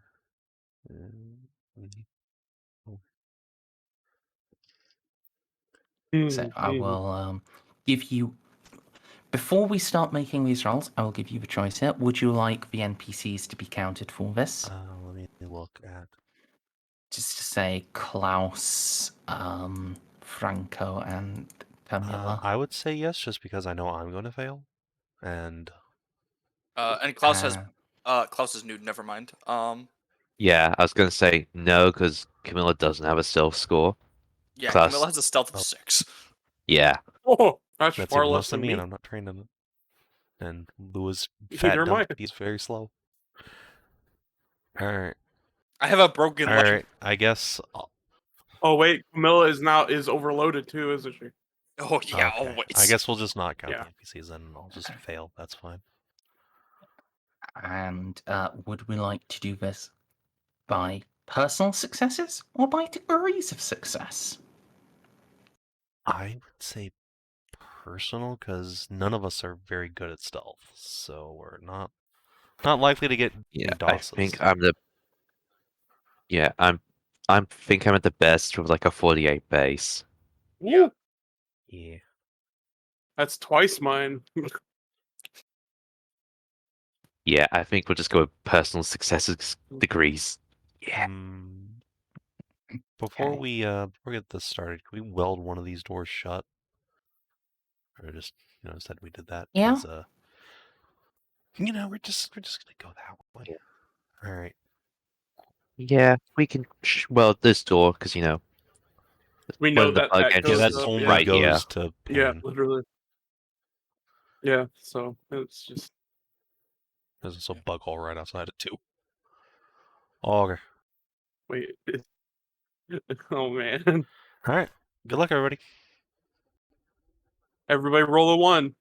So I will give you, before we start making these rolls, I will give you the choice here. Would you like the NPCs to be counted for this? Let me look at. Just to say Klaus, Franco, and Camilla. I would say yes, just because I know I'm going to fail, and And Klaus is nude. Never mind. Yeah, I was gonna say no because Camilla doesn't have a stealth score. Yeah, Klaus. Camilla has a stealth of Oh. 6. Yeah. Oh, that's that's far even less less than than me, and I'm not trained in it. And Lou is Neither fat am I. dump. He's very slow. All right, I have a broken all leg. right. I guess. Oh wait, Camilla is overloaded too, isn't she? Oh yeah, Okay. always. I guess we'll just not count Yeah. the NPCs, and I'll just fail. That's fine. And would we like to do this by personal successes or by degrees of success? I would say personal, because none of us are very good at stealth, so we're not likely to get Yeah. any I dosses. think I'm the. Yeah, I'm at the best with like a 48 base. Yeah. Yeah. That's twice mine. Yeah, I think we'll just go with personal successes degrees. Yeah. Before Okay. we get this started, can we weld one of these doors shut? Or just said we did that? Yeah. 'Cause, we're just gonna go that way. Yeah. All right. Yeah, we can. Well, this door, because We know when the that bug that enters, Yeah, goes that up. only right goes here. to Yeah, pain. literally. Yeah, so it's just. There's also a bug hole right outside it too. Oh, okay. Wait. Oh man. All right. Good luck, everybody. Everybody roll a 1.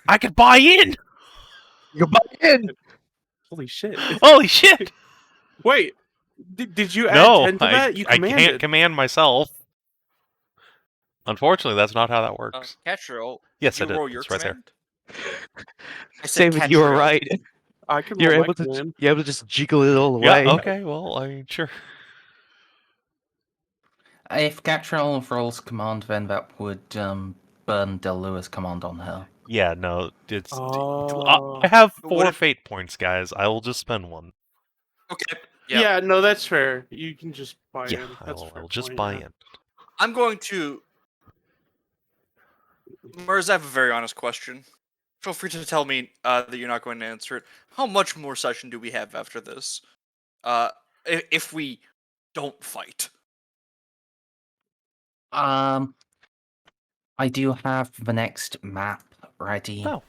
I can buy in. You're in. Holy shit. Holy shit! Wait. Did you add No, 10 to that? You I commanded. can't command myself. Unfortunately, that's not how that works. Katriel, Yes, did you I did. roll your It's right there. command? I said David, you were Katriel. right. I can You're roll my able to. command. You're able to just jiggle it all Yeah. away. Okay. Well, I mean, sure. If Katriel rolls command, then that would burn Del Lua's command on her. Yeah. No. It's. Oh. I have But 4 what if- fate points, guys. I will just spend 1. Okay. Yeah, no, that's fair. You can just buy Yeah. in. I That's will. I fair will just point, buy yeah. in. I'm going to. Merz, I have a very honest question. Feel free to tell me that you're not going to answer it. How much more session do we have after this? If we don't fight. I do have the next map ready. Oh.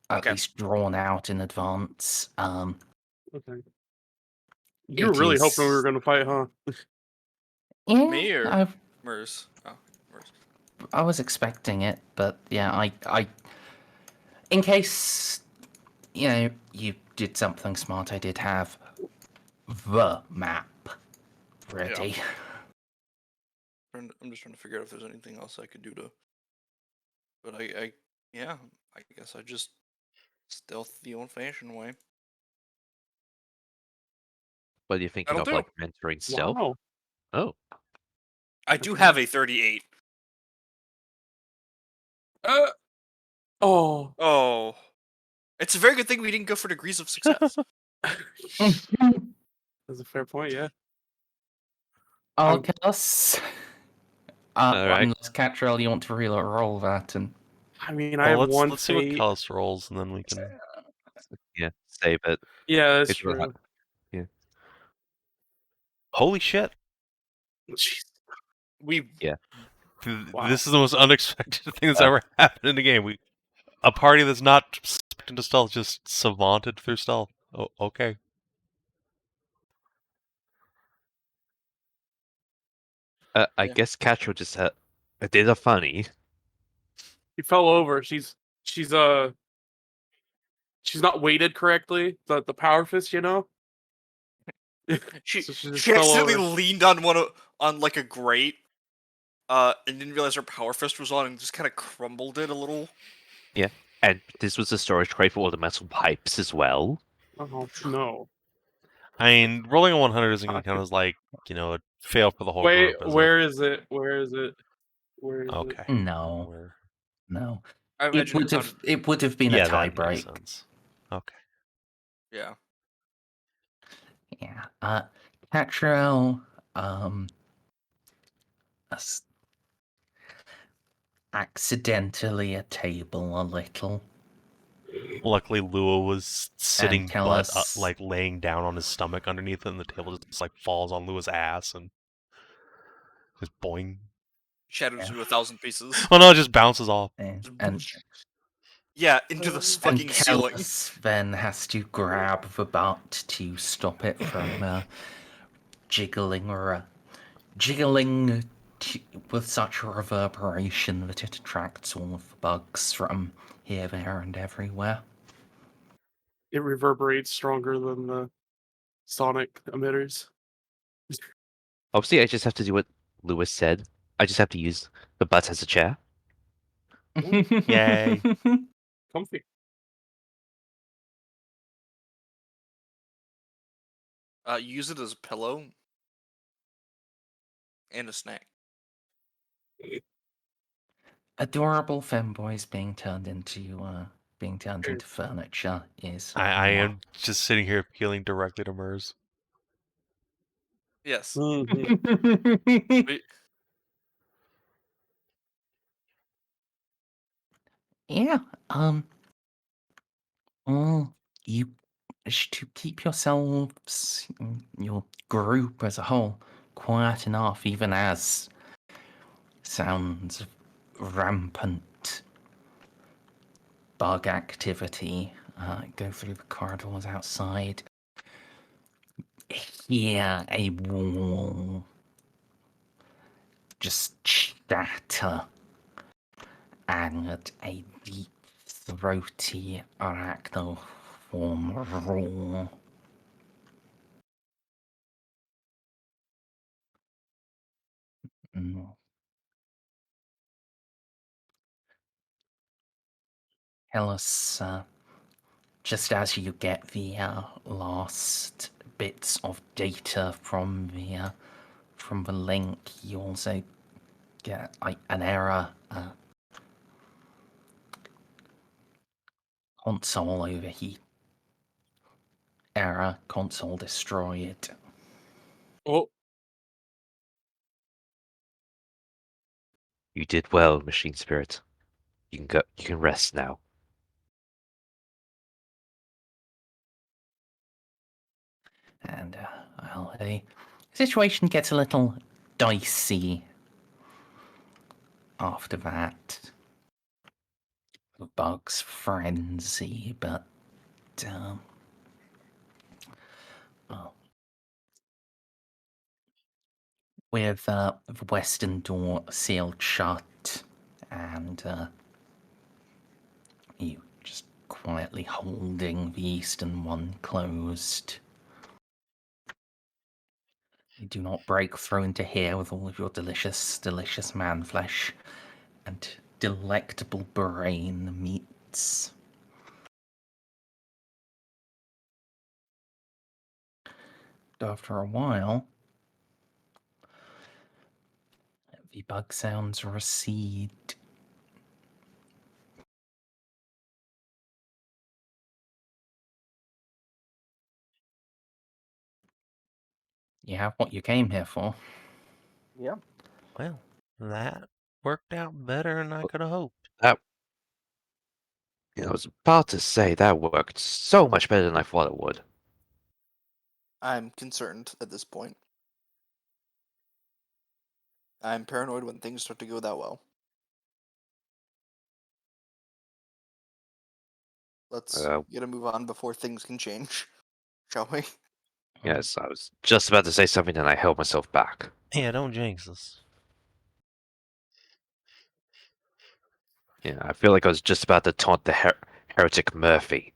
At Okay. least drawn out in advance. Okay. You were It really hoping we were is- going to fight, huh? Yeah, Me or I've- Merz? Oh, Merz. I was expecting it, but yeah, I in case you did something smart, I did have the map ready. I'm just trying to figure out if there's anything else I could do to. But I guess I just stealth the old-fashioned way. What are you thinking That'll of, do. like mentoring stealth? Wow. Oh, I do Okay. have a 38. Oh. Oh, it's a very good thing we didn't go for degrees of success. That's a fair point. Yeah. Kellas. Alright. Unless Katriel, you want to roll that, and I mean, I Well, have one let's see what fate. Kellas rolls, and then we can. Yeah, save it. Yeah, that's It's really true. Holy shit! Jeez. We Wow. This is the most unexpected thing that's ever happened in a game. A party that's not expecting to stealth just savanted through stealth. Oh, okay. I Yeah. guess Katriel just did a funny. He fell over. She's not weighted correctly. The power fist, you know. She So she just she fell accidentally over. leaned on on like a grate, and didn't realize her power fist was on, and just kind of crumbled it a little. Yeah. And this was the storage crate for all the metal pipes as well. Oh no. I mean, rolling a 100 isn't going to count as like a fail for the whole Wait, group, is where is it? Where is it? Where is it? it? Okay. no, Where- no. I It imagine would have been a Yeah, tie that makes break. sense. Okay. Yeah. Yeah. Katriel, s- accidentally a table a little. Luckily, Lua was sitting And butt up, Kellas, like laying down on his stomach underneath it, and the table just like falls on Lua's ass and just boing. Shattered Yeah. into 1,000 pieces. Oh no, it just bounces off. and Yeah, into the and fucking ceiling. Kellas then has to grab the butt to stop it from jiggling with such reverberation that it attracts all of the bugs from here, there, and everywhere. It reverberates stronger than the sonic emitters. Obviously, I just have to do what Lewis said. I just have to use the butt as a chair. Yay. Comfy. Use it as a pillow and a snack. Adorable femboys being turned into furniture is. I am just sitting here appealing directly to Merz. Yes. Mhm. We- Yeah. Well, you to keep yourselves, your group as a whole, quiet enough, even as sounds of rampant bug activity go through the corridors outside. Hear a wall just shatter and a deep, throaty arachnoform roar. Mm. Kellas, just as you get the last bits of data from the link, you also get an error. Console overheat. Error. Console destroyed. Oh, You did well, Machine Spirit. You can go. You can rest now. And well, the situation gets a little dicey after that. The bug's frenzy, but well, with the western door sealed shut and you just quietly holding the eastern one closed. You do not break through into here with all of your delicious, delicious man flesh and delectable brain meats. After a while, the bug sounds recede. You have what you came here for. Yep. Well, that worked out better than I could have hoped. I was about to say that worked so much better than I thought it would. I'm concerned at this point. I'm paranoid when things start to go that well. Let's get a move on before things can change, shall we? Yes, I was just about to say something and I held myself back. Yeah, don't jinx us. Yeah, I feel like I was just about to taunt the heretic Murphy.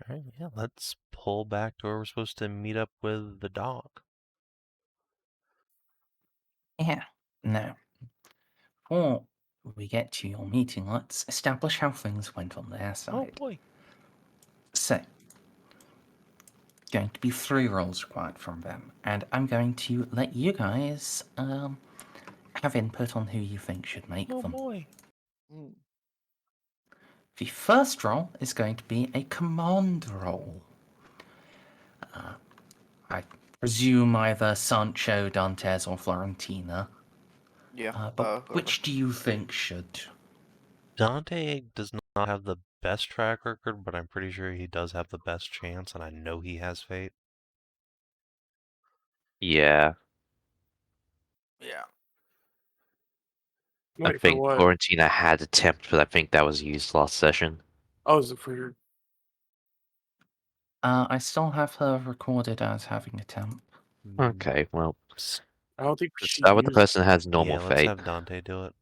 Alright, yeah, let's pull back to where we're supposed to meet up with the dog. Yeah. Now, before we get to your meeting, let's establish how things went on their Oh side. boy. So, going to be 3 rolls required from them, and I'm going to let you guys have input on who you think should make Oh them. boy. Mm. The first roll is going to be a command roll. I presume either Sancho, Dantes, or Florentina. Yeah. But which do you think should? Dante does not have the best track record, but I'm pretty sure he does have the best chance, and I know he has fate. Yeah, Yeah. I Wait, for think what? Florentina had attempt, but I think that was used last session. Oh, is it for your... I still have her recorded as having a temp. Okay, well, I don't think let's she start with the used... person that has normal Yeah, let's fate. have Dante do it.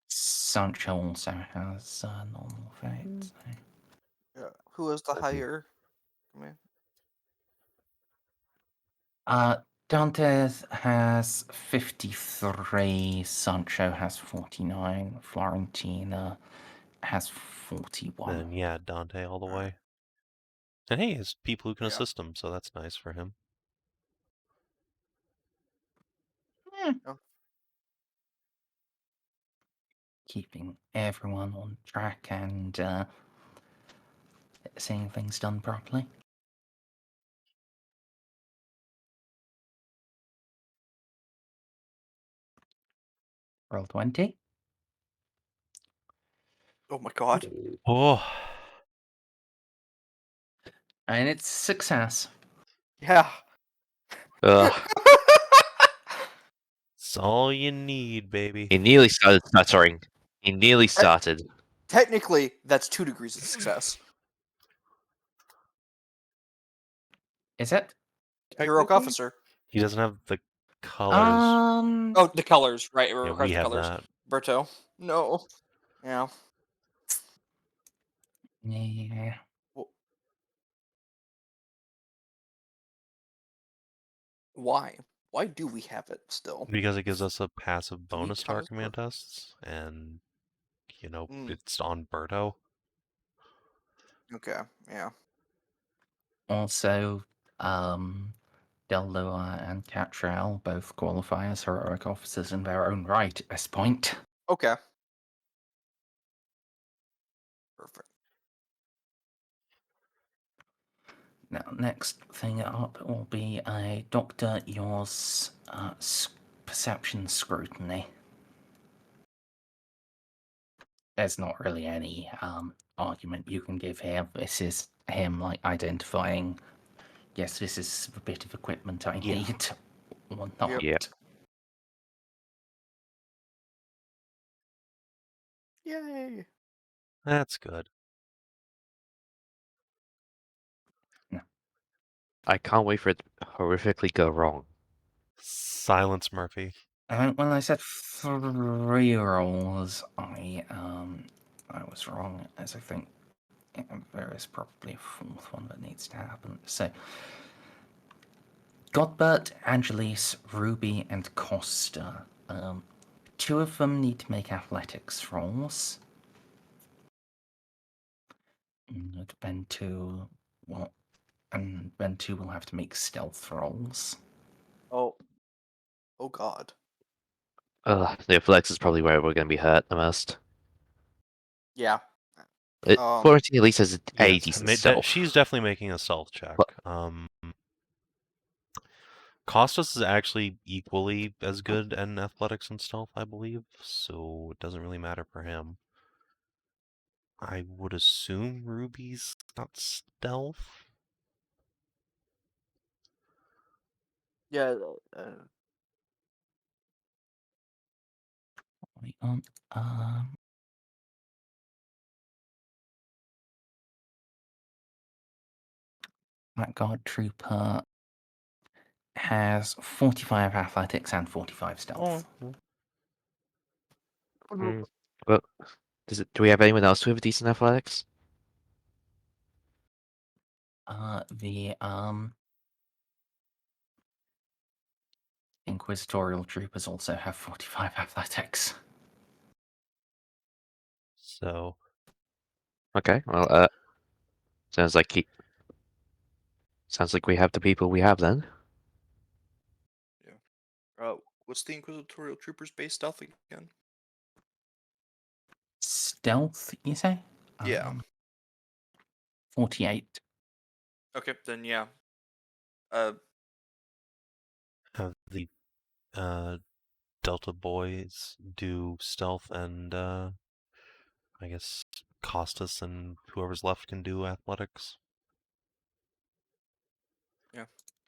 Sancho also has normal fate. So. Yeah. Who has the higher command? Dantes has 53, Sancho has 49, Florentina has 41. Then yeah, Dante all the Alright. way. And hey, it's people who can Yeah. assist him, so that's nice for him. Keeping everyone on track and seeing things done properly. Roll 20. Oh my god. Oh, And it's success. Yeah. Ugh, it's all you need, baby. he nearly started stuttering. He nearly started. Technically, that's 2 degrees of success. Is it? Heroic Technically? officer. He doesn't have the colors. Oh, the colors, right? It Yeah, requires we the have colors. that. Berto. No. Yeah. Yeah. Wh- Why? Why do we have it still? Because it gives us a passive 3 bonus to our times command per- tests, and, you know, Mm. it's on Berto. Okay. Yeah. Also, Del Lua and Katriel both qualify as heroic officers in their own right at this point. Okay. Perfect. Now, next thing up will be a Dr. Yours perception scrutiny. There's not really any argument you can give here. This is him like identifying, yes, this is the bit of equipment I Yeah. need, or not. Yeah. Yay. That's good. I can't wait for it to horrifically go wrong. Silence, Murphy. When I said 3 rolls, I was wrong, as I think there is probably a 4th one that needs to happen. So, Godbert, Angelis, Ruby, and Costa. 2 of them need to make athletics rolls. And Ben 2 will, and Ben 2 will have to make stealth rolls. Oh. Oh god. Ugh, the athletics is probably where we're going to be hurt the most. Yeah. Florentine at least has a Yes, decent stealth. she's definitely making a stealth check. But- Costas is actually equally as good in athletics and stealth, I believe, so it doesn't really matter for him. I would assume Ruby's got stealth. Yeah. Wait on. That guard trooper has 45 athletics and 45 stealth. Well, do we have anyone else with decent athletics? The inquisitorial troopers also have 45 athletics. So Okay, well, sounds like we have the people we have then. What's the Inquisitorial Trooper's base stealth again? Stealth, you say? Yeah. 48. Okay, then yeah. have the Delta boys do stealth, and I guess Costas and whoever's left can do athletics.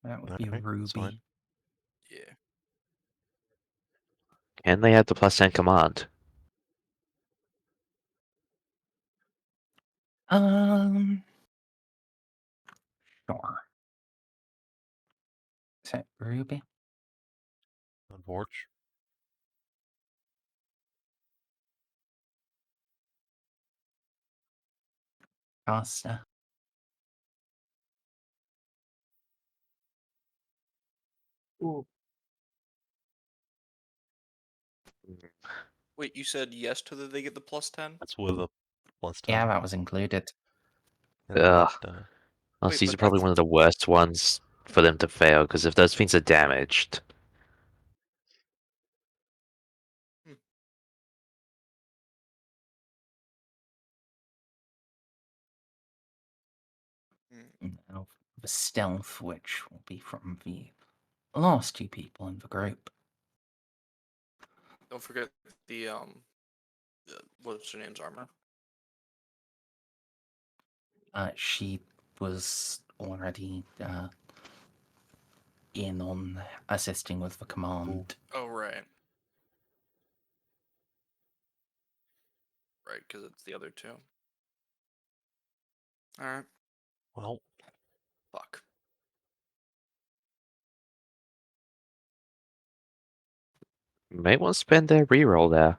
That would be Alright, that's fine. Ruby. Yeah. Can they have the +10 command? Sure. Is that Ruby? Unfortunately. Costa? Ooh. Wait, you said yes to they get the +10? That's with a +10. Yeah, that was included. And Ugh. that, Honestly, these but are probably that's- one of the worst ones for them to fail, because if those things are damaged, Now, the stealth, which will be from the last two people in the group. Don't forget the what's her name's armor? She was already in on assisting with the command. Oh right. Right, because it's the other two. Alright. well, Fuck. you might want to spend their reroll there.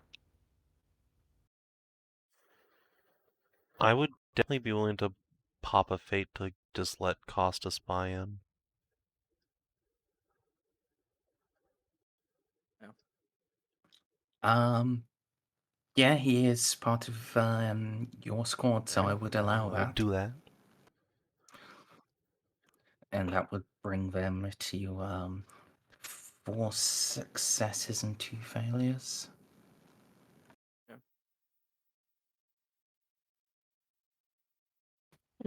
I would definitely be willing to pop a fate to just let Costas buy in. Yeah, he is part of your squad, so I would allow I that. would do that. And that would bring them to 4 successes and 2 failures.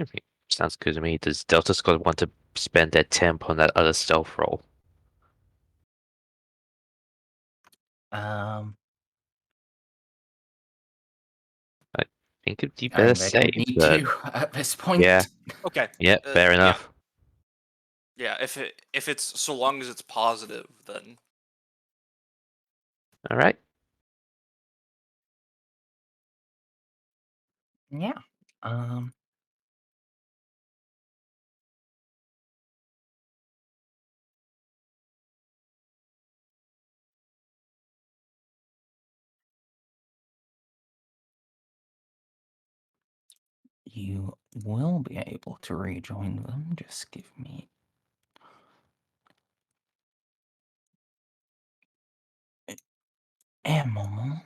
Okay, sounds good to me. Does Delta Squad want to spend their temp on that other stealth roll? Um, I think it'd be I better mean, they don't safe, need but to at this point. yeah, Okay. yeah, fair enough. Yeah, if it's so long as it's positive, then All right. Yeah. You will be able to rejoin them. Just give me a moment.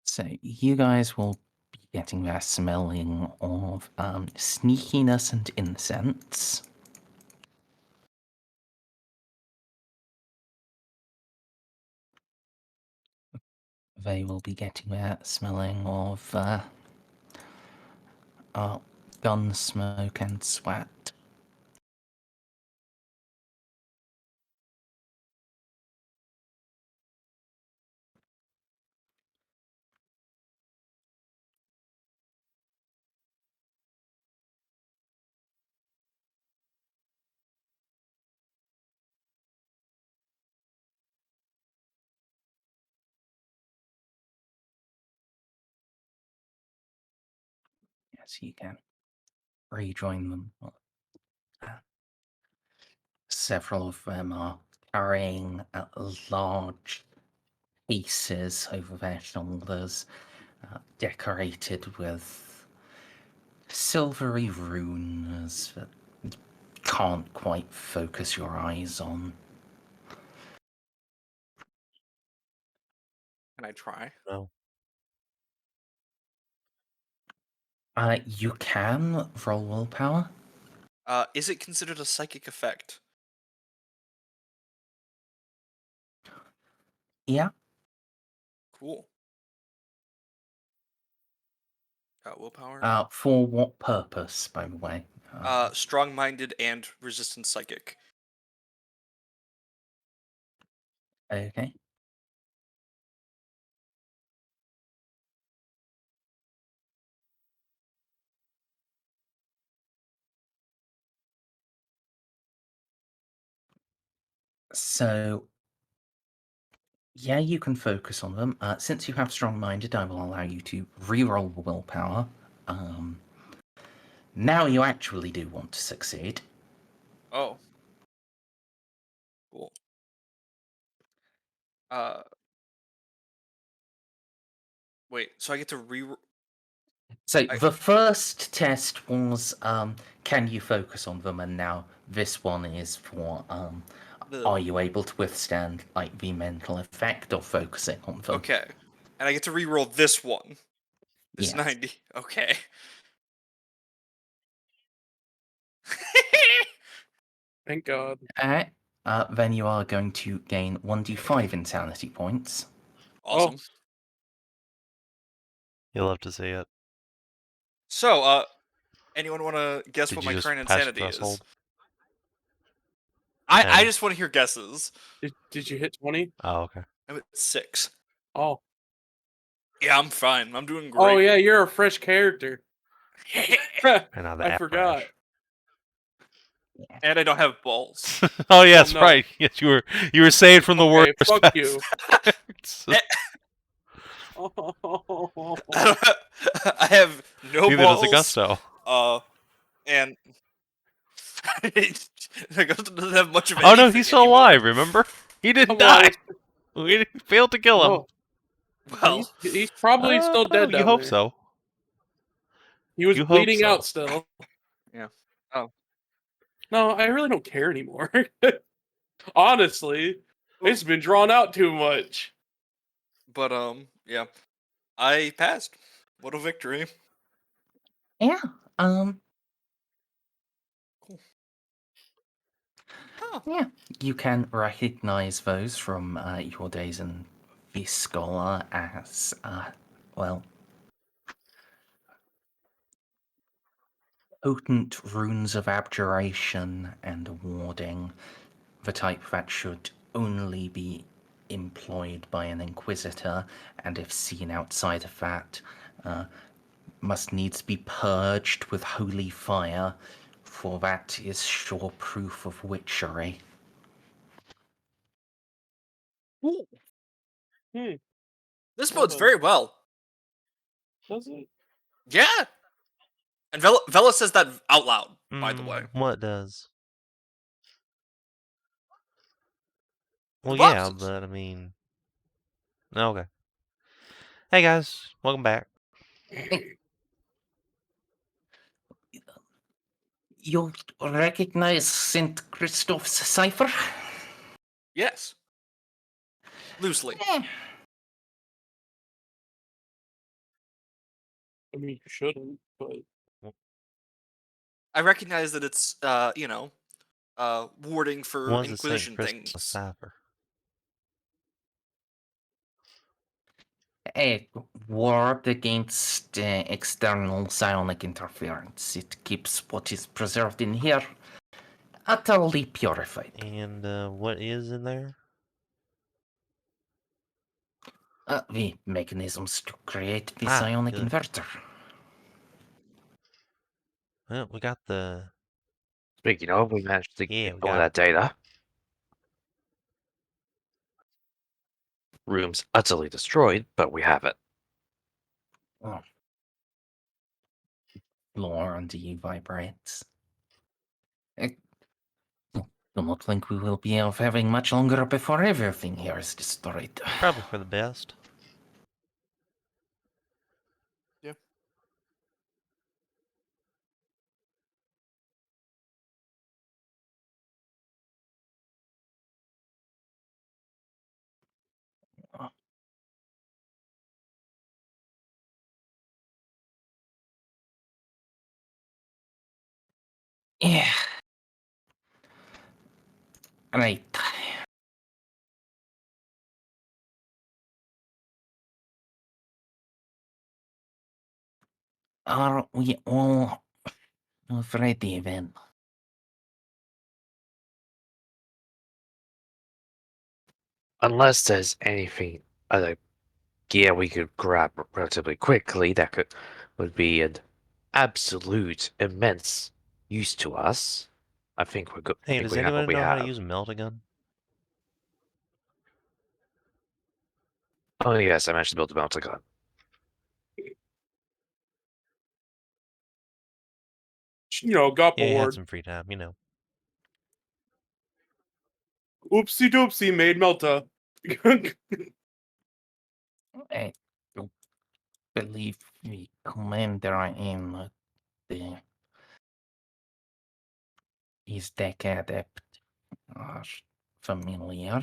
So you guys will be getting that smelling of sneakiness and incense. They will be getting that smelling of gun smoke and sweat. Yes, you can rejoin them. Several of them are carrying large pieces over their shoulders, decorated with silvery runes that you can't quite focus your eyes on. Can I try? No. You can roll willpower. Is it considered a psychic effect? Yeah. Cool. Willpower. For what purpose, by the way? Strong-minded and resistant psychic. Okay. So, yeah, you can focus on them. Since you have strong-minded, I will allow you to reroll willpower. Now you actually do want to succeed. Oh. Cool. Wait, so I get to So the first test was can you focus on them, and now this one is for are you able to withstand like the mental effect of focusing on them? Okay. And I get to re-roll this one. This Yes. 90. Okay. Thank God. Alright. Then you are going to gain 1d5 insanity points. Awesome. You'll love to see it. So, anyone want to guess Did what you my just current pass insanity threshold? is? I And- just want to hear guesses. Did you hit 20? Oh, okay. I'm at 6. Oh. Yeah, I'm fine. I'm doing great. Oh yeah, you're a fresh character. And now the I forgot. And I don't have balls. Oh, yes, no. right. Yes, you were saved from the Okay, worst. fuck you. parts. I have no Neither balls. does Augusto. And Augusto doesn't have much of Oh anything no, he's still anymore. alive. Remember? He didn't die. We failed to kill him. Oh, Well, he's probably still dead. You down hope there. so. He was You hope bleeding so. out still. Yeah. Oh. No, I really don't care anymore. Honestly, it's been drawn out too much. But yeah, I passed. What a victory! Yeah. Cool. Yeah. You can recognize those from your days in the scholar as well, potent runes of abjuration and warding, the type that should only be employed by an inquisitor, and if seen outside of that, must needs be purged with holy fire, for that is sure proof of witchery. Cool. Hmm. This Well bodes done. very well. Does it? Yeah. And Vela says that out loud, by the way. What does? Well, The yeah, boxes. but I mean, okay. Hey guys, welcome back. You recognize St. Christoph's cipher? Yes. Loosely. I mean, you shouldn't, but I recognize that it's warding for Was a St. Inquisition Christmas things. sapper. A ward against external psionic interference. It keeps what is preserved in here utterly purified. And what is in there? The mechanisms to create the Ah, psionic good. inverter. Well, we got the... Speaking of, we managed to Yeah, get we all got that data. Room's utterly destroyed, but we have it. Oh. Floor under you vibrates. I do not think we will be having much longer before everything here is destroyed. Probably for the best. Yeah. Yeah. Right. Are we all ready then? Unless there's anything other gear we could grab relatively quickly that would be an absolute immense use to us. I think we're good. I Hey, think does we have what anyone we know how to have. use a melt-a-gun? Oh yes, I managed to build a melter gun. got Yeah, you had bored. some free time, you know. Oopsie doopsie, made Melta. I do believe the commander in the is deck adept are familiar.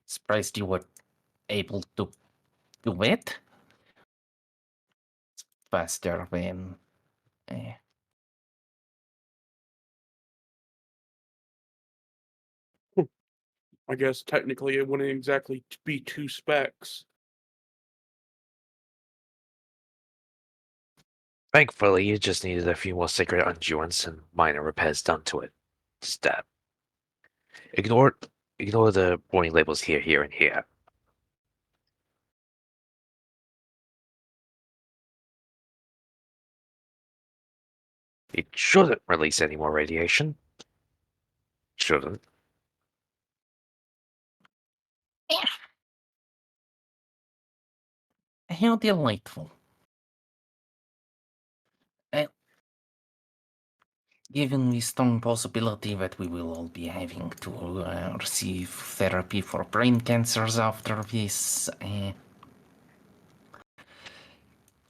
Surprised you were able to do it faster than I guess technically it wouldn't exactly be 2 specs. Thankfully, you just needed a few more sacred endurance and minor repairs done to it. Just ignore the warning labels here, here, and here. It shouldn't release any more radiation. Shouldn't. how delightful. Given the strong possibility that we will all be having to receive therapy for brain cancers after this,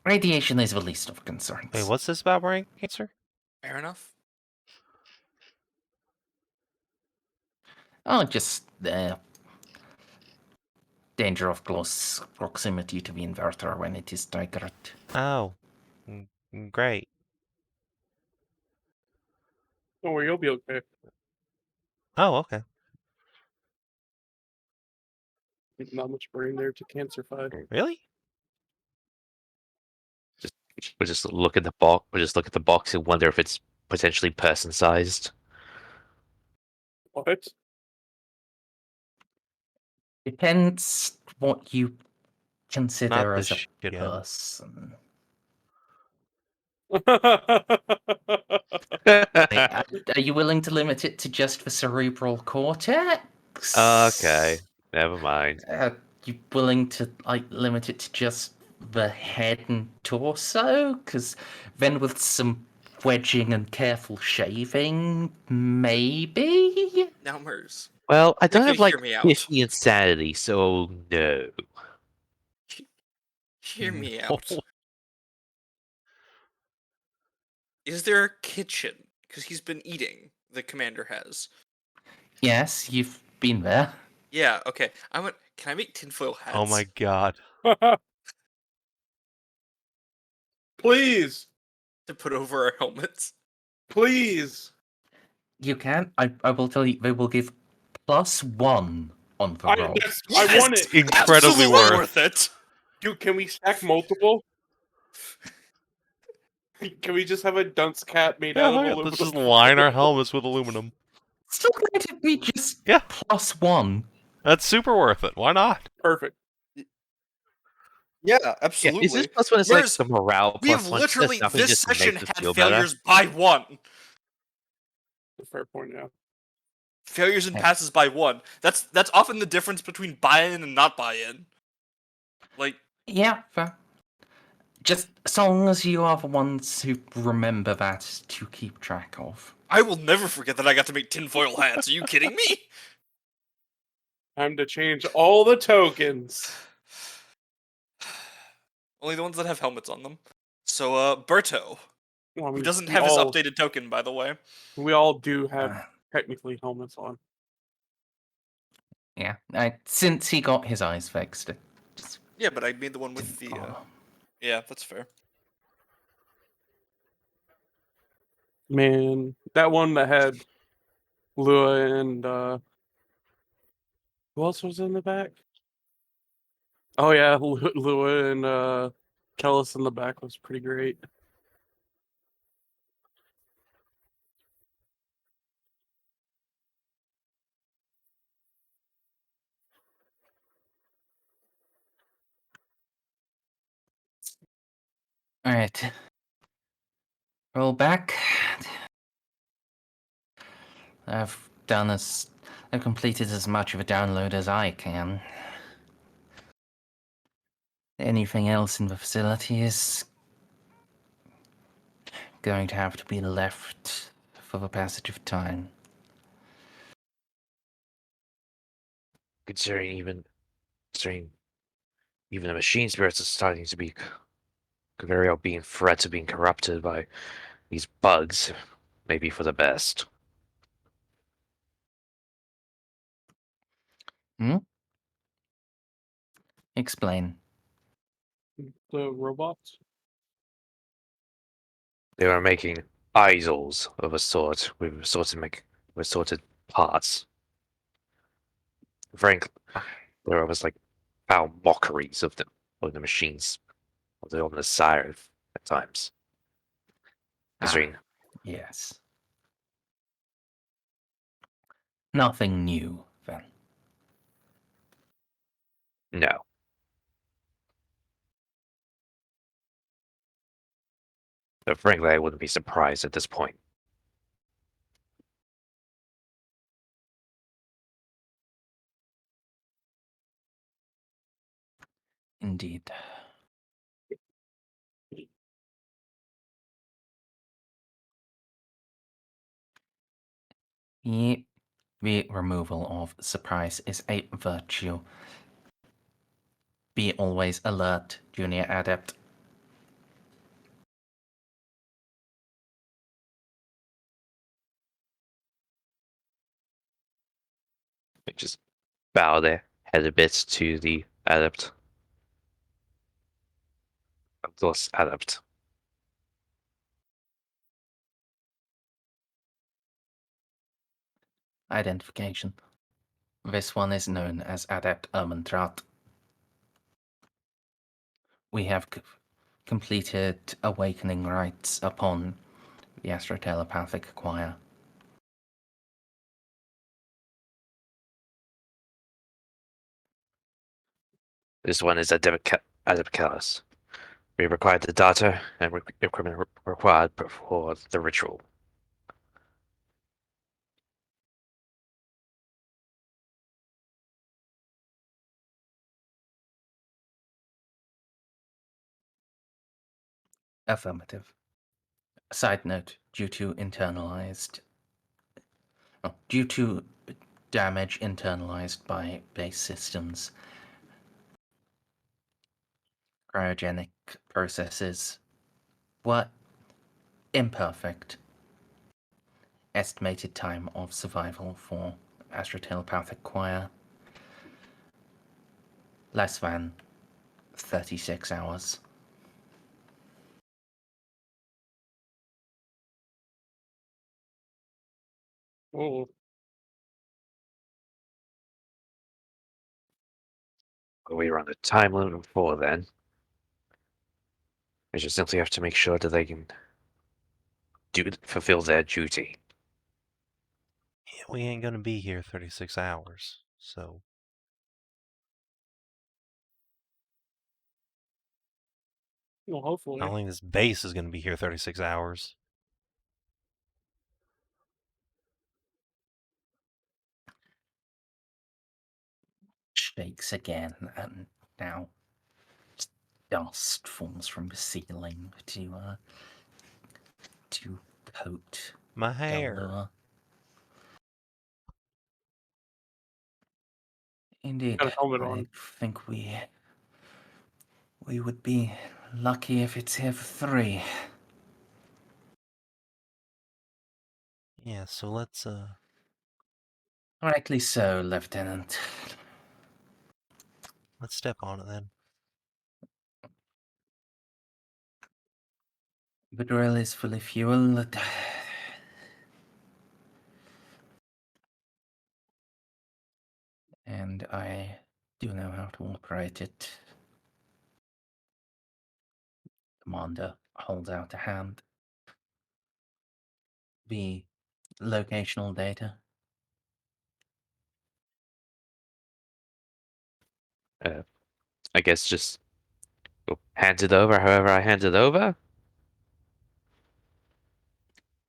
radiation is the least of concerns. Wait, what's this about brain cancer? Fair enough. Oh, just danger of close proximity to the inverter when it is triggered. Oh, great. Don't worry, you'll be okay. Oh, okay. Not much brain there to cancerfy. Really? We'll just look at the box. We'll just look at the box and wonder if it's potentially person-sized. What? Depends what you consider Not as this a shit again. person. Okay. Are you willing to limit it to just the cerebral cortex? Never mind. Are you willing to limit it to just the head and torso? Because then with some wedging and careful shaving, maybe? Now, Merz, Well, I don't you have like hear me out. 50 insanity, so no. Hear me out. Is there a kitchen? Because he's been eating. The commander has. Yes, you've been there. Yeah. Okay. Can I make tinfoil hats? Oh my god. Please. To put over our helmets. Please. You can. I will tell you. They will give +1 on the roll. I want it. Incredibly Absolutely worth. it. Dude, can we stack multiple? Can we just have a dunce cap made out of aluminum? Let's just line our helmets with aluminum. Still going to be just Yeah. +1. That's super worth it. Why not? Perfect. Yeah, Yeah, absolutely. is this +1 is Whereas like the morale We have +1? literally, Does nothing this just make session us had feel better? failures by 1. Fair point, yeah. Failures and Yeah. passes by 1. That's often the difference between buy-in and not buy-in. Like, Yeah, fair. Just as long as you are the ones who remember that to keep track of. I will never forget that I got to make tinfoil hats. Are you kidding me? Time to change all the tokens. Only the ones that have helmets on them. So, Berto, Well, I who mean, doesn't we have his all- updated token, by the way. We all do have Uh, technically helmets on. Yeah, since he got his eyes fixed, it just Yeah, but I made the one with didn't the. bother. Yeah, that's fair. Man, that one that had Lua and who else was in the back? Oh yeah, Lua and Kellas in the back was pretty great. Alright. Roll back. I've completed as much of a download as I can. Anything else in the facility is going to have to be left for the passage of time. Considering even the machine spirits are starting to be very well being threats of being corrupted by these bugs, maybe for the best. Explain. The robots. They were making idols of a sort with assorted parts. Frank, there was like foul mockeries of the machines, of the Omnissiah at times. Considering Yes. Nothing new, then. no. But frankly, I wouldn't be surprised at this point. Indeed. The removal of surprise is a virtue. Be always alert, Junior Adept. They just bow their head a bit to the adept. Of course, adept. Identification. This one is known as Adept Ermentrat. We have completed awakening rites upon the astrotelepathic choir. This one is adept Kellas. We required the data and equipment required for the ritual. Affirmative. Side note, due to damage internalized by base systems, cryogenic processes were imperfect. Estimated time of survival for astrotelepathic choir less than 36 hours. Oh, We run a time limit for then. We just simply have to make sure that they can fulfill their duty. Yeah, we ain't gonna be here 36 hours, so well, I hopefully. don't think this base is gonna be here 36 hours. Shakes again, and now dust forms from the ceiling to coat My hair. Delua. Indeed, Got a helmet I on. think we would be lucky if it's here for 3. Yeah, so let's Rightly so, Lieutenant. step on it then. The drill is fully fueled. And I do know how to operate it. Commander holds out a hand. The locational data. I guess just hand it over however I hand it over.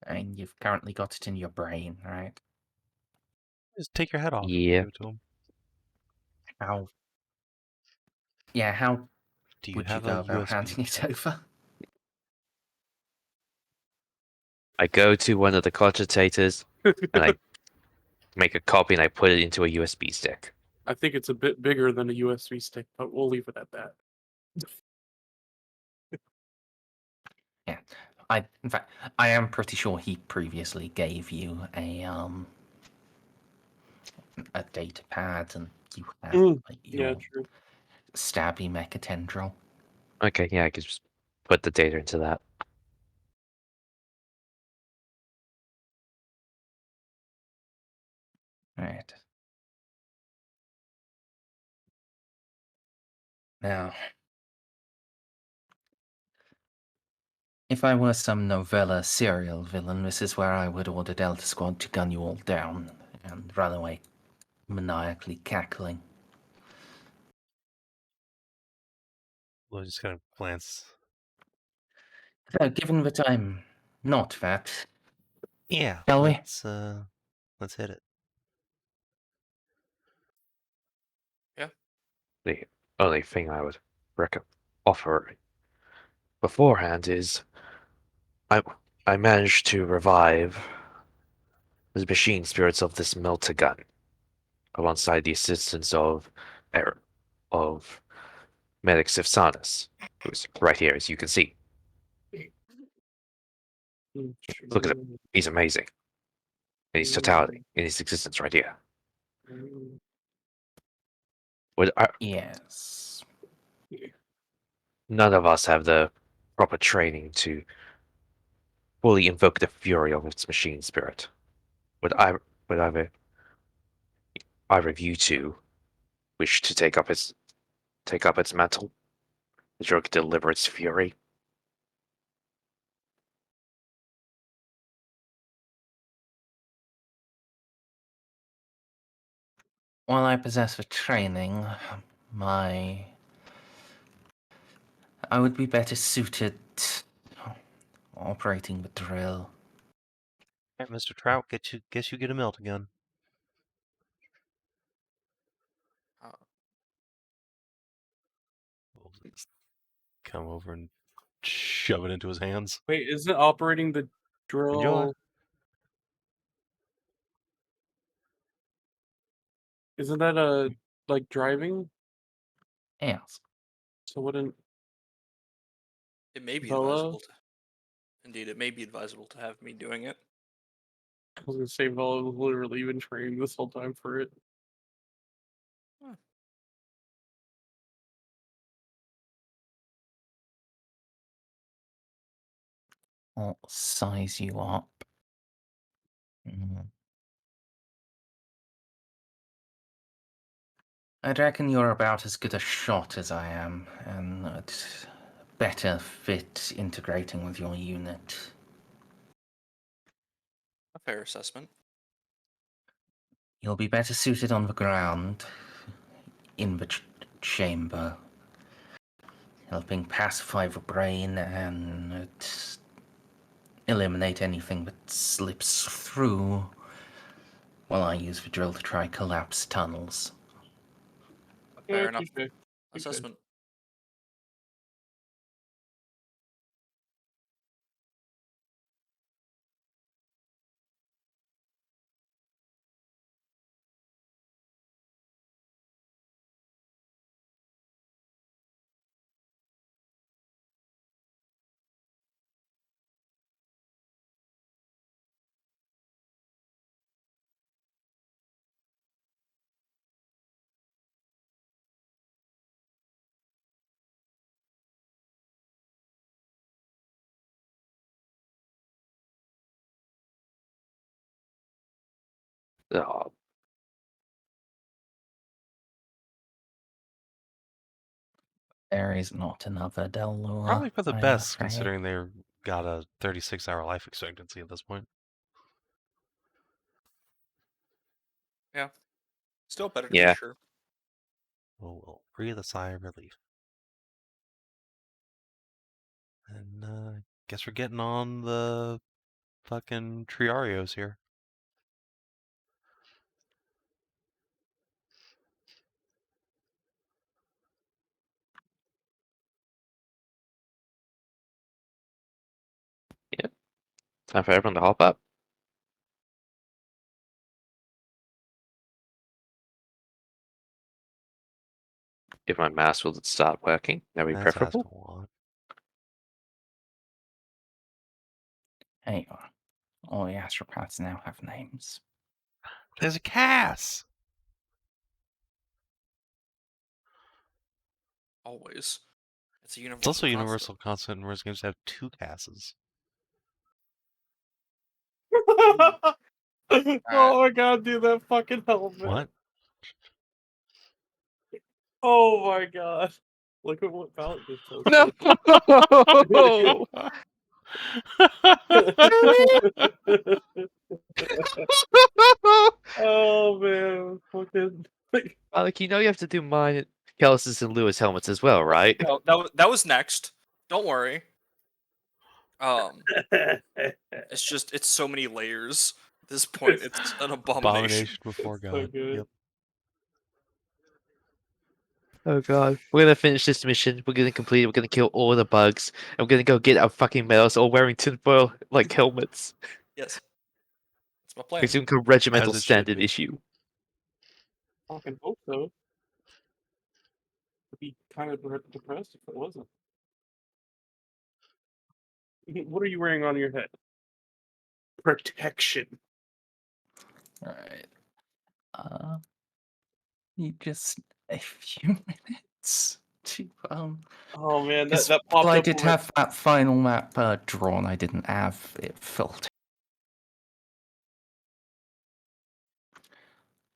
And you've currently got it in your brain, right? Just take your head off. Yeah. Give it to him. How? Yeah, how Do you would you have go a about USB? handing it over? I go to one of the cogitators and I make a copy and I put it into a USB stick. I think it's a bit bigger than a USB stick, but we'll leave it at that. Yeah. In fact, I am pretty sure he previously gave you a data pad, and you have like, Yeah, your true. stabby mechatendril. Okay, yeah, I can just put the data into that. Right. Now, if I were some novella serial villain, this is where I would order Delta Squad to gun you all down and run away maniacally cackling. We'll just kind of glance. So, given that I'm not that, Yeah, shall we? let's hit it. The only thing I would offer beforehand is I managed to revive the machine spirits of this melter gun alongside the assistance of of Medic Sifsanis, who's right here as you can see. Look at him. He's amazing. In his totality, in his existence right here. Yes. None of us have the proper training to fully invoke the fury of its machine spirit. Would either of you two wish to take up its mantle? The drug deliver its fury? While I possess the training, I would be better suited operating the drill. All right, Mr. Trout, guess you get a melt gun. We'll just come over and shove it into his hands. Wait, isn't operating the drill? Enjoy. Isn't that like driving? Yes. So wouldn't It may be Vela? advisable to. Indeed, it may be advisable to have me doing it. I was gonna say Vela was literally even training this whole time for it. I'll size you up. I reckon you're about as good a shot as I am, and better fit integrating with your unit. A fair assessment. You'll be better suited on the ground, in the chamber, helping pacify the brain and eliminate anything that slips through while I use the drill to try collapse tunnels. Yeah, Fair enough. touche. Assessment. Oh, There is not another Delua. Probably for the I'm best, afraid. considering they've got a 36-hour life expectancy at this point. Still better to Yeah. be sure. We'll breathe a sigh of relief. And guess we're getting on the fucking Triarios here. Time for everyone to hop up. If my mouse will start working, that'd be That's preferable. asking a lot. There you are. All the astropaths now have names. There's a Cass! Always. It's a universal It's also a constant. universal constant in Wars games to have 2 Casses. Oh my god, dude, that fucking helmet. What? Oh my god. Look at what Balak just told No! Oh man, fucking. Like, you have to do mine, Kellas's and Lewis helmets as well, right? No, that was next. Don't worry. It's so many layers. At this point, it's an abomination. Abomination before It's so God. good. Yep. Oh god. We're gonna finish this mission, we're gonna complete it, we're gonna kill all the bugs, and we're gonna go get our fucking medals all wearing tinfoil like helmets. Yes. That's my plan. It's a regimental As it should standard be. issue. Fucking hope so. I'd be kind of depressed if it wasn't. What are you wearing on your head? Protection. Alright. You just a few minutes to Oh man, because that popped I up. did on my- have that final map drawn. I didn't have it filtered.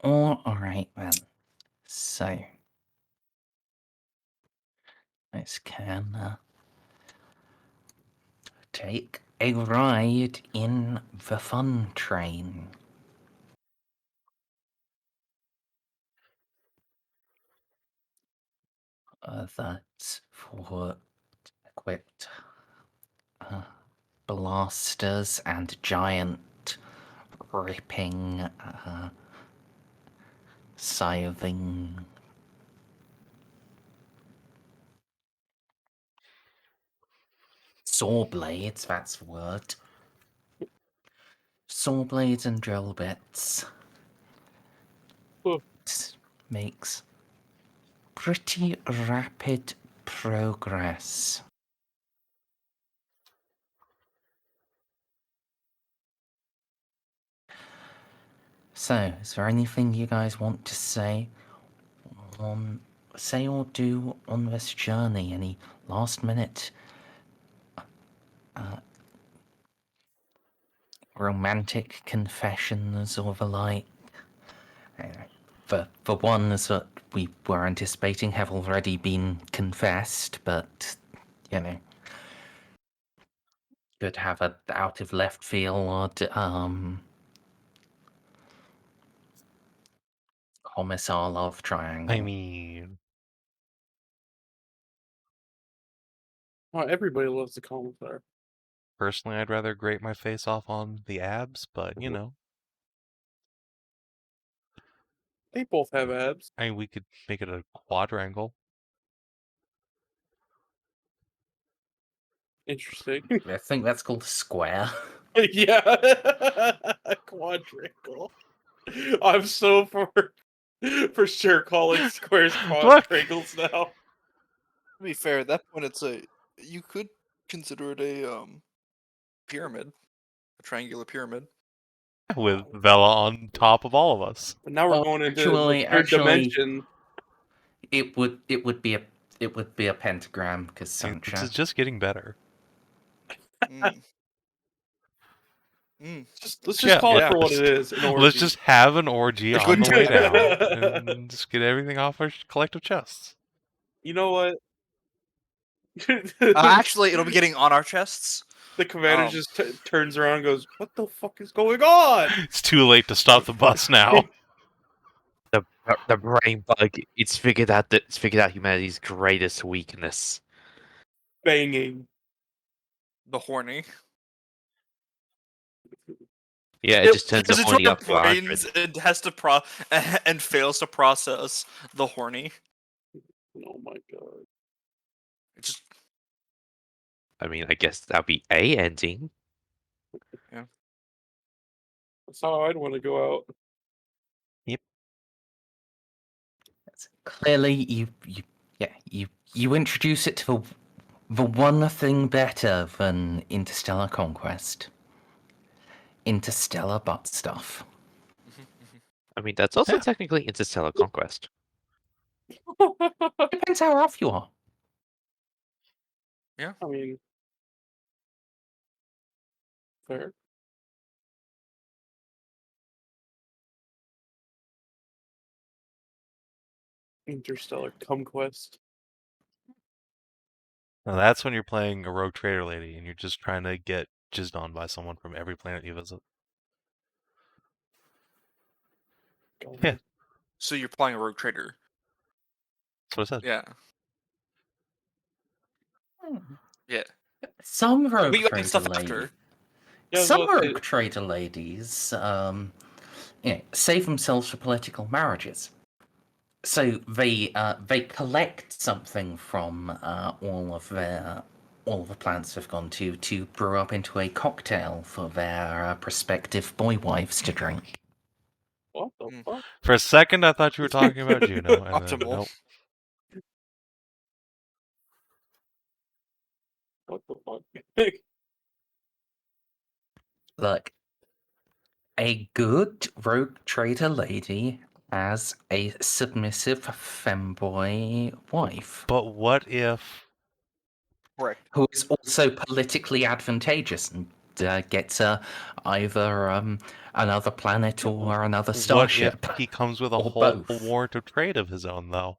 Oh, alright then. So let's can take a ride in the fun train. That's for equipped blasters and giant ripping scything saw blades, that's the word. Saw blades and drill bits. Oh. It makes pretty rapid progress. So, is there anything you guys want to say or do on this journey? Any last minute romantic confessions or the like? the ones that we were anticipating have already been confessed, but, you know, could have a out of left field, Commissar love triangle. I mean, Well, everybody loves the Commissar. personally, I'd rather grate my face off on the abs, but you know, They both have abs. I mean, we could make it a quadrangle. Interesting. I think that's called a square. Yeah, quadrangle. I'm so for sure calling squares quadrangles now. To be fair, at that point, you could consider it a pyramid, a triangular pyramid. With Vela on top of all of us. But now we're going into the third actually, dimension. It would be a pentagram because See, this Sancha. is just getting better. Mm. Mm. Let's just call it for what let's- it is. An orgy. Let's just have an orgy A on good the way time. down and just get everything off our collective chests. You know what? Actually, it'll be getting on our chests. The commander just turns around and goes, "What the fuck is going on?" It's too late to stop the bus now. The brain bug. It's figured out humanity's greatest weakness. Banging. The horny. Yeah, it just turns the Because horny it's up what to 100. brains and has to and fails to process the horny. Oh my god. It just I mean, I guess that'd be a ending. That's how I'd want to go out. Clearly, you introduce it to the one thing better than Interstellar Conquest. Interstellar butt stuff. I mean, that's also Yeah. technically Interstellar Conquest. Depends how rough you are. I mean, fair. Interstellar Conquest. Now that's when you're playing a rogue trader lady and you're just trying to get jizzed on by someone from every planet you visit. Yeah. so you're playing a rogue trader. That's what I said. Yeah. Yeah. Some rogue But you add trader stuff ladies. after. Yeah, I was Some about to say- rogue trader ladies, save themselves for political marriages. So they collect something from all the planets they've gone to brew up into a cocktail for their prospective boy wives to drink. What the fuck? For a second, I thought you were talking about Juno. And then, Optimal. nope. What the fuck? Look, a good rogue trader lady has a submissive femboy wife But what if Correct. who is also politically advantageous and gets either another planet or another starship. What if he comes with a Or whole both. warrant of trade of his own, though?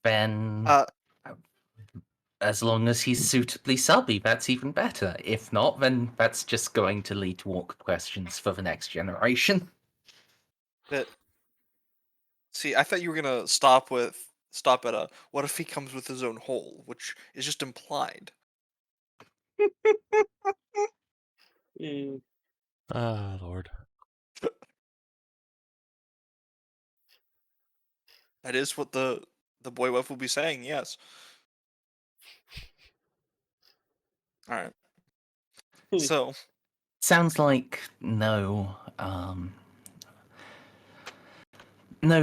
Then, Uh, as long as he's suitably subby, that's even better. If not, then that's just going to lead to awkward questions for the next generation. See, I thought you were gonna stop at a what if he comes with his own hole, which is just implied. Mm, Ah, Lord. That is what the boy wife will be saying. Yes. All right. So Sounds like no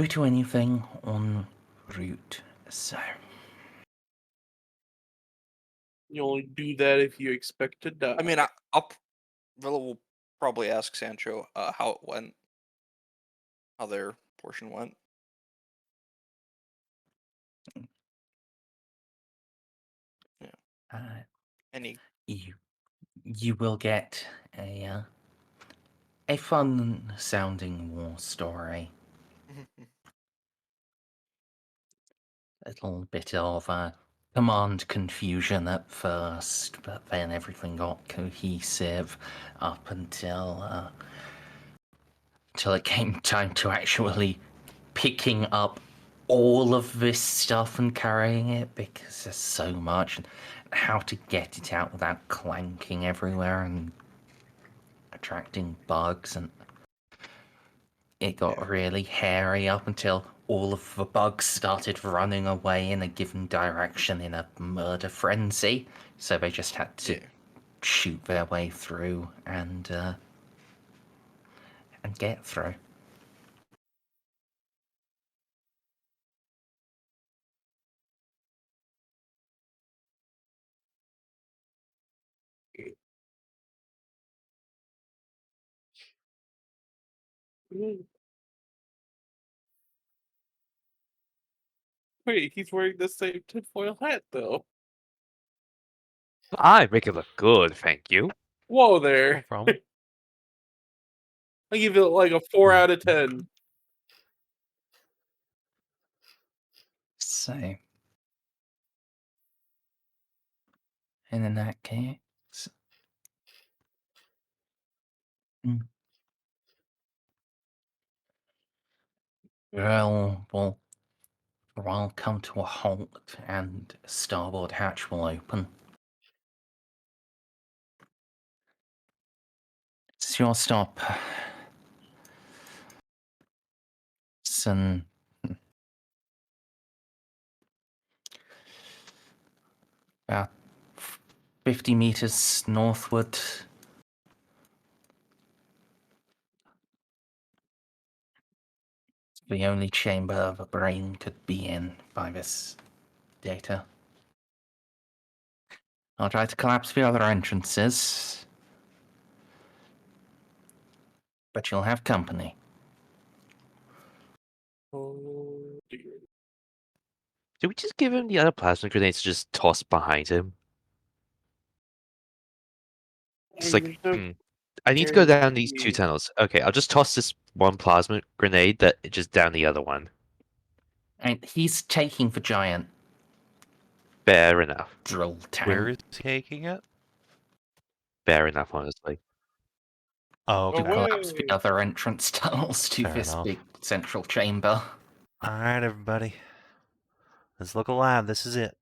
to anything en route. So you only do that if you expect to die. I mean, Villa will probably ask Sancho how it went, how their portion went. Yeah. uh, Any you you will get a fun-sounding war story. A little bit of command confusion at first, but then everything got cohesive up until it came time to actually picking up all of this stuff and carrying it, because there's so much, and how to get it out without clanking everywhere and attracting bugs, and it got really hairy up until all of the bugs started running away in a given direction in a murder frenzy. So they just had to shoot their way through and get through. Wait, he's wearing the same tinfoil hat though. I make it look good, thank you. Whoa there. From I give it like a 4 out of 10. So, and in that case, we'll come to a halt and starboard hatch will open. It's your stop. Some 50 meters northward. It's the only chamber the brain could be in by this data. I'll try to collapse the other entrances, but you'll have company. Oh dear. Did we just give him the other plasma grenades to just toss behind him? It's like, I need to go down these 2 tunnels. Okay, I'll just toss this one plasma grenade that just down the other one. And he's taking the giant Fair enough. drill tank. where is he taking it? Fair enough, honestly. Oh, To okay. collapse the other entrance tunnels to Fair this enough. big central chamber. All right, everybody. Let's look alive. This is it.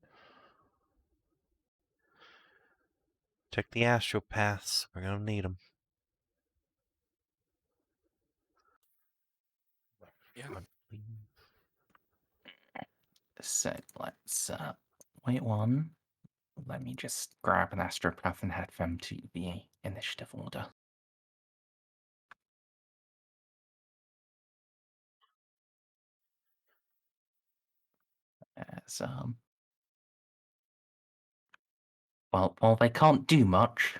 Check the astropaths. We're gonna need them. Yeah. So let's wait one. Let me just grab an astropath and head them to the initiative order. As well, they can't do much,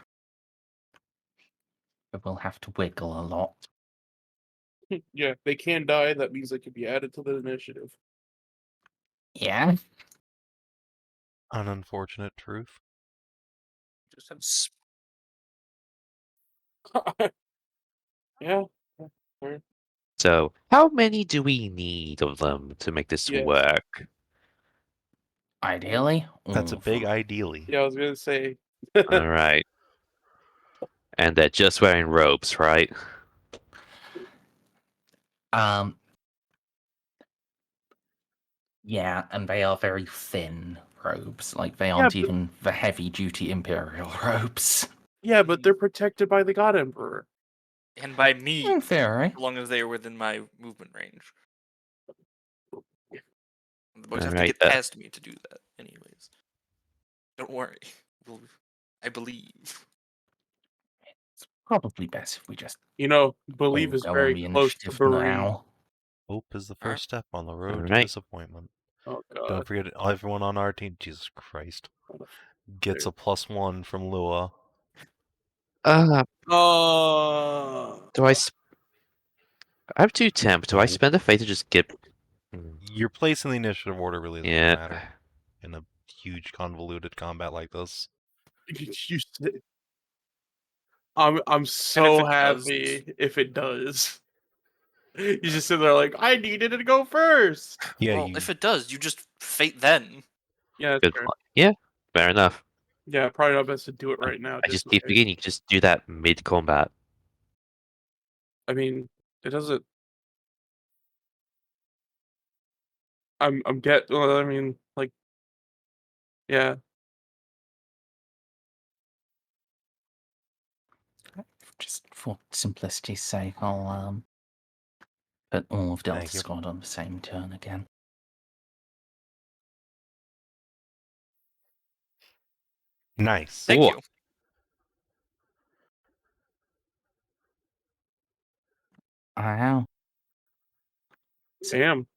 but we'll have to wiggle a lot. Yeah, they can die. That means they can be added to the initiative. Yeah. An unfortunate truth. Just have s- Yeah. So, how many do we need of them to make this Yes. work? Ideally, That's a all of big them. ideally. Yeah, I was gonna say. All right. And they're just wearing robes, right? Yeah, and they are very thin robes. Like, they aren't but- even the heavy-duty Imperial robes. Yeah, but they're protected by the God Emperor. and by me, In theory. as long as they are within my movement range. The boys have to Alright, get past me to do that, anyways. Don't worry. I believe. It's probably best if we just You know, believe all is go on very the close to initiative bereave. now. Hope is the first step on the road to Alright. disappointment. Oh god. Don't forget, everyone on our team, Jesus Christ, gets a +1 from Lua. Do I have 2 temp. Do I Nope. spend a fate to just get... Your place in the initiative order really doesn't Yeah. matter in a huge convoluted combat like this. You said- I'm so it does- happy if it does. You just sit there like, I needed it to go first. Yeah, well, you. if it does, you just fate then. Yeah, that's Good fair. point. Yeah, fair enough. Yeah, probably not best to do it right now. I just in keep case. forgetting you can just do that mid combat. I mean, it doesn't. Well, I mean, like, yeah. Just for simplicity's sake, I'll put all of Delta Thank you. Squad on the same turn again. Nice. Thank Ooh. you. I am. Damn,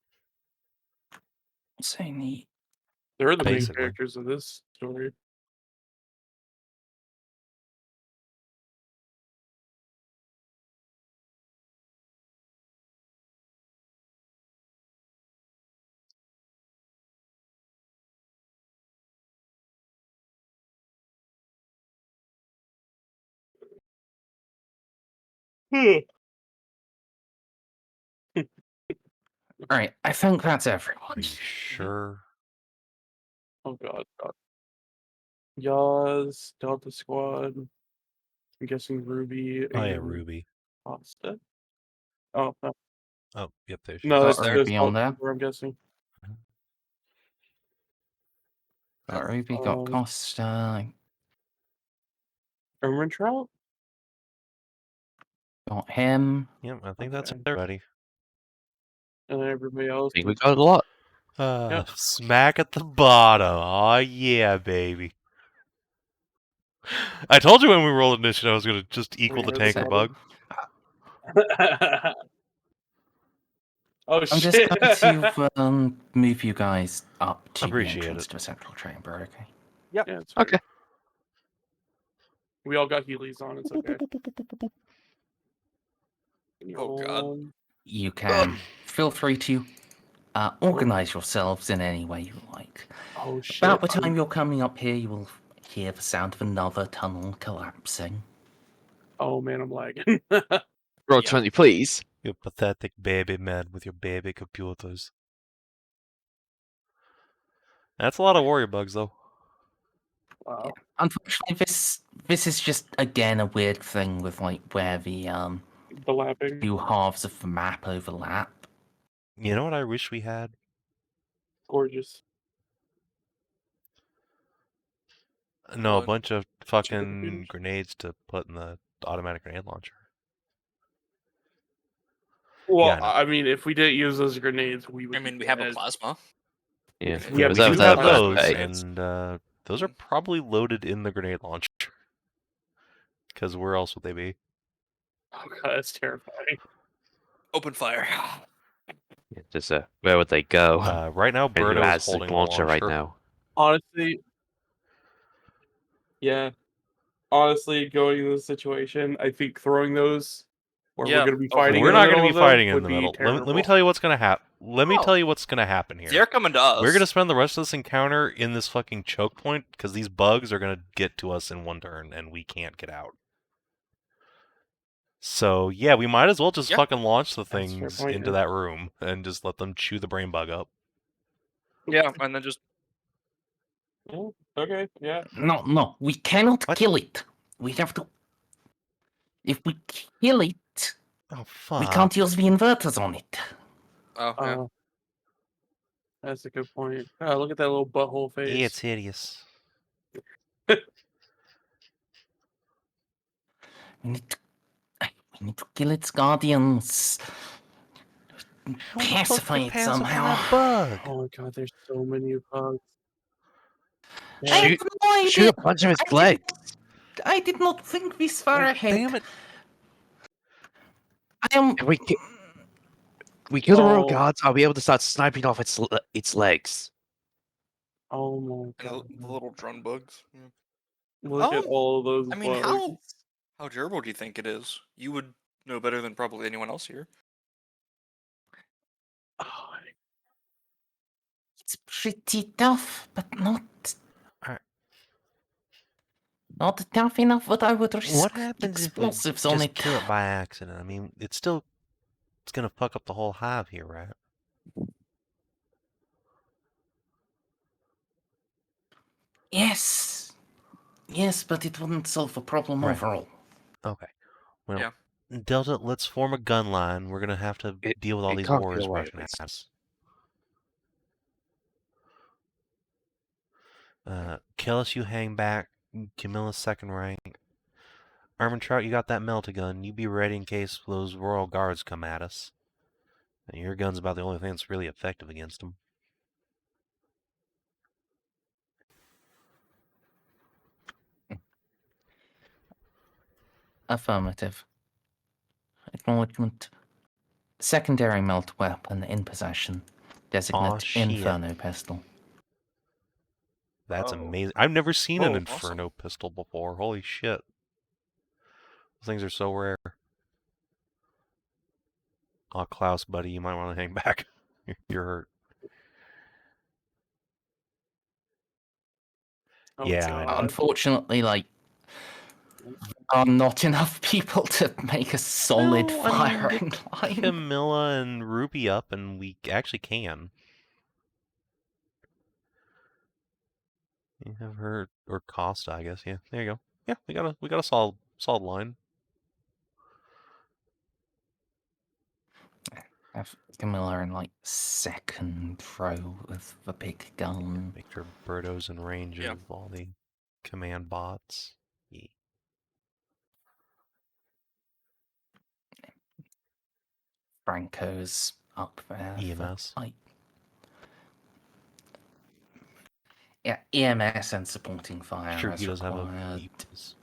So neat. they're the main Basically. characters of this story. Alright, I think that's Are everyone. you sure? Oh god. Yaz, Delta Squad. I'm guessing Ruby. Oh yeah, and Ruby. Pasta. Oh no, Oh, yep, there she no, is. Got that's Ruby on there. where I'm guessing. Got Ruby, got Um, Costa, Ermin Trout. got him. Yep, I think that's Okay. everybody. And then everybody else. I think we got a lot. Yep. Smack at the bottom. Oh yeah, baby. I told you when we rolled initiative I was gonna just equal the Here's tanker seven. bug. Oh I'm shit! just going to move you guys up to the Appreciate entrance it. to a central chamber, okay? Yeah, it's fine. Okay. We all got Heelys on. It's okay. Oh, God. You can feel free to organize yourselves in any way you like. Oh shit! About the time you're coming up here, you will hear the sound of another tunnel collapsing. Oh man, I'm lagging. Roll Yeah. 20, please. You pathetic baby man with your baby computers. That's a lot of warrior bugs though. Wow. Unfortunately, this is just again a weird thing with like where the The lapping. two halves of the map overlap. You know what I wish we had? Gorgeous. No, a What? bunch of Supercomputers? fucking grenades to put in the automatic grenade launcher. Well, Yeah, I know. I mean, if we didn't use those grenades, we would. I mean, be we have a dead. plasma. Yeah, Yeah, we we do do have have those, grenades. and those are probably loaded in the grenade launcher. Because where else would they be? Oh god, that's terrifying. Open fire. Yeah, just where would they go? Right now, And who Birdo is has the holding the launcher right launcher. now? Honestly, yeah. Honestly, going into the situation, I think throwing those where Yeah, we're going to be okay. fighting. We're in the not going to middle be of them fighting in would the be middle. Let me terrible. tell you what's going to happen. Let me Oh. tell you what's going to happen here. They're coming to us. We're going to spend the rest of this encounter in this fucking choke point because these bugs are going to get to us in one turn and we can't get out. So, yeah, we might as well just Yeah. fucking launch the That's a fair things point, into yeah. that room and just let them chew the brain bug up. Yeah, and then just Yeah, okay, yeah. No, we cannot What? kill it. We have to. If we kill it, Oh, fuck. we can't use the inverters on it. oh yeah. That's a good point. Look at that little butthole face. Yeah, it's hideous. We need to kill its guardians. Pacify it somehow. Bug? Oh my god, there's so many bugs. I Yeah. have no idea. Shoot a bunch of his legs. I did not think this far ahead. Damn it. I am. If we kill the royal Oh. guards, I'll be able to start sniping off its legs. Oh my And god. the little drone bugs. Yeah. Look at all of those I mean, bugs. how durable do you think it is? You would know better than probably anyone else here. Oh, It's pretty tough, but not. Not tough enough that I would risk What happens if we explosives on just it. kill it by accident? I mean, it's gonna fuck up the whole hive here, right? Yes. Yes, but it wouldn't solve the problem Right. overall. Okay. Well, Yeah. Delta, let's form a gun line. We're gonna have to deal with all It these can't be wars alright, rushing at least. at us. Kellas, you hang back. Camilla's second rank. Trout, you got that melt-a-gun. You be ready in case those Royal Guards come at us. And your gun's about the only thing that's really effective against them. Affirmative. Acknowledgement. Secondary melt weapon in possession. Designate Aw, shit. Inferno pistol. That's Oh. amazing. I've never seen an Oh, Inferno awesome. pistol before. Holy shit. Those things are so rare. Aw, Klaus, buddy, you might want to hang back. You're hurt. Oh, Yeah, I know. Unfortunately, like, are not enough people to make a solid Well, I mean, firing get line. Camilla and Ruby up, and we actually can. You have her or Costa, I guess. Yeah, there you go. Yeah, we got a solid line. Have Camilla in like second row with the big gun. Make sure Birdo's in range Yeah. of all the command bots. Yeah. Franco's up there. for, EMS. like, yeah, EMS and supporting fire Sure, as he does have a required. EMS.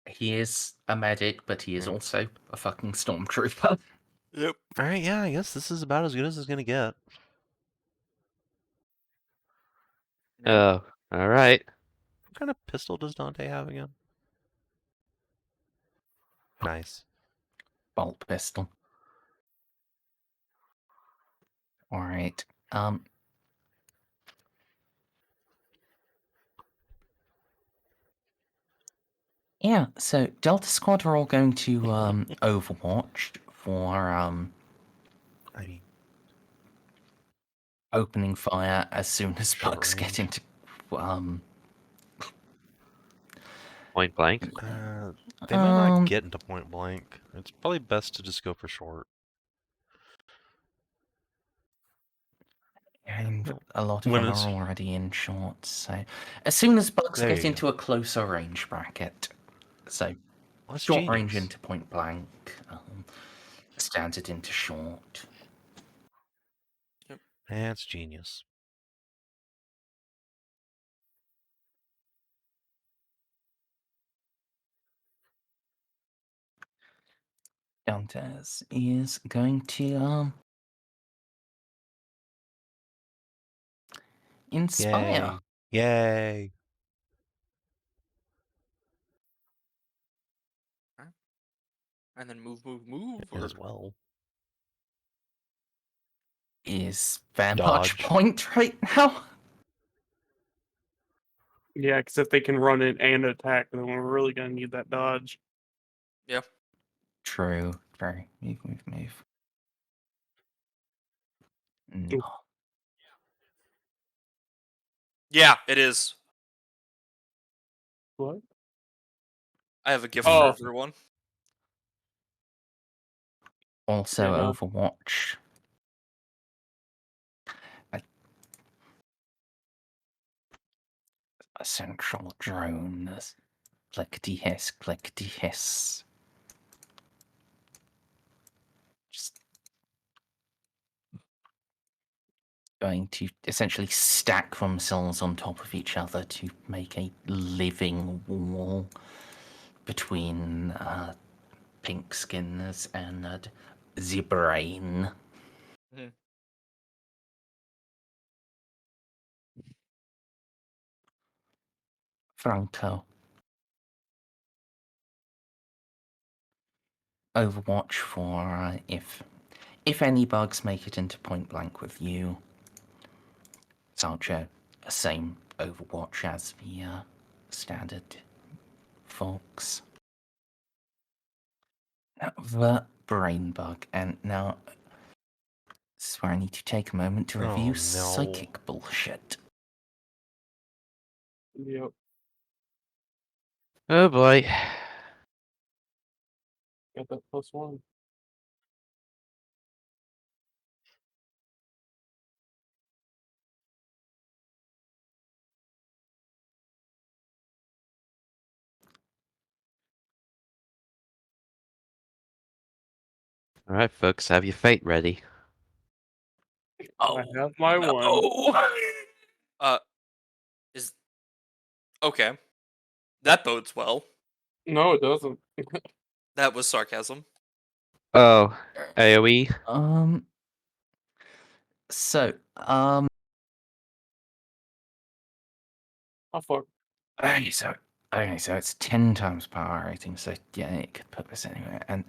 He is a medic, but he is Right. also a fucking stormtrooper. Yep. All right, yeah, I guess this is about as good as it's gonna get. Oh, alright. What kind of pistol does Dante have again? Nice. Bolt pistol. Alright. Yeah, so Delta Squad are all going to Overwatch for I mean, opening fire as soon as Short bugs get range. into Point blank. they might not get into point blank. It's probably best to just go for short. and a lot of When them it's- are already in short, so as soon as bugs There get you into a closer range bracket, so Well, that's short range genius. into point blank, standard into short. That's genius. Dantes is going to inspire. Yay! And then move. As well. Is there Dodge. much point right now? Yeah, because if they can run it and attack, then we're really gonna need that dodge. Yeah. True. Very move. No. Yeah, it is. What? I have a gift Oh. for everyone. Also, Yeah, no. Overwatch. A central drone. Clickety hiss, clickety hiss. Just going to essentially stack themselves on top of each other to make a living wall between pink skins and the brain. Mhm. Franco. Overwatch for if any bugs make it into point blank with you, aren't the same Overwatch as the standard folks. The brain bug, and now this is where I need to take a moment to review Oh, no. psychic bullshit. Yep. Oh boy. Got that +1. All right, folks, have your fate ready. I have my one. Is okay. That bodes well. No, it doesn't. That was sarcasm. Oh, AoE. So, Oh fuck. okay, so it's 10 times power rating, so yeah, it could put this anywhere, and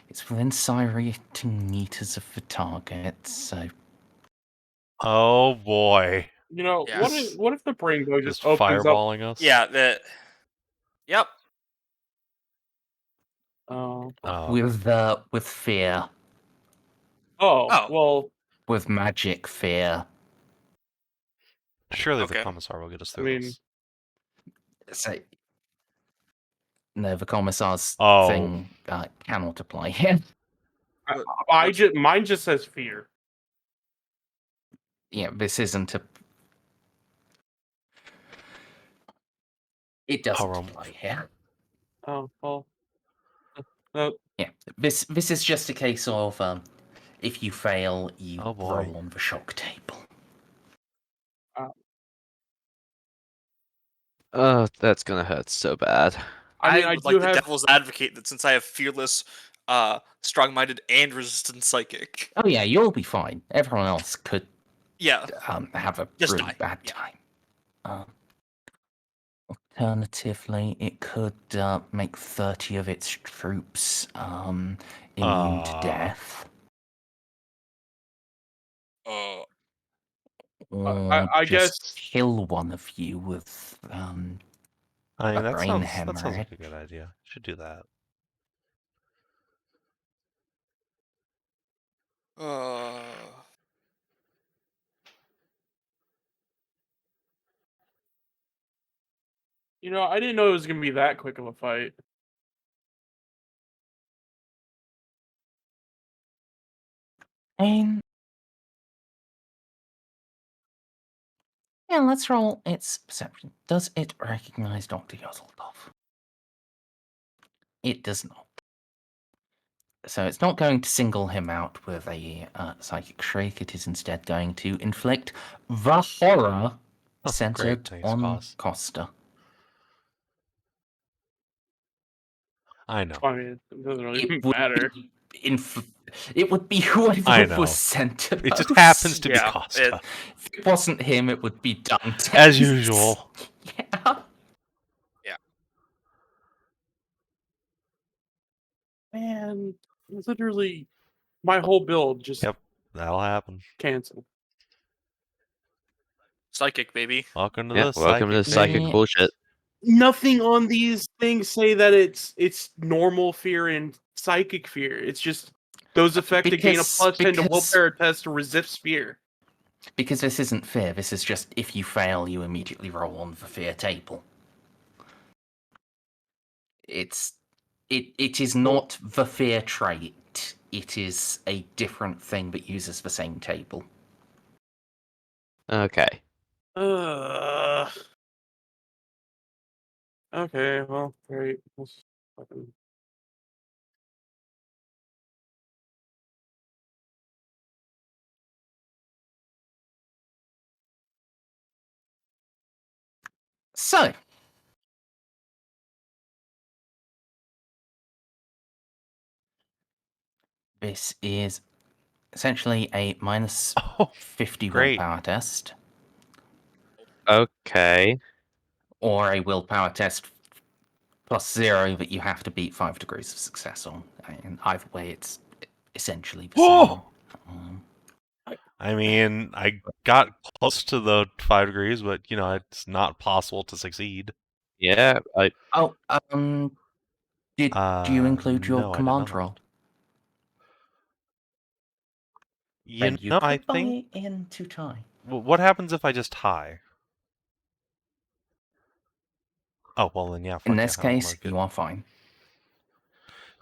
it's within psi rating meters of the target, so Oh boy. You know, Yeah. what if the brain bug Just just opens up? fireballing us? Yeah. Yep. Oh. with fear, Oh. Well, with magic fear. Surely the Okay. Commissar will get us I through mean, this. So, no, the Commissar's Oh. thing cannot apply. mine just says fear. Yeah, this isn't a. It doesn't Haram. apply here. Oh well. Yeah, this is just a case of if you fail, you Oh, boy. roll on the shock table. Oh, that's gonna hurt so bad. I mean, I would do like the have. devil's advocate that since I have fearless, strong-minded, and resistant psychic. Oh yeah, you'll be fine. Everyone else could Yeah. have a Just really die. bad Yeah. time. Alternatively, it could make 30 of its troops immune to death. Or I just guess. kill one of you with I mean, a that brain sounds like a hemorrhage. good idea. Should do that. You know, I didn't know it was gonna be that quick of a fight. And yeah, let's roll its perception. Does it recognize Dr. Yoseltov? It does not. So it's not going to single him out with a psychic shriek. It is instead going to inflict the horror Oh, centered great. Thanks, on boss. Costa. I know. I mean, it doesn't really It would matter. be it would be whoever I know. was sent to It just those. happens to be Yeah, Costa. If it wasn't him, it would be Dante. As usual. Yeah. Man, literally, my whole build just Yep. That'll happen. canceled. Psychic, baby. Welcome to Yeah, the welcome to the psychic Yeah. bullshit. Nothing on these things say that it's normal fear and psychic fear. It's just those affected gain a +10 to willpower test to resist fear. Because this isn't fear, this is just if you fail, you immediately roll on the fear table. It is not the fear trait. It is a different thing but uses the same table. Okay. Okay, well, great. Let's fucking... So, this is essentially a minus Oh, 50 great. willpower test, Okay. or a willpower test +0 that you have to beat 5 degrees of success on. And either way, it's essentially the same. Oh! I mean, I got close to the 5 degrees, but it's not possible to succeed. Yeah, Oh, did you include your No, I did command not. roll? You Then you know, could I buy think. in to tie. What happens if I just tie? Oh well, then yeah. In Fuck this yeah, I'll case, mark it. you are fine.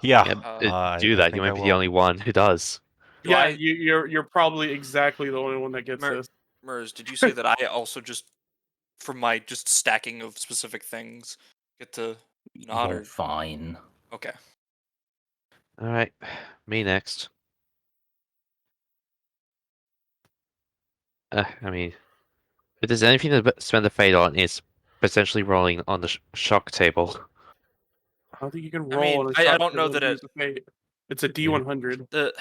Yeah, do I that. think You I might be the will. only one who does. Do Yeah, I- you're probably exactly the only one that gets this. Merz, did you say that I also just, from my just stacking of specific things, get to nod You're or fine. okay? All right, me next. I mean, if there's anything to spend the fate on, it's potentially rolling on the shock table. I don't think you can I roll mean, on a I shot don't know table that and it- use a fate. It's a D100. The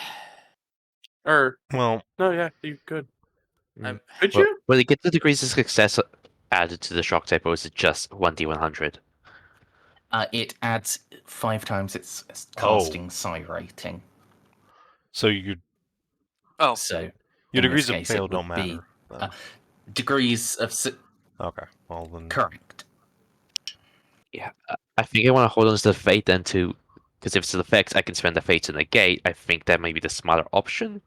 Or Well, no, yeah, you could. I'm, Could Well, you? will it get the degrees of success added to the shock table, or is it just 1d100? It adds 5 times its Oh. casting psi rating. so your oh, So your in degrees this of case, fail it don't would be matter. then. degrees of Okay, well then. correct. Yeah, I think I want to hold on to the fate then too, because if it's an effect, I can spend the fate to negate. I think that may be the smarter option,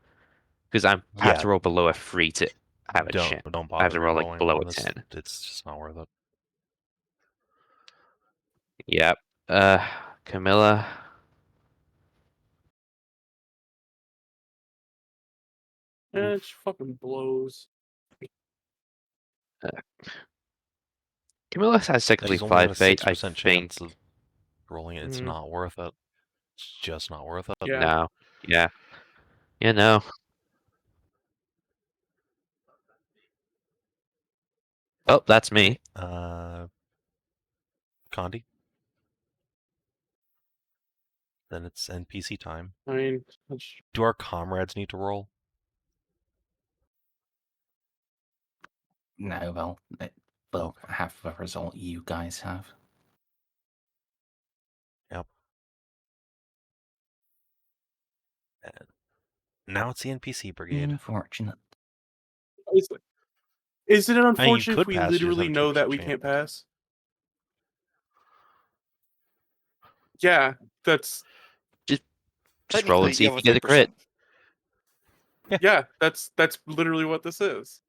because I have Yeah. to roll below a 3 to have a chance. Don't I have bother to roll like re-rolling below on a this. 10. It's just not worth it. Yep. Camilla. Yeah, it just fucking blows. Camilla has technically She's only got 5 a fate. I 6% think. chance of rolling it. It's Mhm. not worth it. It's just not worth it. Yeah. No. Yeah. Yeah. No. Oh, that's me. Kondi. Then it's NPC time. I mean, it's- Do our comrades need to roll? No, well, have the result you guys have. Yep. And now it's the NPC brigade. Unfortunate. is it unfortunate could if we pass, you just literally have a know that 2% we chance. can't pass? Yeah, that's Just roll and see if you get a crit. yeah, that's literally what this is.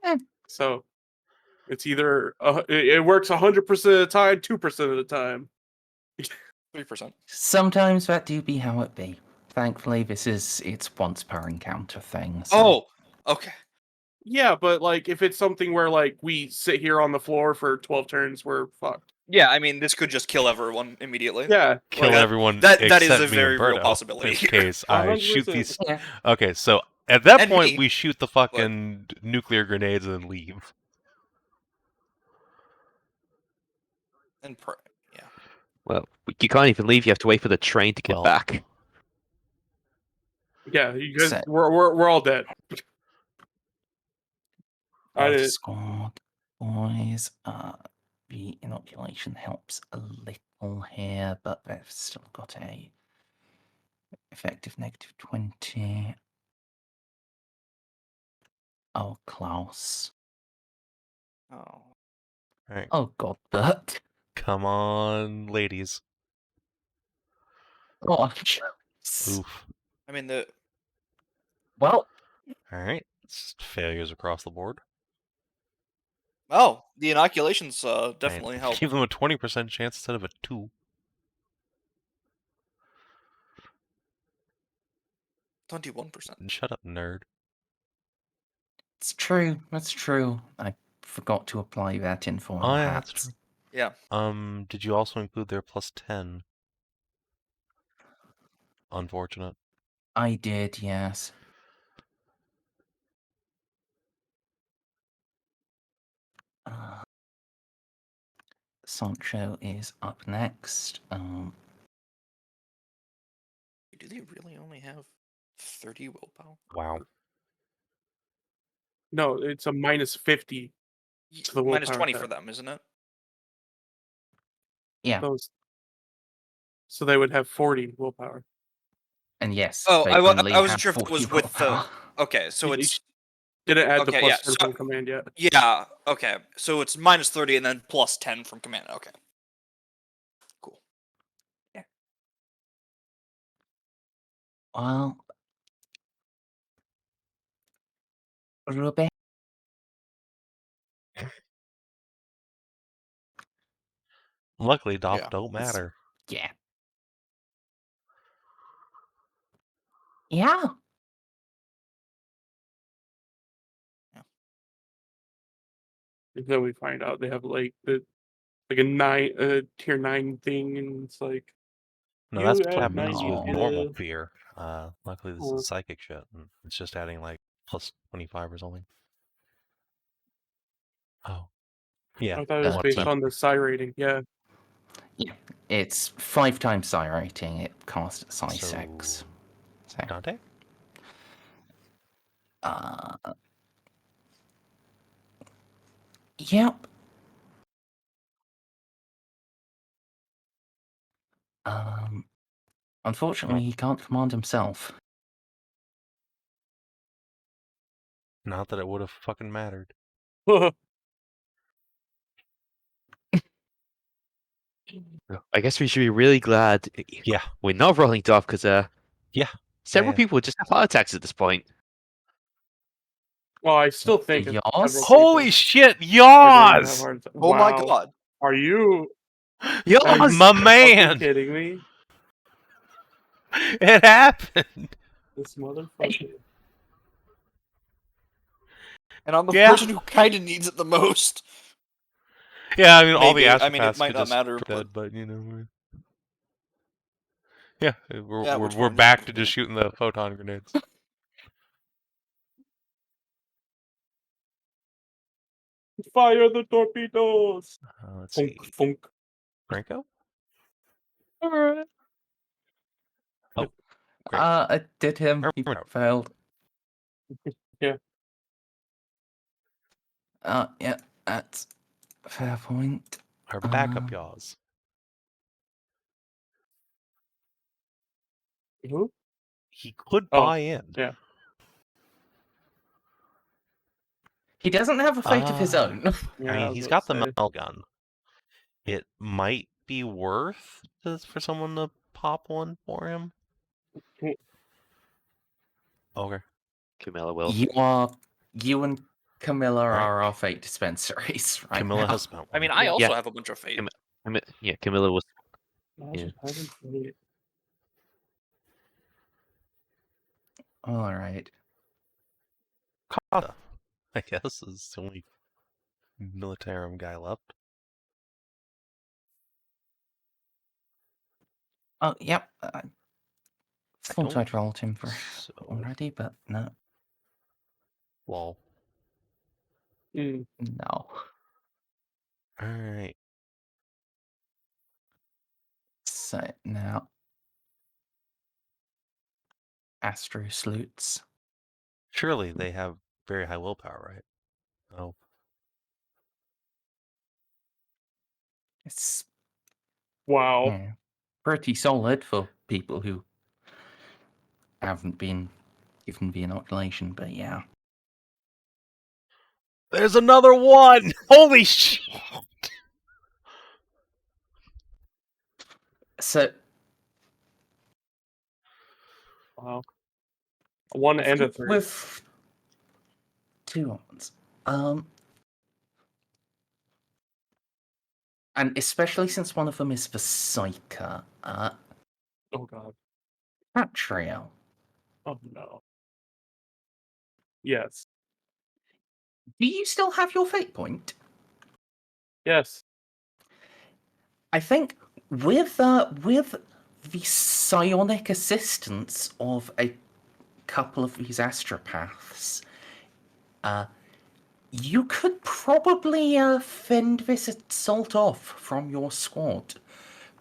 Eh. So it's either it works 100% of the time, 2% of the time. 3%. Sometimes that do be how it be. Thankfully, it's once per encounter thing. So. Oh, okay. Yeah, but like if it's something where like we sit here on the floor for 12 turns, we're fucked. Yeah, I mean, this could just kill everyone immediately. Yeah, Kill like, everyone that is except a me very and real Berto. possibility In this here. case, I 100%. shoot these. Yeah. Okay, so at that And point, me, we shoot the fucking nuclear grenades and then leave. and yeah. Well, you can't even leave. You have to wait for the train to get Well- back. Yeah, you guys, So- we're all dead. I did. Squad boys. The inoculation helps a little here, but they've still got a effective -20. Oh, Klaus. Oh. Alright. Oh God, Bert. Come on, ladies. Oh, jeez. Oof. I mean, the Well, Alright. Failures across the board. the inoculations definitely Right. help. Give them a 20% chance instead of a 2. 21%. Shut up, nerd. it's true. That's true. I forgot to apply that in for Oh, the yeah, that's hats. true. Yeah. Did you also include their +10? Unfortunate. I did, yes. Sancho is up next. Do they really only have 30 willpower? Wow. No, it's a -50 to the Minus willpower 20 test. for them, isn't it? Yeah, So they would have 40 willpower. and yes. Oh, they I only wasn't have sure if it 40 was with the. willpower. Okay, so You it's didn't add the okay, plus yeah, 10 so- from command yet. yeah. Okay, so it's minus 30 and then plus 10 from command. Okay. Cool. Well, Ruby, Luckily, DOF Yeah. don't matter. yeah. Yeah. And then we find out they have like a tier 9 thing, and it's like No, You that's what add happens with 90 normal to- fear. Luckily, this Oh. is psychic shit. And it's just adding like plus 25 or something. Oh. Yeah. I thought it was based whatever. on the psi rating. Yeah. It's 5 times psi rating. It costs at psi So, 6. So, Dante? yep. Unfortunately, he can't command himself. Not that it would have fucking mattered. I guess we should be really glad Yeah. we're not rolling DOF because Yeah. several Yeah. people just have heart attacks at this point. Well, I still think it's Yours? several Holy people shit! are going to have Yaws! heart attacks. Oh my Wow. god. Are you Yaws, you my fucking man! kidding me? It happened! This motherfucker. And I'm the Yeah. person who kind of needs it the most. Yeah, I mean, all the Maybe. I mean, it astropaths might could not just matter, drop but- dead, but you know. Yeah, we're, Yeah, we're, which we're one? back to just shooting the photon grenades. Fire the torpedoes! Let's Funk, see. funk. Franco? Alright. Great. I did him. He Remember- failed. Yeah. Yeah, that's a fair point. Our backup yaws. Who? He could Oh, buy in. yeah. He doesn't have a fate of his own. Yeah, I I mean, was he's about got to the say. mel gun. It might be worth for someone to pop one for him. Okay. Camilla will. You and Camilla Right. are our fate dispensaries right Camilla now. has spent one. I mean, I Yeah. also have a bunch of fate. Yeah, Camilla was. Imagine having fate. All right. Kata, I guess, is the only militarum guy left. Oh, yep. I thought don't- I'd rolled him for So, already, but no. lol. Mm. No. Alright. So now, Astro Sleuts. Surely they have very high willpower, right? Oh. It's Wow. yeah, pretty solid for people who haven't been given the inoculation, but yeah. There's another one! Holy shit! So Wow. One and a three. with 2 ones. And especially since one of them is the Psyker, Oh god. Katriel. Oh no. Yes. Do you still have your fate point? Yes. I think with the psionic assistance of a couple of these astropaths, you could probably fend this assault off from your squad,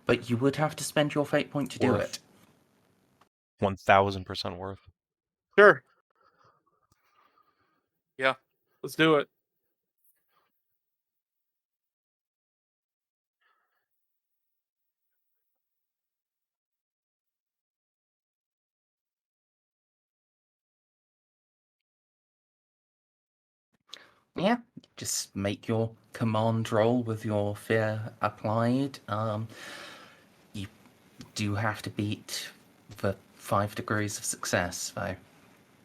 but you would have to spend your fate point to do Worth. it. 1000% worth. Sure. Yeah. Let's do it. Yeah, just make your command roll with your fear applied. You do have to beat the 5 degrees of success, though.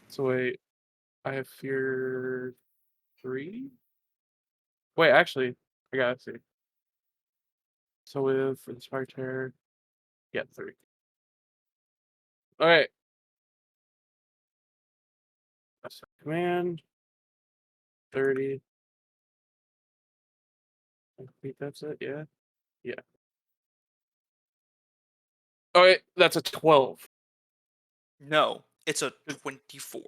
So wait, I have fear 3? Wait, actually, I gotta see. So with Inspire Terror, yeah, 3. Alright. That's command. 30. I think that's it, yeah? Yeah. Alright, that's a 12. No, it's a 24.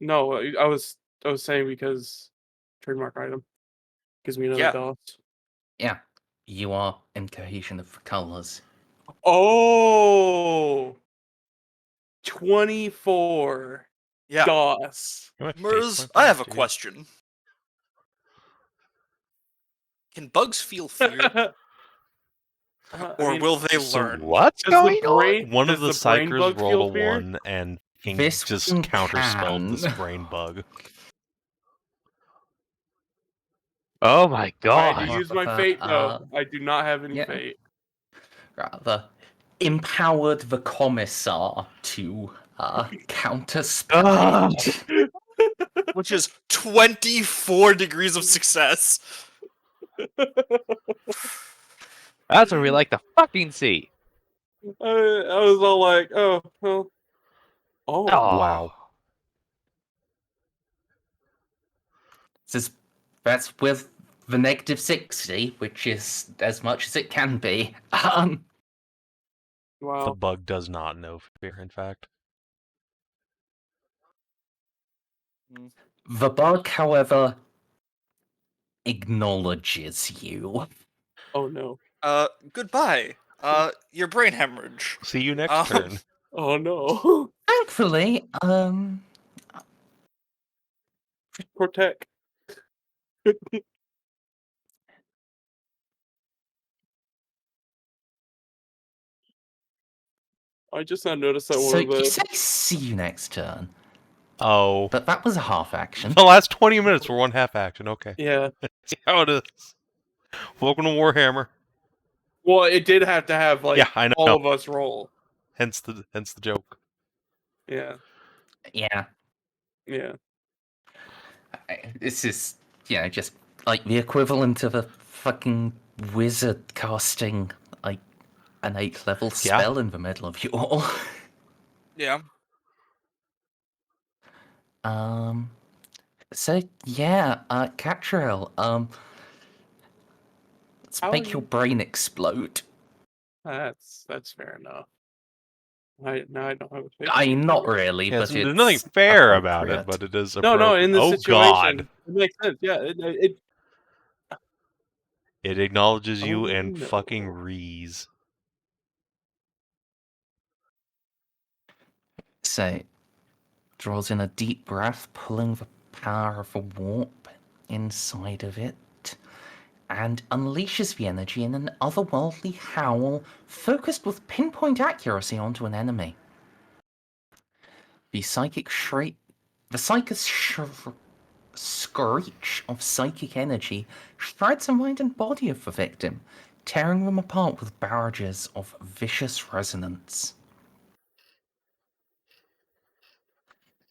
No, I was saying because trademark item gives me another Yeah. DOS. Yeah, you are in cohesion of colors. Oh, 24 Yeah. DOS. How much Merz, fate I have a points do you- question. Can bugs feel fear? Or will they So learn? what's Does going the brain? One of does the the brain psychers bug feel rolled a fear? 1 and King This just one counterspelled this can. brain bug. Oh my I do god! use my Rather, fate though. I do not have any yeah. fate. Rather, empowered the Commissar to counterspell. Which is 24 degrees of success. That's what we like to fucking see. I was all like, oh, well. Oh, Wow. That's with the negative 60, which is as much as it can be. The wow. bug does not know fear, in fact. The bug, however, acknowledges you. Oh no. Goodbye. Your brain hemorrhage. See you next turn. Oh no. Thankfully, Protect. I just now noticed that so one of you the. say see you next turn, Oh. but that was a half action. The last 20 minutes were one half action. Okay. Yeah. See how it is. Welcome to Warhammer. Well, it did have to have like Yeah, I know. all of us roll. Hence the joke. Yeah. Yeah, Yeah. this is, just like the equivalent of a fucking wizard casting like an 8th level Yeah. spell in the middle of you all. Yeah. So yeah, Katriel, let's How make are your you- brain explode. That's fair enough. Now I don't have a fate. I mean, not really, Yeah, but it's there's nothing fair about it, appropriate. but it is No, appropriate. in this Oh situation, god. it makes sense. Yeah, it It acknowledges you Oh, and no. fucking rees. So, draws in a deep breath, pulling the power of the warp inside of it, and unleashes the energy in an otherworldly howl, focused with pinpoint accuracy onto an enemy. The psychic shriek, the screech of psychic energy strides the mind and body of the victim, tearing them apart with barrages of vicious resonance.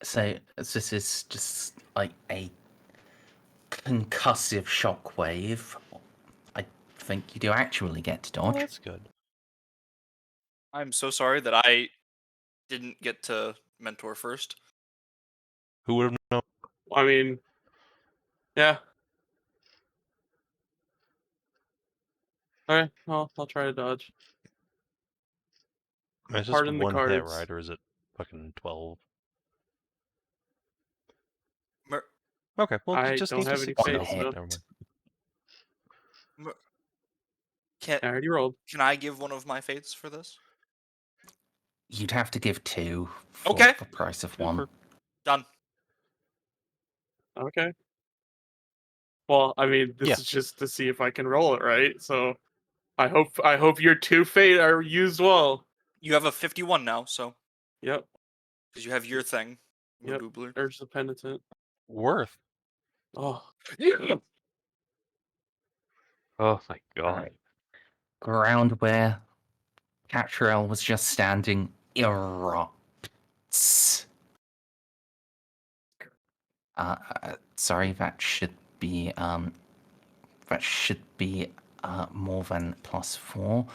So this is just like a concussive shockwave. I think you do actually get to Oh, dodge. that's good. I'm so sorry that I didn't get to mentor first. Who would have known? I mean, yeah. All right, I'll try to dodge. It's just Pardon the one hit, cards. right? Or is it fucking 12? Mer- Okay, well, I you just don't need to have any succeed. fate, Oh, so- never mind. Can I already rolled. I give one of my fates for this? You'd have to give 2 for Okay. the price of Two 1. for- Done. Okay. Well, I mean, this Yeah. is just to see if I can roll it right. So, I hope your 2 fate are used well. You have a 51 now, so Yep. because you have your thing. Yep. Boobler. Urge the penitent. Worth. Oh, Oh my god. Alright. Ground where Katriel was just standing erupts. Sorry, that should be more than +4.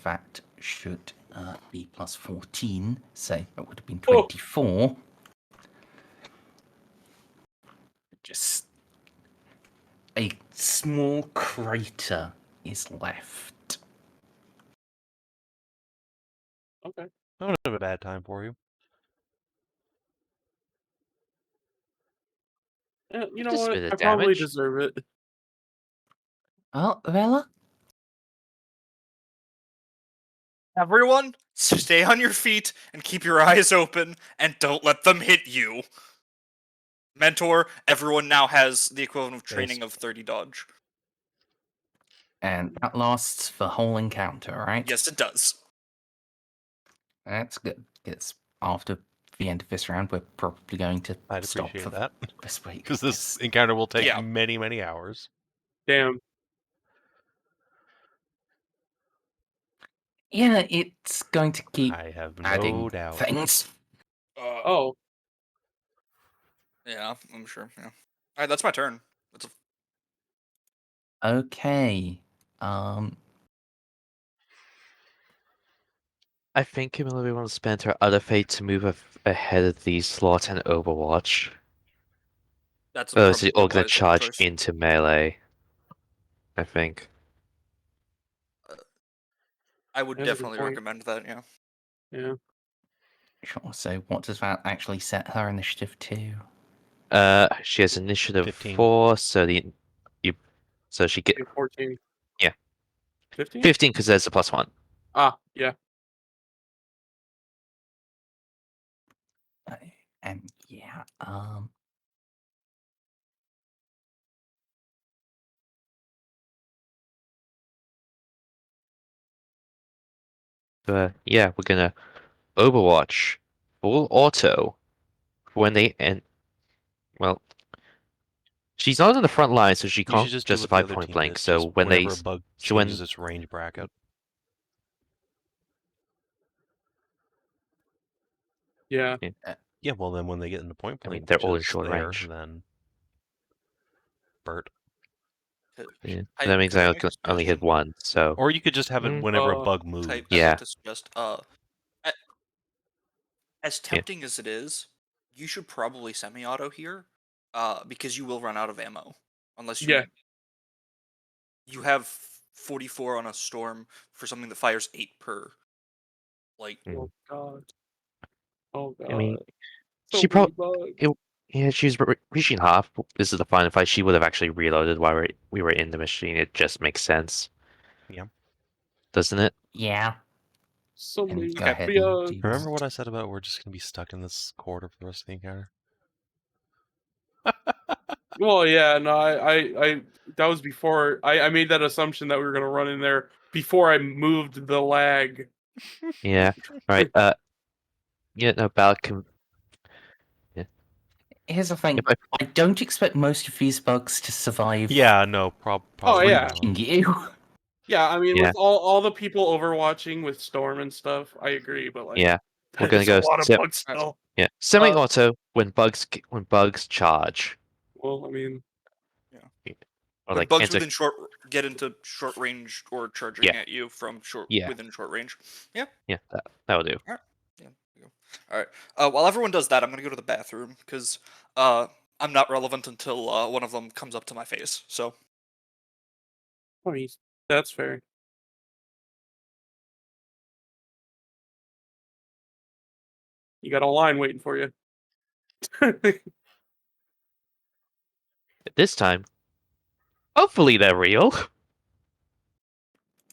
That should be +14, so it would have been 24. Just a small crater is left. okay. I don't have a bad time for you. Yeah, you know Just a what? bit of I probably damage. deserve it. Oh, Vela? Everyone, stay on your feet and keep your eyes open and don't let them hit you. Mentor, everyone now has the equivalent of training of 30 dodge. And that lasts the whole encounter, right? Yes, it does. That's good, because after the end of this round, we're probably going to I'd stop appreciate for that. this week. Because this encounter will take Yeah. many, many hours. Damn. Yeah, it's going to keep I have adding no doubt. things. Oh, Yeah, I'm sure. Yeah. All right, that's my turn. That's Okay. I think Camilla will want to spend her other fate to move ahead of the slot and Overwatch. that's Oh, so probably you're a gonna wise charge choice. into melee. I think. I would That's a good definitely point. recommend that. Yeah. yeah. Sure, so what does that actually set her initiative to? She has initiative 15. 4, so so she get 14. Yeah. 15? 15 because there's a +1. Ah, yeah. And yeah, Yeah, we're gonna Overwatch full auto when they end. Well, she's not in the front line, so she You should can't just do what justify the other point team blank. did. So Just when whenever a bug so when- changes its range bracket. Yeah. Yeah, well then when they get into point I mean, blank, they're which all in is short there, range. then Bert. Yeah. I- That means can I I make a can only hit suggestion? one. So Or you could just have it Mm. whenever a Uh, bug moves. I'd Yeah. like to suggest, a- as Yeah. tempting as it is, you should probably semi-auto here, because you will run out of ammo unless you. Yeah. You have 44 on a storm for something that fires 8 per. Like, Oh, God. Oh, God. I mean, so she many probably bugs. yeah, she's reaching half. This is the final fight. She would have actually reloaded while we were in the machine. It just makes sense. Yeah. Doesn't it? yeah. So And many go Okay. ahead and bugs. do Remember that. what I said about we're just gonna be stuck in this corridor for the rest of the encounter? Well, yeah, no, I that was before I made that assumption that we were gonna run in there before I moved the lag. Yeah. Right. Yeah. No, Balak can. Here's the thing. If I, I don't expect most of these bugs to survive Yeah, no, probably yeah. not. you. Yeah, I mean, Yeah. with all the people overwatching with Storm and stuff, I agree. But like, Yeah. We're that gonna is go a lot of se- bugs still. Yeah. Semi-auto when bugs charge Well, I mean, or when like bugs enter. within get into short range or charging Yeah. at you from Yeah. within short range. Yeah. Yeah. That'll do. Yeah. There you go. All right. While everyone does that, I'm gonna go to the bathroom because I'm not relevant until one of them comes up to my face. So I mean, that's fair. You got a line waiting for you. This time, hopefully they're real.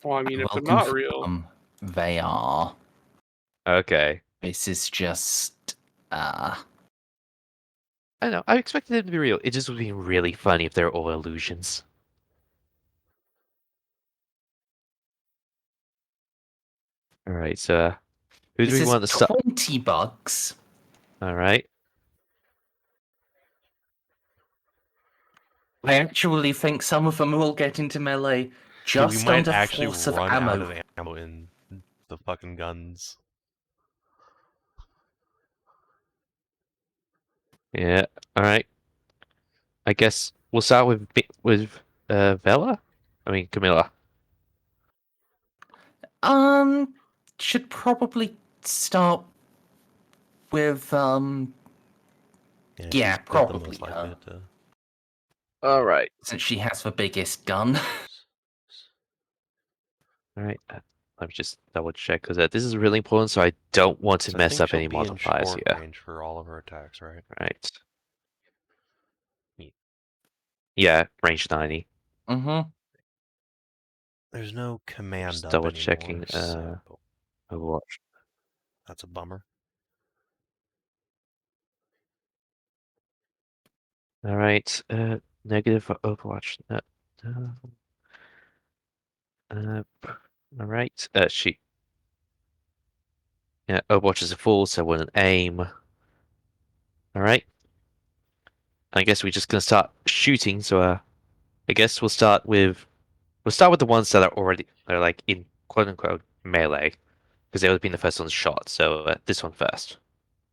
Well, I mean, if they're Welcome not real, they are. Okay. This is just I don't know. I expected them to be real. It just would be really funny if they're all illusions. All right. So, who do this we is want to start? 20 bugs. All right. I actually think some of them will get into melee Dude, just we might under actually force of run ammo. out of ammo in the fucking guns. Yeah. All right. I guess we'll start with Vela. I mean Camilla. Should probably start with Yeah, Yeah, she's the probably most likely her. to. All right. since she has the biggest gun. All right. Let me just double check because this is really important, so I don't want to So I mess think up she'll any be in modifiers short here. range for all of her attacks, right? Right. Yeah, range 90. Mm-hmm. There's no command Just up double anymore, checking. so Overwatch. that's a bummer. All right. Negative for Overwatch. All right. She. Yeah, Overwatch is a fool, so wouldn't aim. All right. I guess we're just gonna start shooting. So I guess we'll start with the ones that are like in quote unquote melee, because they would have been the first ones shot. So this one first.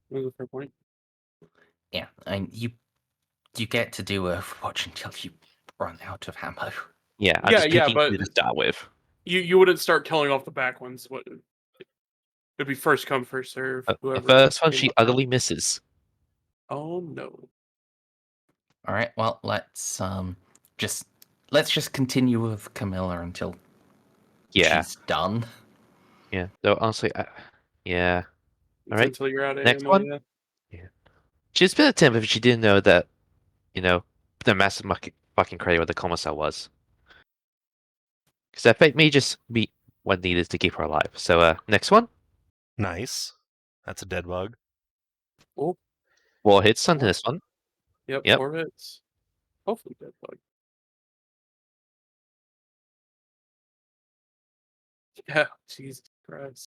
That's a fair point. Yeah, and you get to do Overwatch until you run out of ammo. Yeah, I'm Yeah, just yeah, picking but who to start with. you wouldn't start killing off the back ones. What it'd be first come, first serve. The Whoever first one came she up front. utterly misses. Oh no. All right, well let's just continue with Camilla until Yeah, she's done. yeah. Though honestly, yeah. All right. Until you're out of Next ammo, one. yeah. She's been a temp if she didn't know that, the massive fucking crater where the Commissar was. Because that fate may just be what needed to keep her alive. So, next one. Nice. That's a dead bug. Oh, 4 hits on What? this one. yep, Yep. 4 hits. Hopefully dead bug. Yeah, Jesus Christ.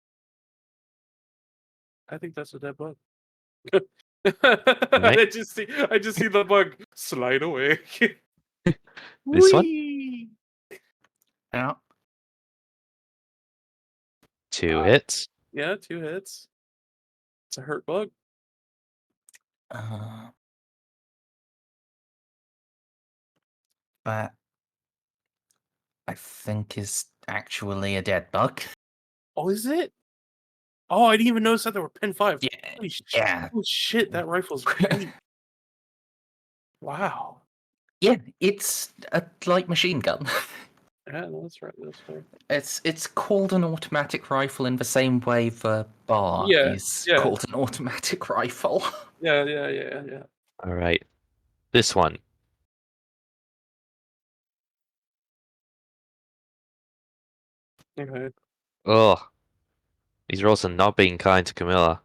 I think that's a dead bug. Right. I just see the bug slide away. This one. Whee! Yeah. 2 hits. Yeah, 2 hits. It's a hurt bug. That I think is actually a dead bug. Oh, is it? Oh, I didn't even notice that there were pin 5. Yeah, Holy yeah. oh shit, that rifle's great. Wow. Yeah, it's a light machine gun. Yeah, no, that's right. That's fair. It's called an automatic rifle in the same way the bar Yeah, is yeah. called an automatic rifle. Yeah. All right. This one. Okay. Ugh. These rolls are not being kind to Camilla.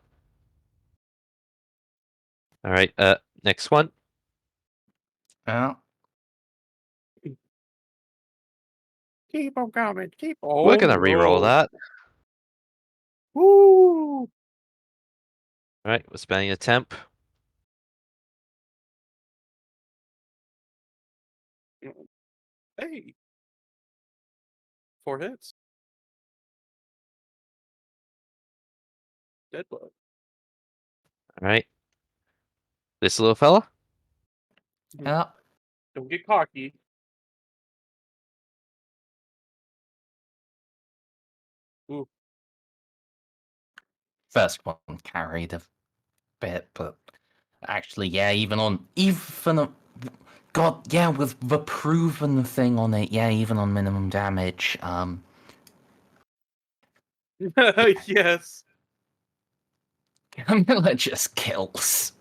All right. Next one. Yeah. Keep on coming. Keep on. We're gonna re-roll that. Woo! All right. We're spending a temp. Hey. 4 hits. Dead bug. All right. This little fella. Yeah. Don't get cocky. Ooh. First one carried a bit, but actually, yeah, God, yeah, with the proven thing on it, yeah, even on minimum damage, Yes. Camilla just kills.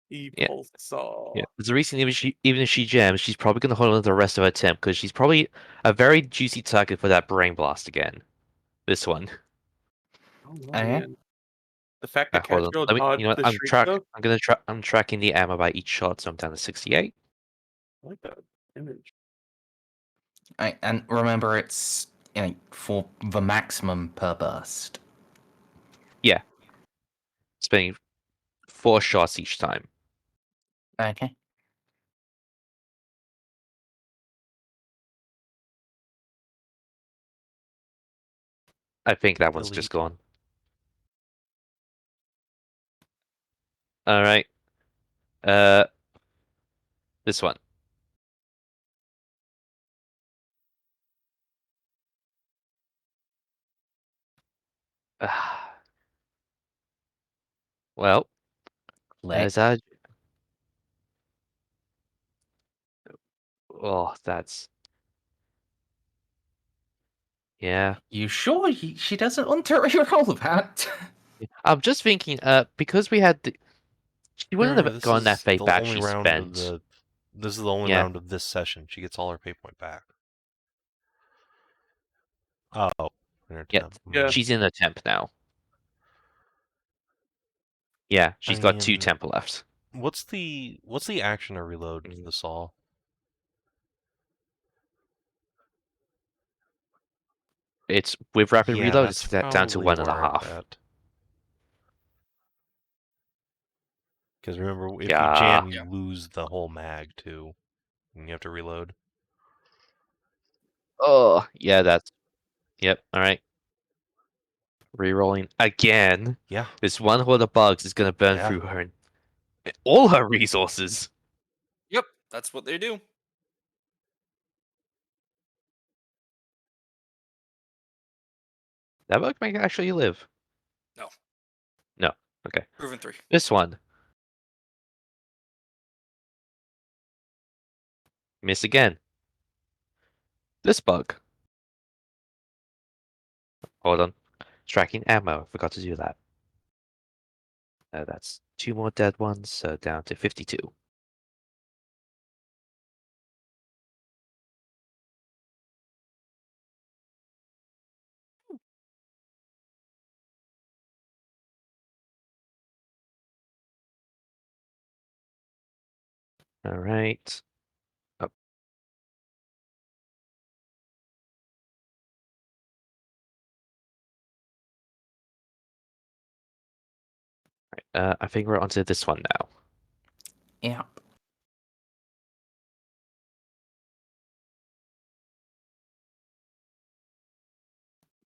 Yeah. Pulse saw. Yeah. There's a reason even if she jams, she's probably gonna hold on to the rest of her temp because she's probably a very juicy target for that brain blast again. This one. Oh, no, Okay. man. The fact that Hold on. Katriel Let me. dodged You know what? the shriek though, I'm tracking the ammo by each shot, so I'm down to 68. I like that image. And remember, it's for the maximum per burst. Yeah. Spending 4 shots each time. Okay. I think that one's just Delete. gone. All right. This one. Well, Click. as I. Oh, that's. Yeah. You sure she doesn't want to reroll that? I'm just thinking. Because we had the. She wouldn't Remember, have this gotten that is fate the back only she round of spent. the. This is the only Yeah. round of this session. She gets all her fate point back. Oh, in her Yeah. temp. Yeah. She's in a temp now. Yeah, she's got 2 mean, temp left. What's the action to reload the saw? It's with rapid Yeah, reload. that's It's down to probably where 1.5. it's at. Because remember, if you Yeah. jam, you lose the whole mag too, and you have to reload. Oh, yeah. That's. Yep. All right. Rerolling again. Yeah. This one horde of bugs is gonna burn Yeah. through her all her resources. Yep, that's what they do. That bug might actually live. No. No. Okay. Proven 3. This one. Miss again. This bug. Hold on. Tracking ammo. Forgot to do that. That's 2 more dead ones, so down to 52. All right. Oh. I think we're onto this one now. Yeah.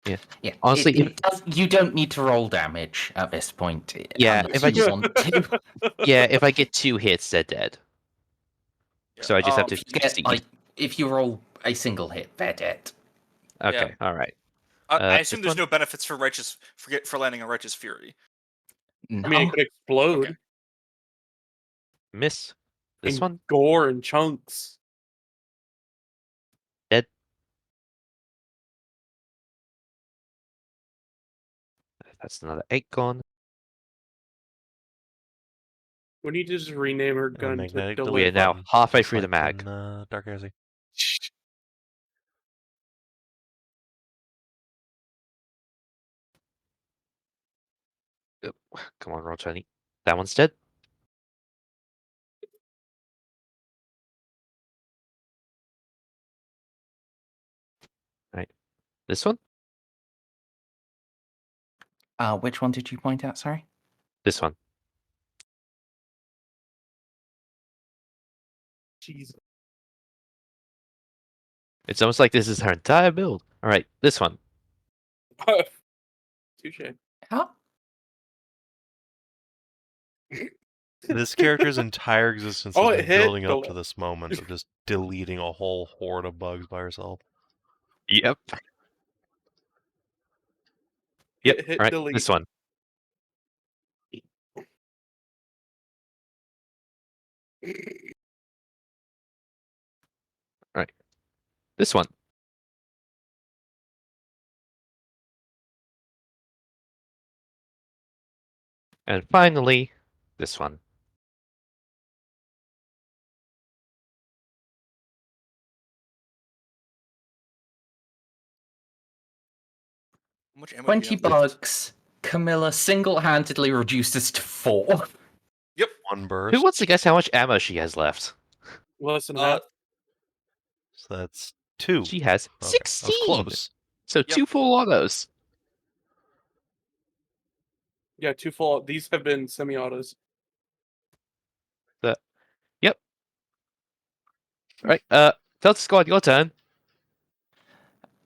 Yeah. Yeah. Honestly, you don't need to roll damage at this point. Yeah, unless if I you just- want to. Yeah, if I get 2 hits, they're dead. Yeah, So I just have to If you get, succeed. if you roll a single hit, they're dead. Okay, all right. I assume this there's one? no benefits for landing a righteous fury. No. I mean, it could explode Okay. Miss. This in one? gore and chunks. Dead. That's another 8 gone. We need to just rename her gun to magnetic delay. We are delete now button, halfway just through the like mag. in, Dark Heresy. Yep. Come on, roll 20. That one's dead. Right. This one? Which one did you point out? Sorry. This one. Jesus. It's almost like this is her entire build. All right, this one. Touche. How? This character's entire existence Oh, has it been hit building the up to this moment of just deleting a whole horde of bugs by herself. Yep. Hit All right, delete. this one. All right, this one. And finally, this one. How much ammo do you 20 have left? bugs. Camilla single-handedly reduces to 4. Yep. One burst. Who wants to guess how much ammo she has left? Less than Uh, half. So that's 2. She has Okay, I was 16. close. So Yep. 2 full autos. Yeah, 2 full. These have been semi-autos. Yep. All right. Delta Squad, your turn.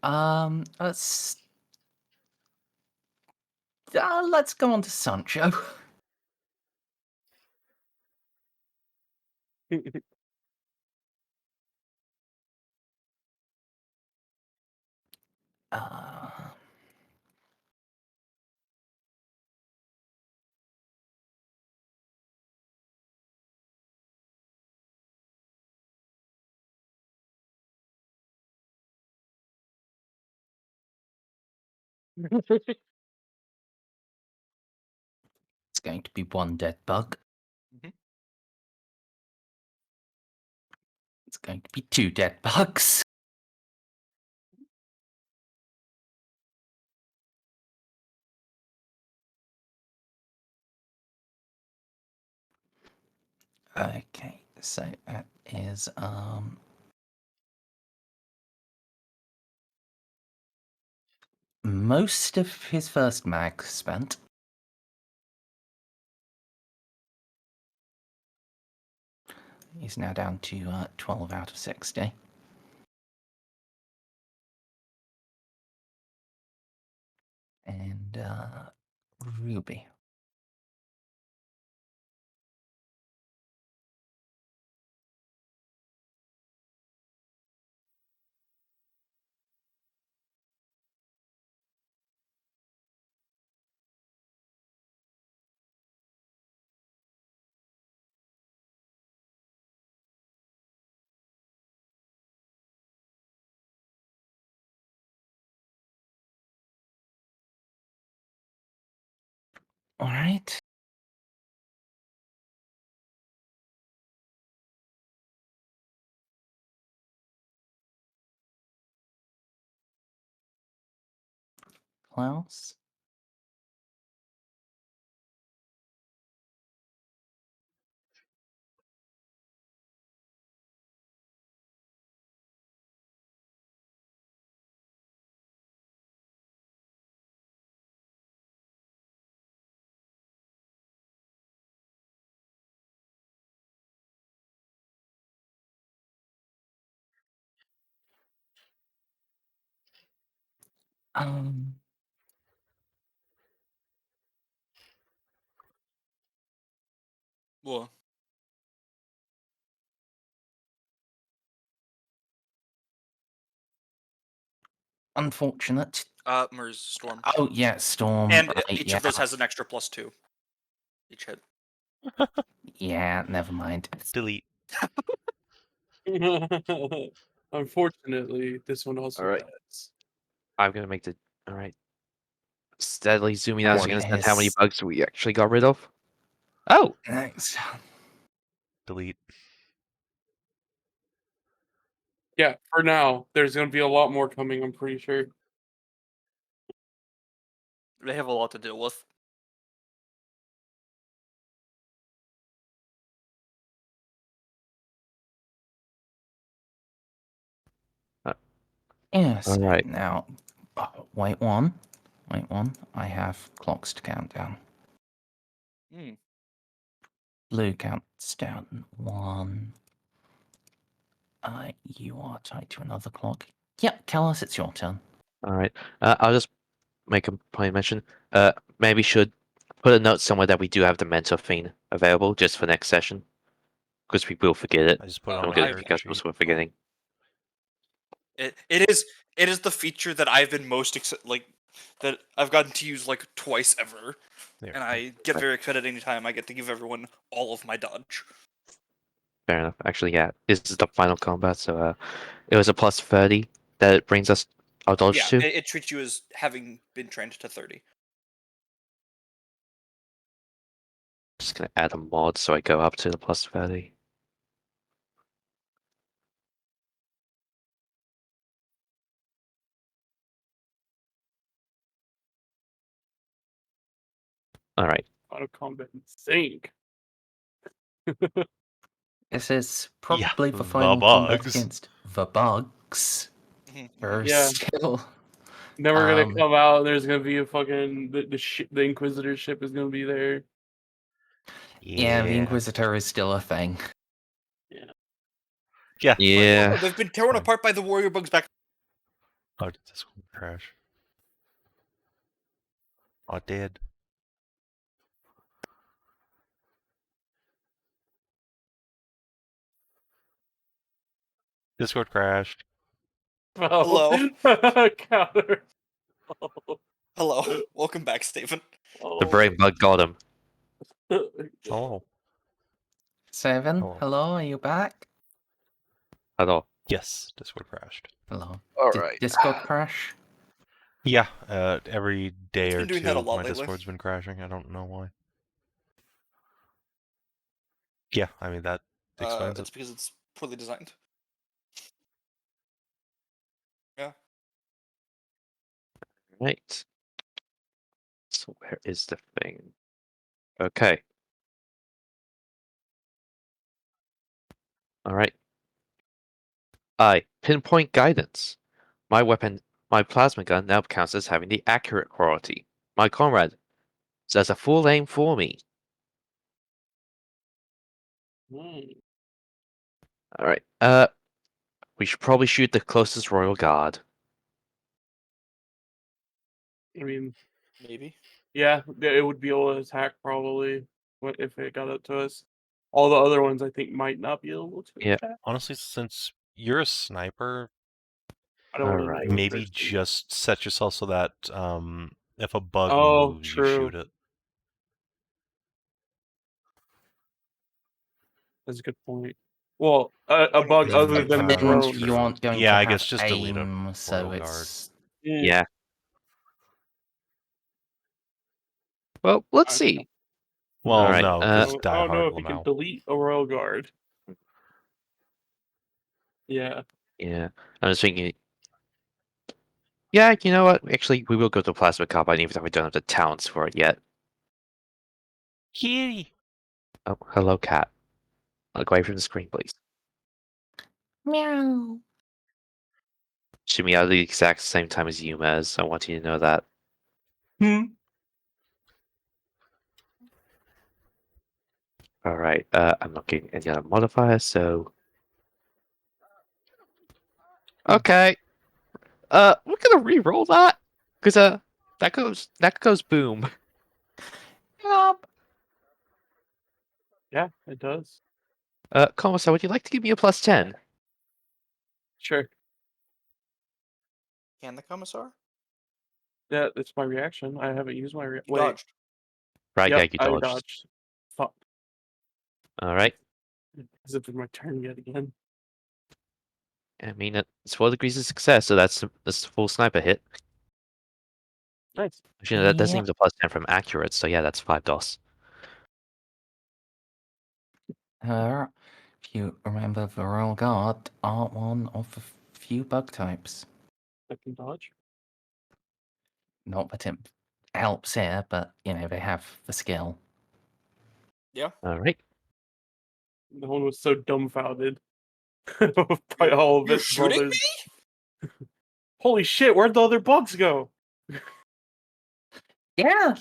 Let's let's go on to Sancho. Uh, it's going to be one dead bug. Mhm. It's going to be 2 dead bugs. Okay, so that is most of his first mag spent. He's now down to 12 out of 60. And Ruby. All right. Klaus. Um, Well, unfortunate. Merz Storm. Oh yeah, Storm. And right, each yeah. of those has an extra +2. Each hit. Yeah, never mind. Delete. Unfortunately, this one also Alright. does. I'm gonna make the. All right. Steadily zooming out. Is Warning gonna send how many his- bugs we actually got rid of. Oh, Thanks. Delete. Yeah, for now, there's going to be a lot more coming, I'm pretty sure. They have a lot to deal with. Yes. all right. Now, wait one. Wait one. I have clocks to count down. Hmm. Blue counts down 1. You are tied to another clock. Yep, Kellas, it's your turn. All right. I'll just make a point mention. Maybe should put a note somewhere that we do have the mentor thing available just for next session, because we will forget it. I just put it Oh, on Don't my get I- it character because sheet. we're forgetting. It is the feature that I've been most that I've gotten to use like twice ever, There. and I get very excited anytime I get to give everyone all of my dodge. Fair enough. Actually, yeah, this is the final combat, so it was a +30 that it brings us our dodge Yeah, to. it treats you as having been trained to 30. Just gonna add a mod so I go up to the +30. All right. Auto combat insane. This is Yeah, probably the the final combat bugs. against the bugs. Mhm, Or mhm. Yeah. still. Then we're gonna Um, come out and there's gonna be a fucking the Inquisitor ship is gonna be there. yeah, the Inquisitor is still a thing. Yeah. Yeah. Oh, they've been torn Fine. apart by the warrior bugs back. Oh, did this one crash? I did. Discord crashed. Oh. Hello. Counter. Hello. Welcome back, Steven. The brain bug got him. Oh. Savin, Hello. hello, are you back? Hello. Yes, Discord crashed. Hello. All Did right. Discord crash? Yeah, every day It's or been doing that a two, lot my lately. Discord's been crashing. I don't know why. Yeah, I mean, that explains It's it. because it's poorly designed. Yeah. Right. So where is the thing? Okay. All right. Pinpoint guidance. My plasma gun now counts as having the accurate quality. My comrade says a full aim for me. All right. We should probably shoot the closest royal guard. I mean, Maybe. yeah, it would be able to attack probably if it got up to us. All the other ones, I think, might not be able to Yeah. attack. Honestly, since you're a sniper, I don't want Alright. to maybe just set yourself so that if a bug Oh, moves, you true. shoot it. That's a good point. Well, a One bug would other think than that the Then that's drone. true. you aren't going Yeah, to I have guess just delete a aim, so royal it's... Yeah. Well, let's see. Well, Alright, no, because I die don't know hard if you can Lamau. delete a royal guard. Yeah. Yeah. I'm just thinking. Yeah, you know what? Actually, we will go to plasma carbine even though we don't have the talents for it yet. Kitty. Oh, hello, cat. Look away from the screen, please. Meow. Shoot me out at the exact same time as you, Mez. I want you to know that. Alright, I'm not getting any other modifiers, so... Okay. We're gonna re-roll that. Because, that goes boom. Yup. Yeah, it does. Commissar, would you like to give me a +10? Sure. Can the Commissar? Yeah, that's my reaction. I haven't used my You Wait. dodged. Right, Yep, yeah, you I dodged. dodged. Fuck. Alright. As if it's my turn yet again. I mean, it's 4 degrees of success, so that's the full sniper hit. Nice. Actually, no, that doesn't Yep. even the +10 from accurate, so yeah, that's 5 DOS. If you remember, the Royal Guard are one of the few bug types. I can dodge. Not that it helps here, but, you know, they have the skill. Yeah. Alright. No one was so dumbfounded by all of You're its shooting brothers. Holy shit, where'd the other bugs go? Yeah,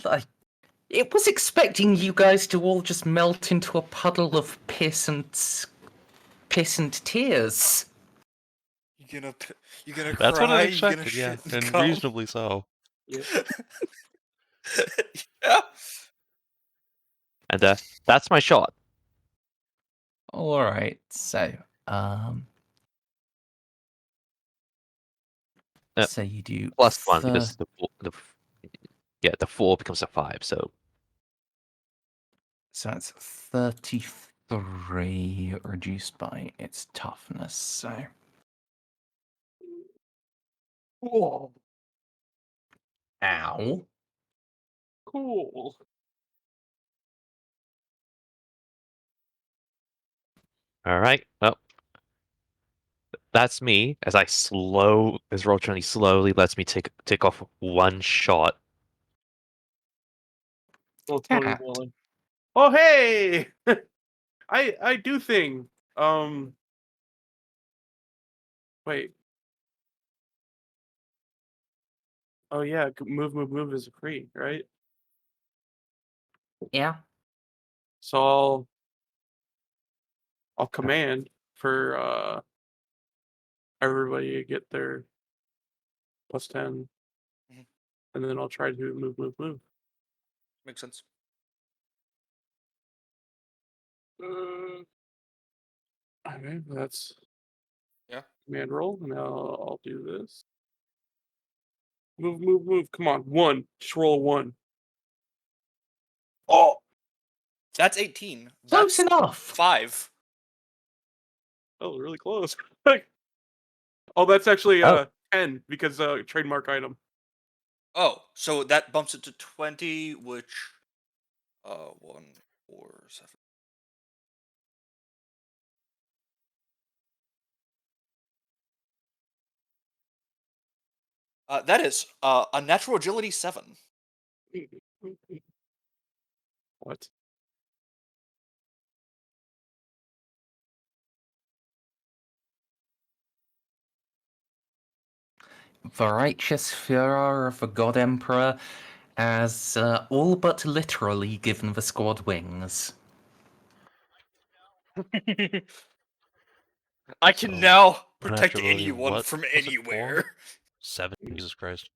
it was expecting you guys to all just melt into a puddle of piss and tears. You're gonna That's what I cry. You're gonna expected, yeah, shit and cum. reasonably so. Yeah. Yeah. And, that's my shot. Alright, so, so you do +1, because the 4 becomes a 5, so... So that's 33 reduced by its toughness, so... Whoa. Ow. Cool. Alright, well... That's me, as Roll 20 slowly lets me take off 1 shot. Well, Tony Cat. Willing. Oh, hey! I do thing. Wait. Oh, yeah, move is free, right? Yeah. So I'll command for everybody to get their +10, Mhm. and then I'll try to move. Makes sense. Okay, that's Yeah. command roll. Now I'll do this. Move, move, move. Come on, 1. Just roll a 1. Oh, that's 18. Close That's enough. 5. Oh, really close. Oh, that's actually Oh. 10 because trademark item. Oh, so that bumps it to 20, which 1, 4, 7. That is a natural agility 7. What? The righteous furor of the God Emperor has all but literally given the squad wings. I can So, now protect natural ability, anyone what from was it for? anywhere. 7. Jesus Christ.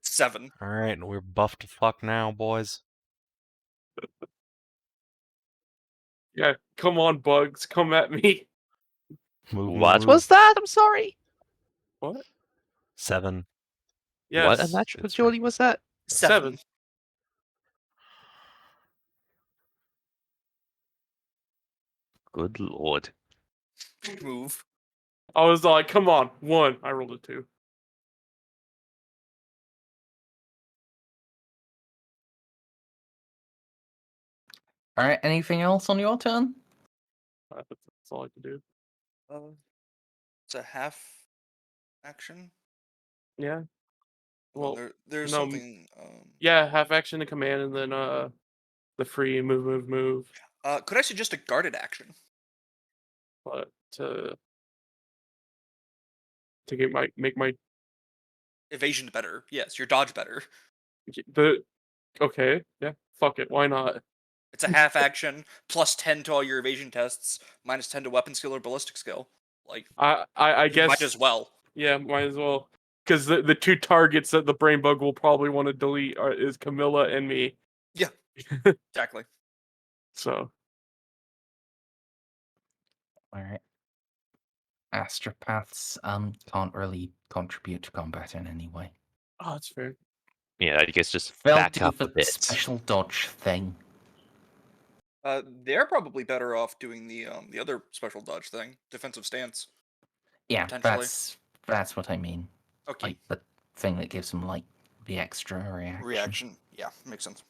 7. Alright, we're buffed to fuck now, boys. Yeah, come on, bugs, come at me. Move, move, What move. was that? I'm sorry. What? 7. Yes. What unnatural It's agility was that? 7. Good lord. Move. I was like, come on, 1. I rolled a 2. All right, anything else on your turn? That's all I can do. It's a half action. Yeah. Well, Well, there's no, something. yeah, half action to command, and then the free move, move, move. Could I suggest a guarded action? But to get make my Evasion better. Yes, your dodge better. the okay, yeah, fuck it, why not? It's a half action plus 10 to all your evasion tests, minus 10 to weapon skill or ballistic skill. Like I you guess might as well. Yeah, might as well. Because the 2 targets that the brain bug will probably want to delete is Camilla and me. Yeah, exactly. So All right. Astropaths can't really contribute to combat in any way. oh, that's fair. Yeah, I guess just They'll back do up the a bit. special dodge thing. They're probably better off doing the other special dodge thing, defensive stance. Yeah, Potentially. that's what I mean. Okay. Like the thing that gives them like the extra reaction. Yeah, makes sense.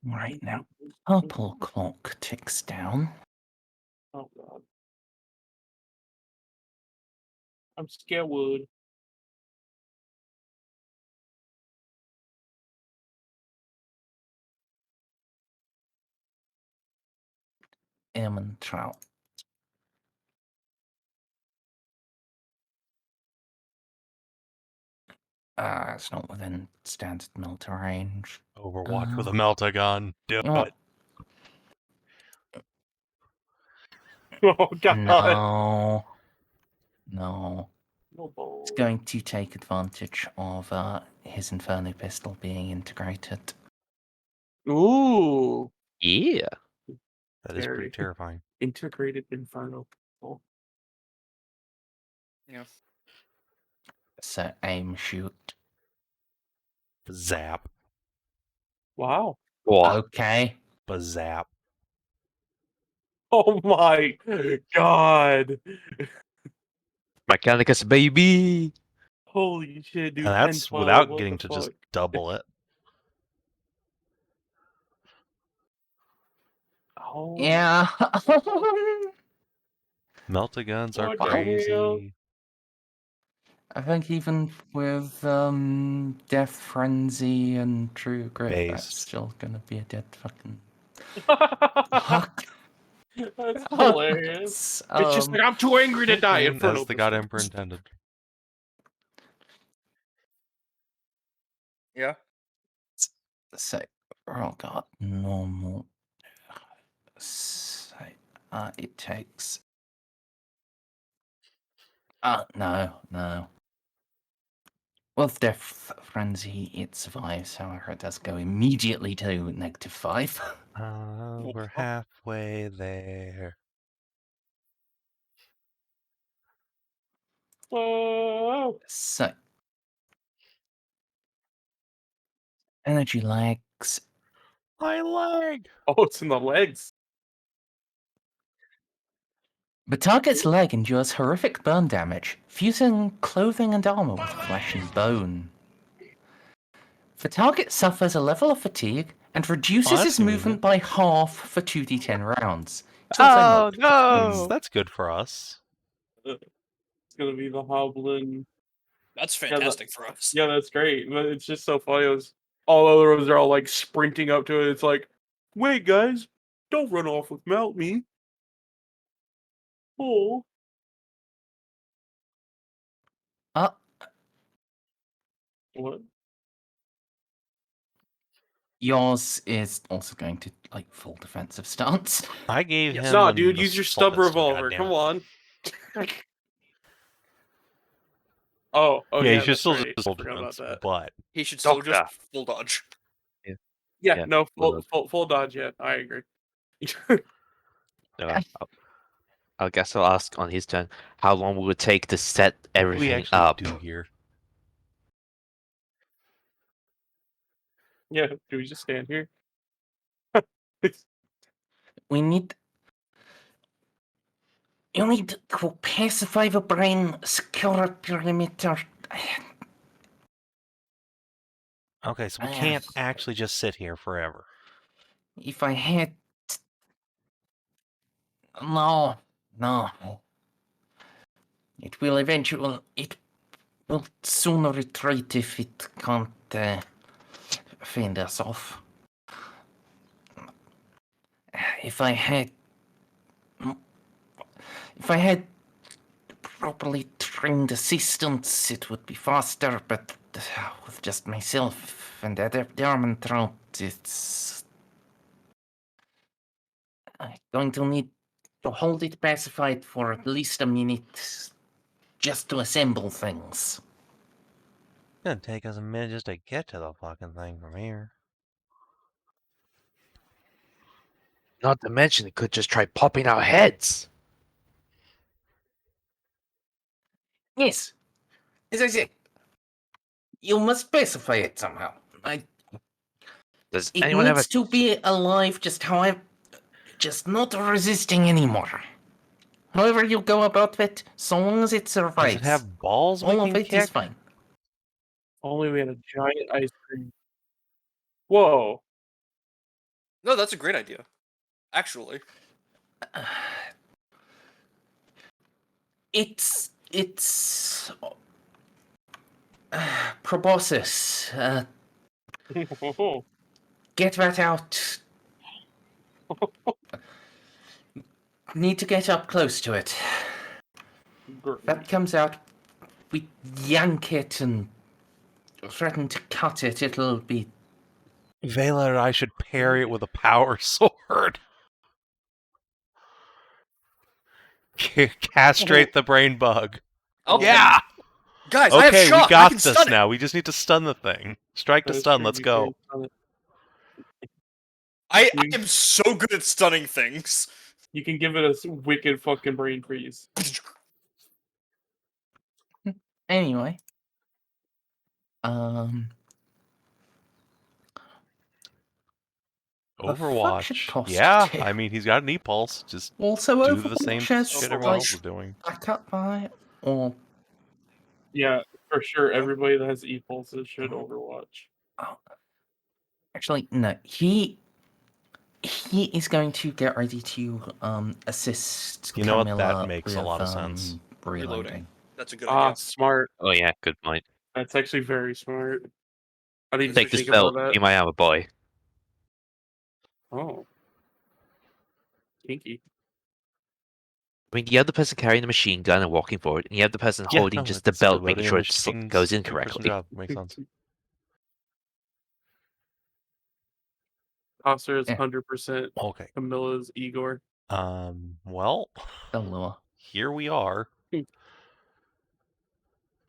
Right now, purple clock ticks down. Oh god, I'm scared. Airman Trout. It's not within standard military range. Overwatch with a meltagun. Do You know it. what? Oh god. No. No. No balls. It's going to take advantage of his Inferno pistol being integrated. Ooh, Yeah. That is pretty Very. terrifying. integrated inferno. Oh. Yeah. So aim, shoot. Zap. Wow. What? Okay. Bazap. Oh my god. Mechanicus, baby! Holy shit, dude. And 10, that's 12, without what getting the to fuck? just double it. Oh. Yeah. Meltaguns are What the hell? crazy. I think even with Death Frenzy and True Grit, that's Based. still gonna be a dead fucking. That's hilarious. It's just like, I'm too angry to die. And Inferno as the God pistol. Emperor intended. Yeah. So, oh god, normal. So, it takes. No. With Death Frenzy, it survives, however, it does go immediately to -5. We're halfway there. Whoa! So, energy lags. My leg! Oh, it's in the legs. The target's leg endures horrific burn damage, fusing clothing and armor with flesh and bone. The target suffers a level of fatigue and reduces that's his movement by half for 2d10 rounds. It's also Oh not- no! That's good for us. It's gonna be the Hoblin. That's fantastic for us. Yeah, that's great. But it's just so funny. All other ones are all like sprinting up to it. It's like, wait, guys, don't run off without me. Oh. What? Yours is also going to, like, full defensive stance. I gave him. Nah, an dude, use your stub assault pistol, revolver. goddammit. Come on. Oh, yeah, yeah, you should that's still right. just I hold forgot about defense, that. but He should still Doctor. just full dodge. Yeah, Yeah, no, full full dodge. Yeah, I agree. No, I guess I'll ask on his turn. How long will it take to set what do we everything actually up? do here? Yeah, do we just stand here? We need... You need to pacify the brain, secure a perimeter. Okay, so we can't actually just sit here forever. If I had... No. It will eventually... It will sooner retreat if it can't fend us off. If I had properly trained assistants, it would be faster, but with just myself and the armament throat, it's going to need to hold it pacified for at least a minute just to assemble things. It's gonna take us a minute just to get to the fucking thing from here. Not to mention, it could just try popping our heads. Yes, as I said, you must pacify it somehow. Does It anyone ever? needs to be alive, just not resisting anymore. However you go about it, so long as it survives, Does it have balls we all of can it is kick? fine. Only we had a giant ice cream. Whoa. No, that's a great idea. Actually. It's proboscis. Get that out. Need to get up close to it. That comes out. We yank it and threaten to cut it. It'll be. Vela and I should parry it with a power sword. Castrate the brain bug. Okay. Yeah! Guys, I have Okay, shock. we got I can this stun it. now. We just need to stun the thing. Strike to That's stun, true, let's you go. can stun it. I am so good at stunning things. You can give it a wicked fucking brain freeze. Anyway. Overwatch. Yeah, I mean, he's got an E-Pulse. Just also do the same Overwatch has, shit everyone else is doing. backup by or Yeah, for sure. Everybody that has E-pulses should Overwatch. actually no. He is going to get ready to assist. You know what? Camilla That makes a with, lot of sense. Reloading. That's a good idea. Smart. Oh yeah, good point. That's actually very smart. I didn't Take even this think belt. about that. You might have a boy. Oh. Kinky. I mean, you have the person carrying the machine gun and walking forward, and you have the person holding just the it's belt, making reloading sure the it machines. goes in Two-person correctly. job. Makes sense. Coster is Yeah. 100% Okay. Camilla's Igor. Well, Allure. here we are.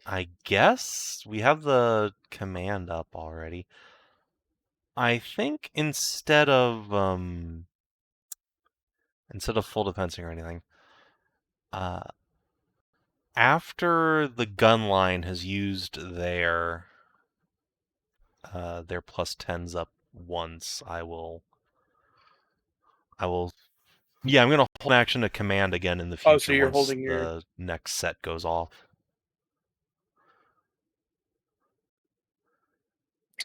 I guess we have the command up already. I think instead of full defensing or anything, after the gun line has used their plus 10s up once, I will. Yeah, I'm gonna hold action to command again in the future. Oh, so you're once holding the next set goes off.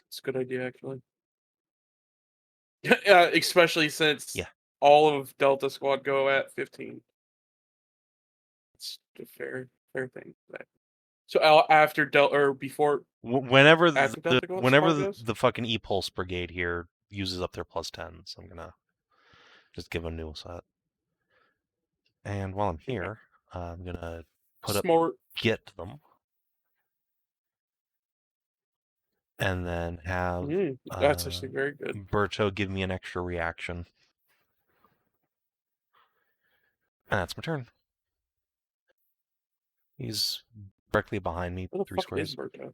It's a good idea, actually. Yeah, especially since Yeah. all of Delta Squad go at 15. It's a fair thing. So after Delta or before Whenever after Delta Squad goes? the fucking E-Pulse Brigade here uses up their plus 10s, I'm gonna just give them a new set. And while I'm here, I'm gonna put Smart. up get them. And then have That's actually very good. Berto give me an extra reaction. And that's my turn. He's directly behind me, What the 3 fuck squares. is Berto?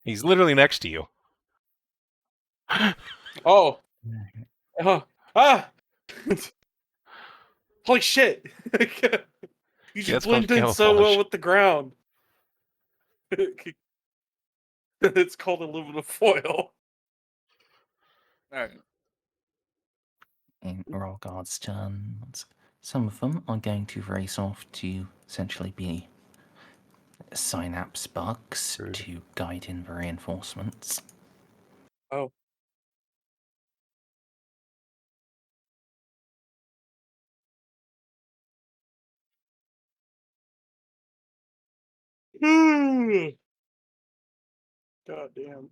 He's literally next to you. Oh. Ah! Holy shit! You just That's called blend in so well camouflage. with the ground. It's called aluminum foil. Alright. In Royal Guard's turn, some of them are going to race off to essentially be synapse bugs Rude. to guide in the reinforcements. Oh. God damn.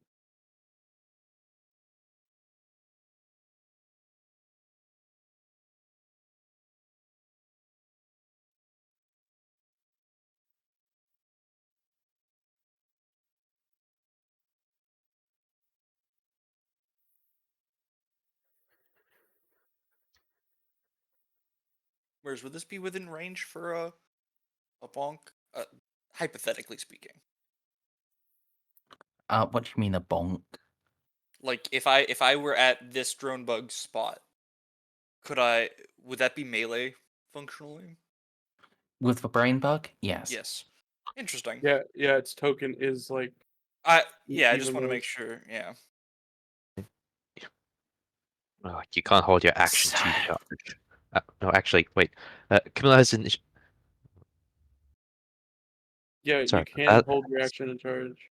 Whereas, would this be within range for a bonk? Hypothetically speaking. What do you mean a bonk? Like, if I were at this drone bug spot, would that be melee functionally? With the brain bug? Yes. Yes. Interesting. Yeah, its token is like I just even want to worse. make sure, yeah. Oh, you can't hold your action to charge. No, actually, wait. Camilla has an. Yeah, Sorry, you can hold your action in charge.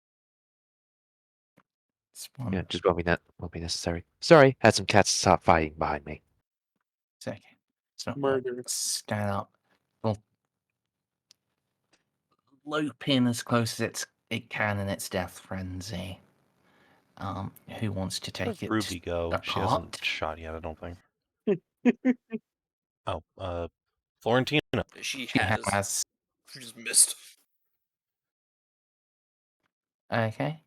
It's one Yeah, just won't be necessary. Sorry, had some cats start fighting behind me. second. It's not Murder. stand up. Well, loop in as close as it can in its death frenzy. Who wants to take it Ruby go? She hasn't apart? shot yet, I don't think. Oh, Florentina. She She has. has. She just missed. Okay.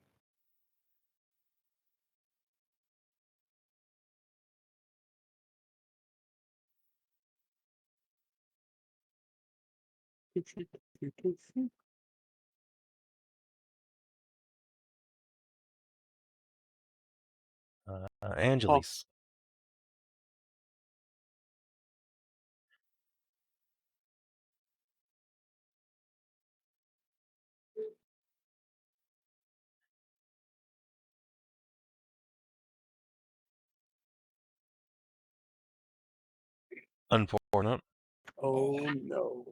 Angeles. Unfortunate. Oh no.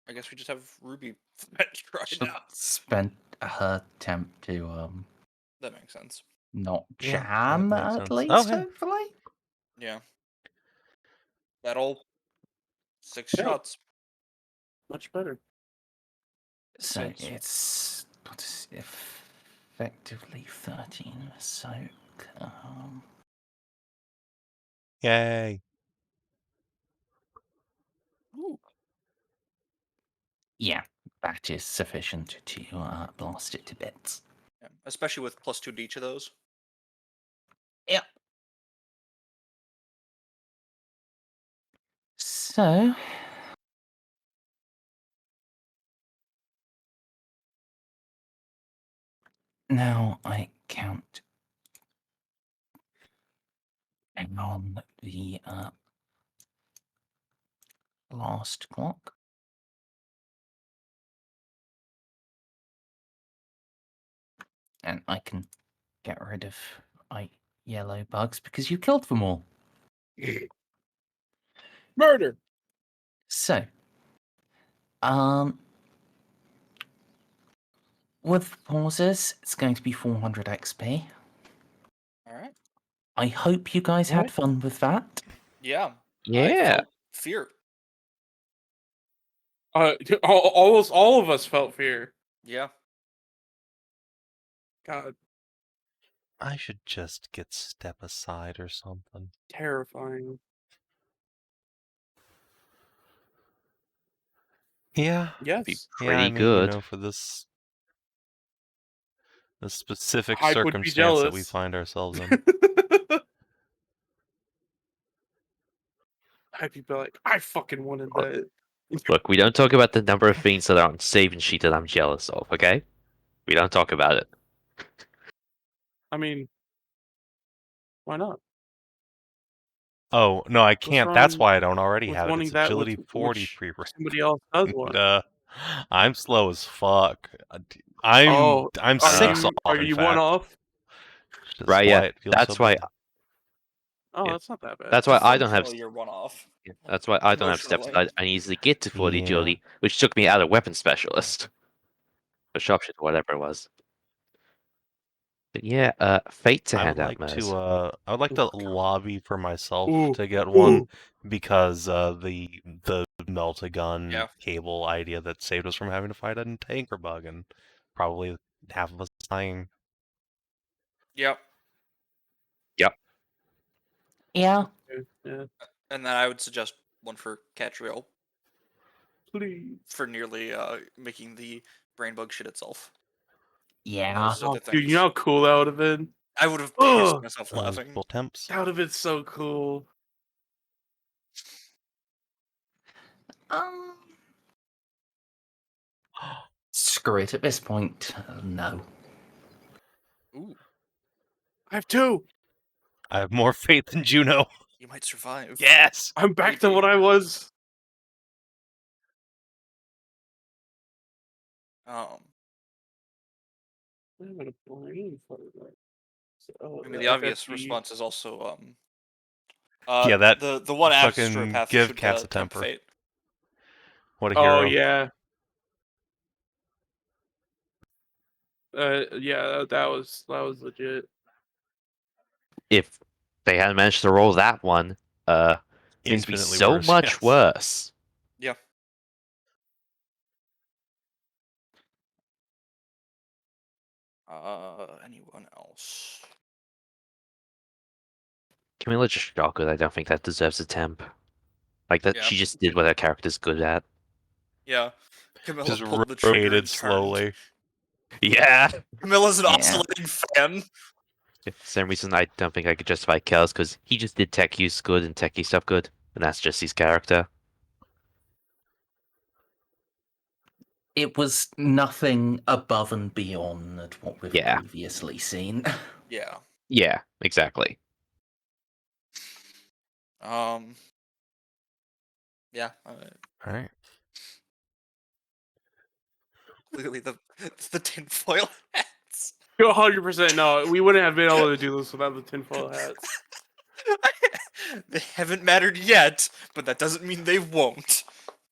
I guess we just have Ruby fetched right She now. spent her attempt to That makes sense. not Yeah, jam that makes at sense. least, Oh, hey. hopefully. Yeah. That'll 6 Yeah. shots. Much better. So Six. it's effectively 13 soak. Yay. Ooh. Yeah, that is sufficient to blast it to bits. Yeah. Especially with +2 to each of those. Yep. So Now I count on the last clock. And I can get rid of yellow bugs because you killed them all. Murder. So, with pauses, it's going to be 400 XP. All right. I hope you guys had fun with that. Yeah. I Yeah. felt fear. Almost all of us felt fear. Yeah. God, I should just get step aside or something. terrifying. Yeah. Yes. Pretty I mean, good. for this the specific Hype would be circumstance that we jealous. find ourselves in. Hype would be like, I fucking wanted that. Look, we don't talk about the number of things that are on Savin sheet that I'm jealous of, okay? We don't talk about it. I mean, why not? Oh, no, I can't. wrong That's why I don't already with have it. wanting It's that agility with 40 which pre-rank. somebody else does want? I'm slow as fuck. I'm Oh, I'm are 6 you, off, are in you fact. one off? That's Right, why yeah. it feels That's so why bad. Oh, Yeah. that's not that bad. that's why I don't have Functionally, you're one off. that's why I don't have steps. Emotionally. I easily get to 40 Yeah. agility, which took me out of weapon specialist. Or sharpshooter, whatever it was. But yeah, fate to I hand would out, like Merz. to I would like to Ooh, God. lobby for myself Ooh, to get one ooh. because the melt-a-gun Yeah. cable idea that saved us from having to fight a tanker bug and probably half of us dying. Yep. Yeah, Yeah, And then I would suggest one for Katriel please. for nearly making the brain bug shit itself. yeah. Those other Dude, you things. know how cool that would have been? I would have pissed Ugh. myself Those laughing. little temps. That would have been so cool. Um, screw it. At this point, no. Ooh, I have two. I have more faith than Juno. you might survive. Yes. I'm back to Maybe. what I was. I'm gonna brain for that. I mean, the obvious response is also Yeah, that the one fucking astropath give should cats a tempt temper. fate. What a Oh hero. yeah. Yeah, that was legit. If they hadn't managed to roll that one, things would be Infinitely so worse, much yes. worse. Yeah. Anyone else? Camilla just shot good. I don't think that deserves a temp. Like that, Yeah. she just did what her character's good at. Yeah. Camilla Just pulled the trigger rotated and turned. slowly. Yeah. Camilla's an Yeah. oscillating fan. For some reason, I don't think I could justify Kellas because he just did tech use good and techie stuff good, and that's just his character. It was nothing above and beyond what we've Yeah. previously seen. Yeah. Yeah, exactly. Yeah. All right. Clearly, it's the tinfoil hats. 100% no. We wouldn't have been able to do this without the tinfoil hats. They haven't mattered yet, but that doesn't mean they won't.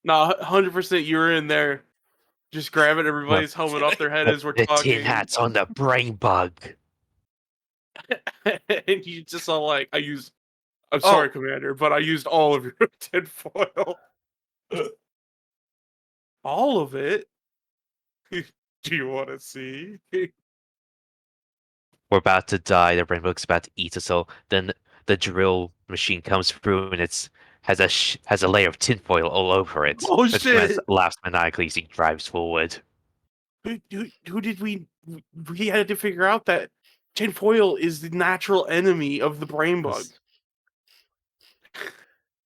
No, 100% you were in there, just grabbing everybody's helmet off their head as we're The talking. tin hat's on the brain bug. And you just all like, I'm sorry, Commander, but I used all of your tinfoil. All of it? Do you want to see? We're about to die. The brain bug's about to eat us all. Then the drill machine comes through and has a layer of tinfoil all over it. Oh, As shit. Gomez laughs maniacally as he drives forward. Who did we had to figure out that tinfoil is the natural enemy of the brain bug.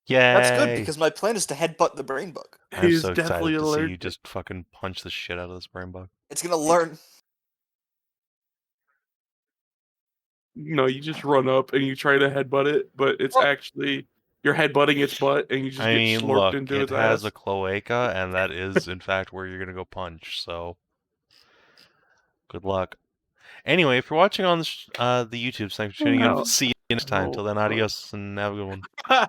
Yay! That's good because my plan is to headbutt the brain bug. I'm He is so definitely excited to see you allergic. just fucking punch the shit out of this brain bug. It's gonna learn. No, you just run up and you try to headbutt it, but it's actually you're headbutting its butt, and you just I get mean, slurped look, into it its has ass. a cloaca, and that is, in fact, where you're gonna go punch. So, good luck. Anyway, if you're watching on the YouTube, thanks for tuning in. No. See you next time. Oh, Till then, fuck. adios, and have a good one.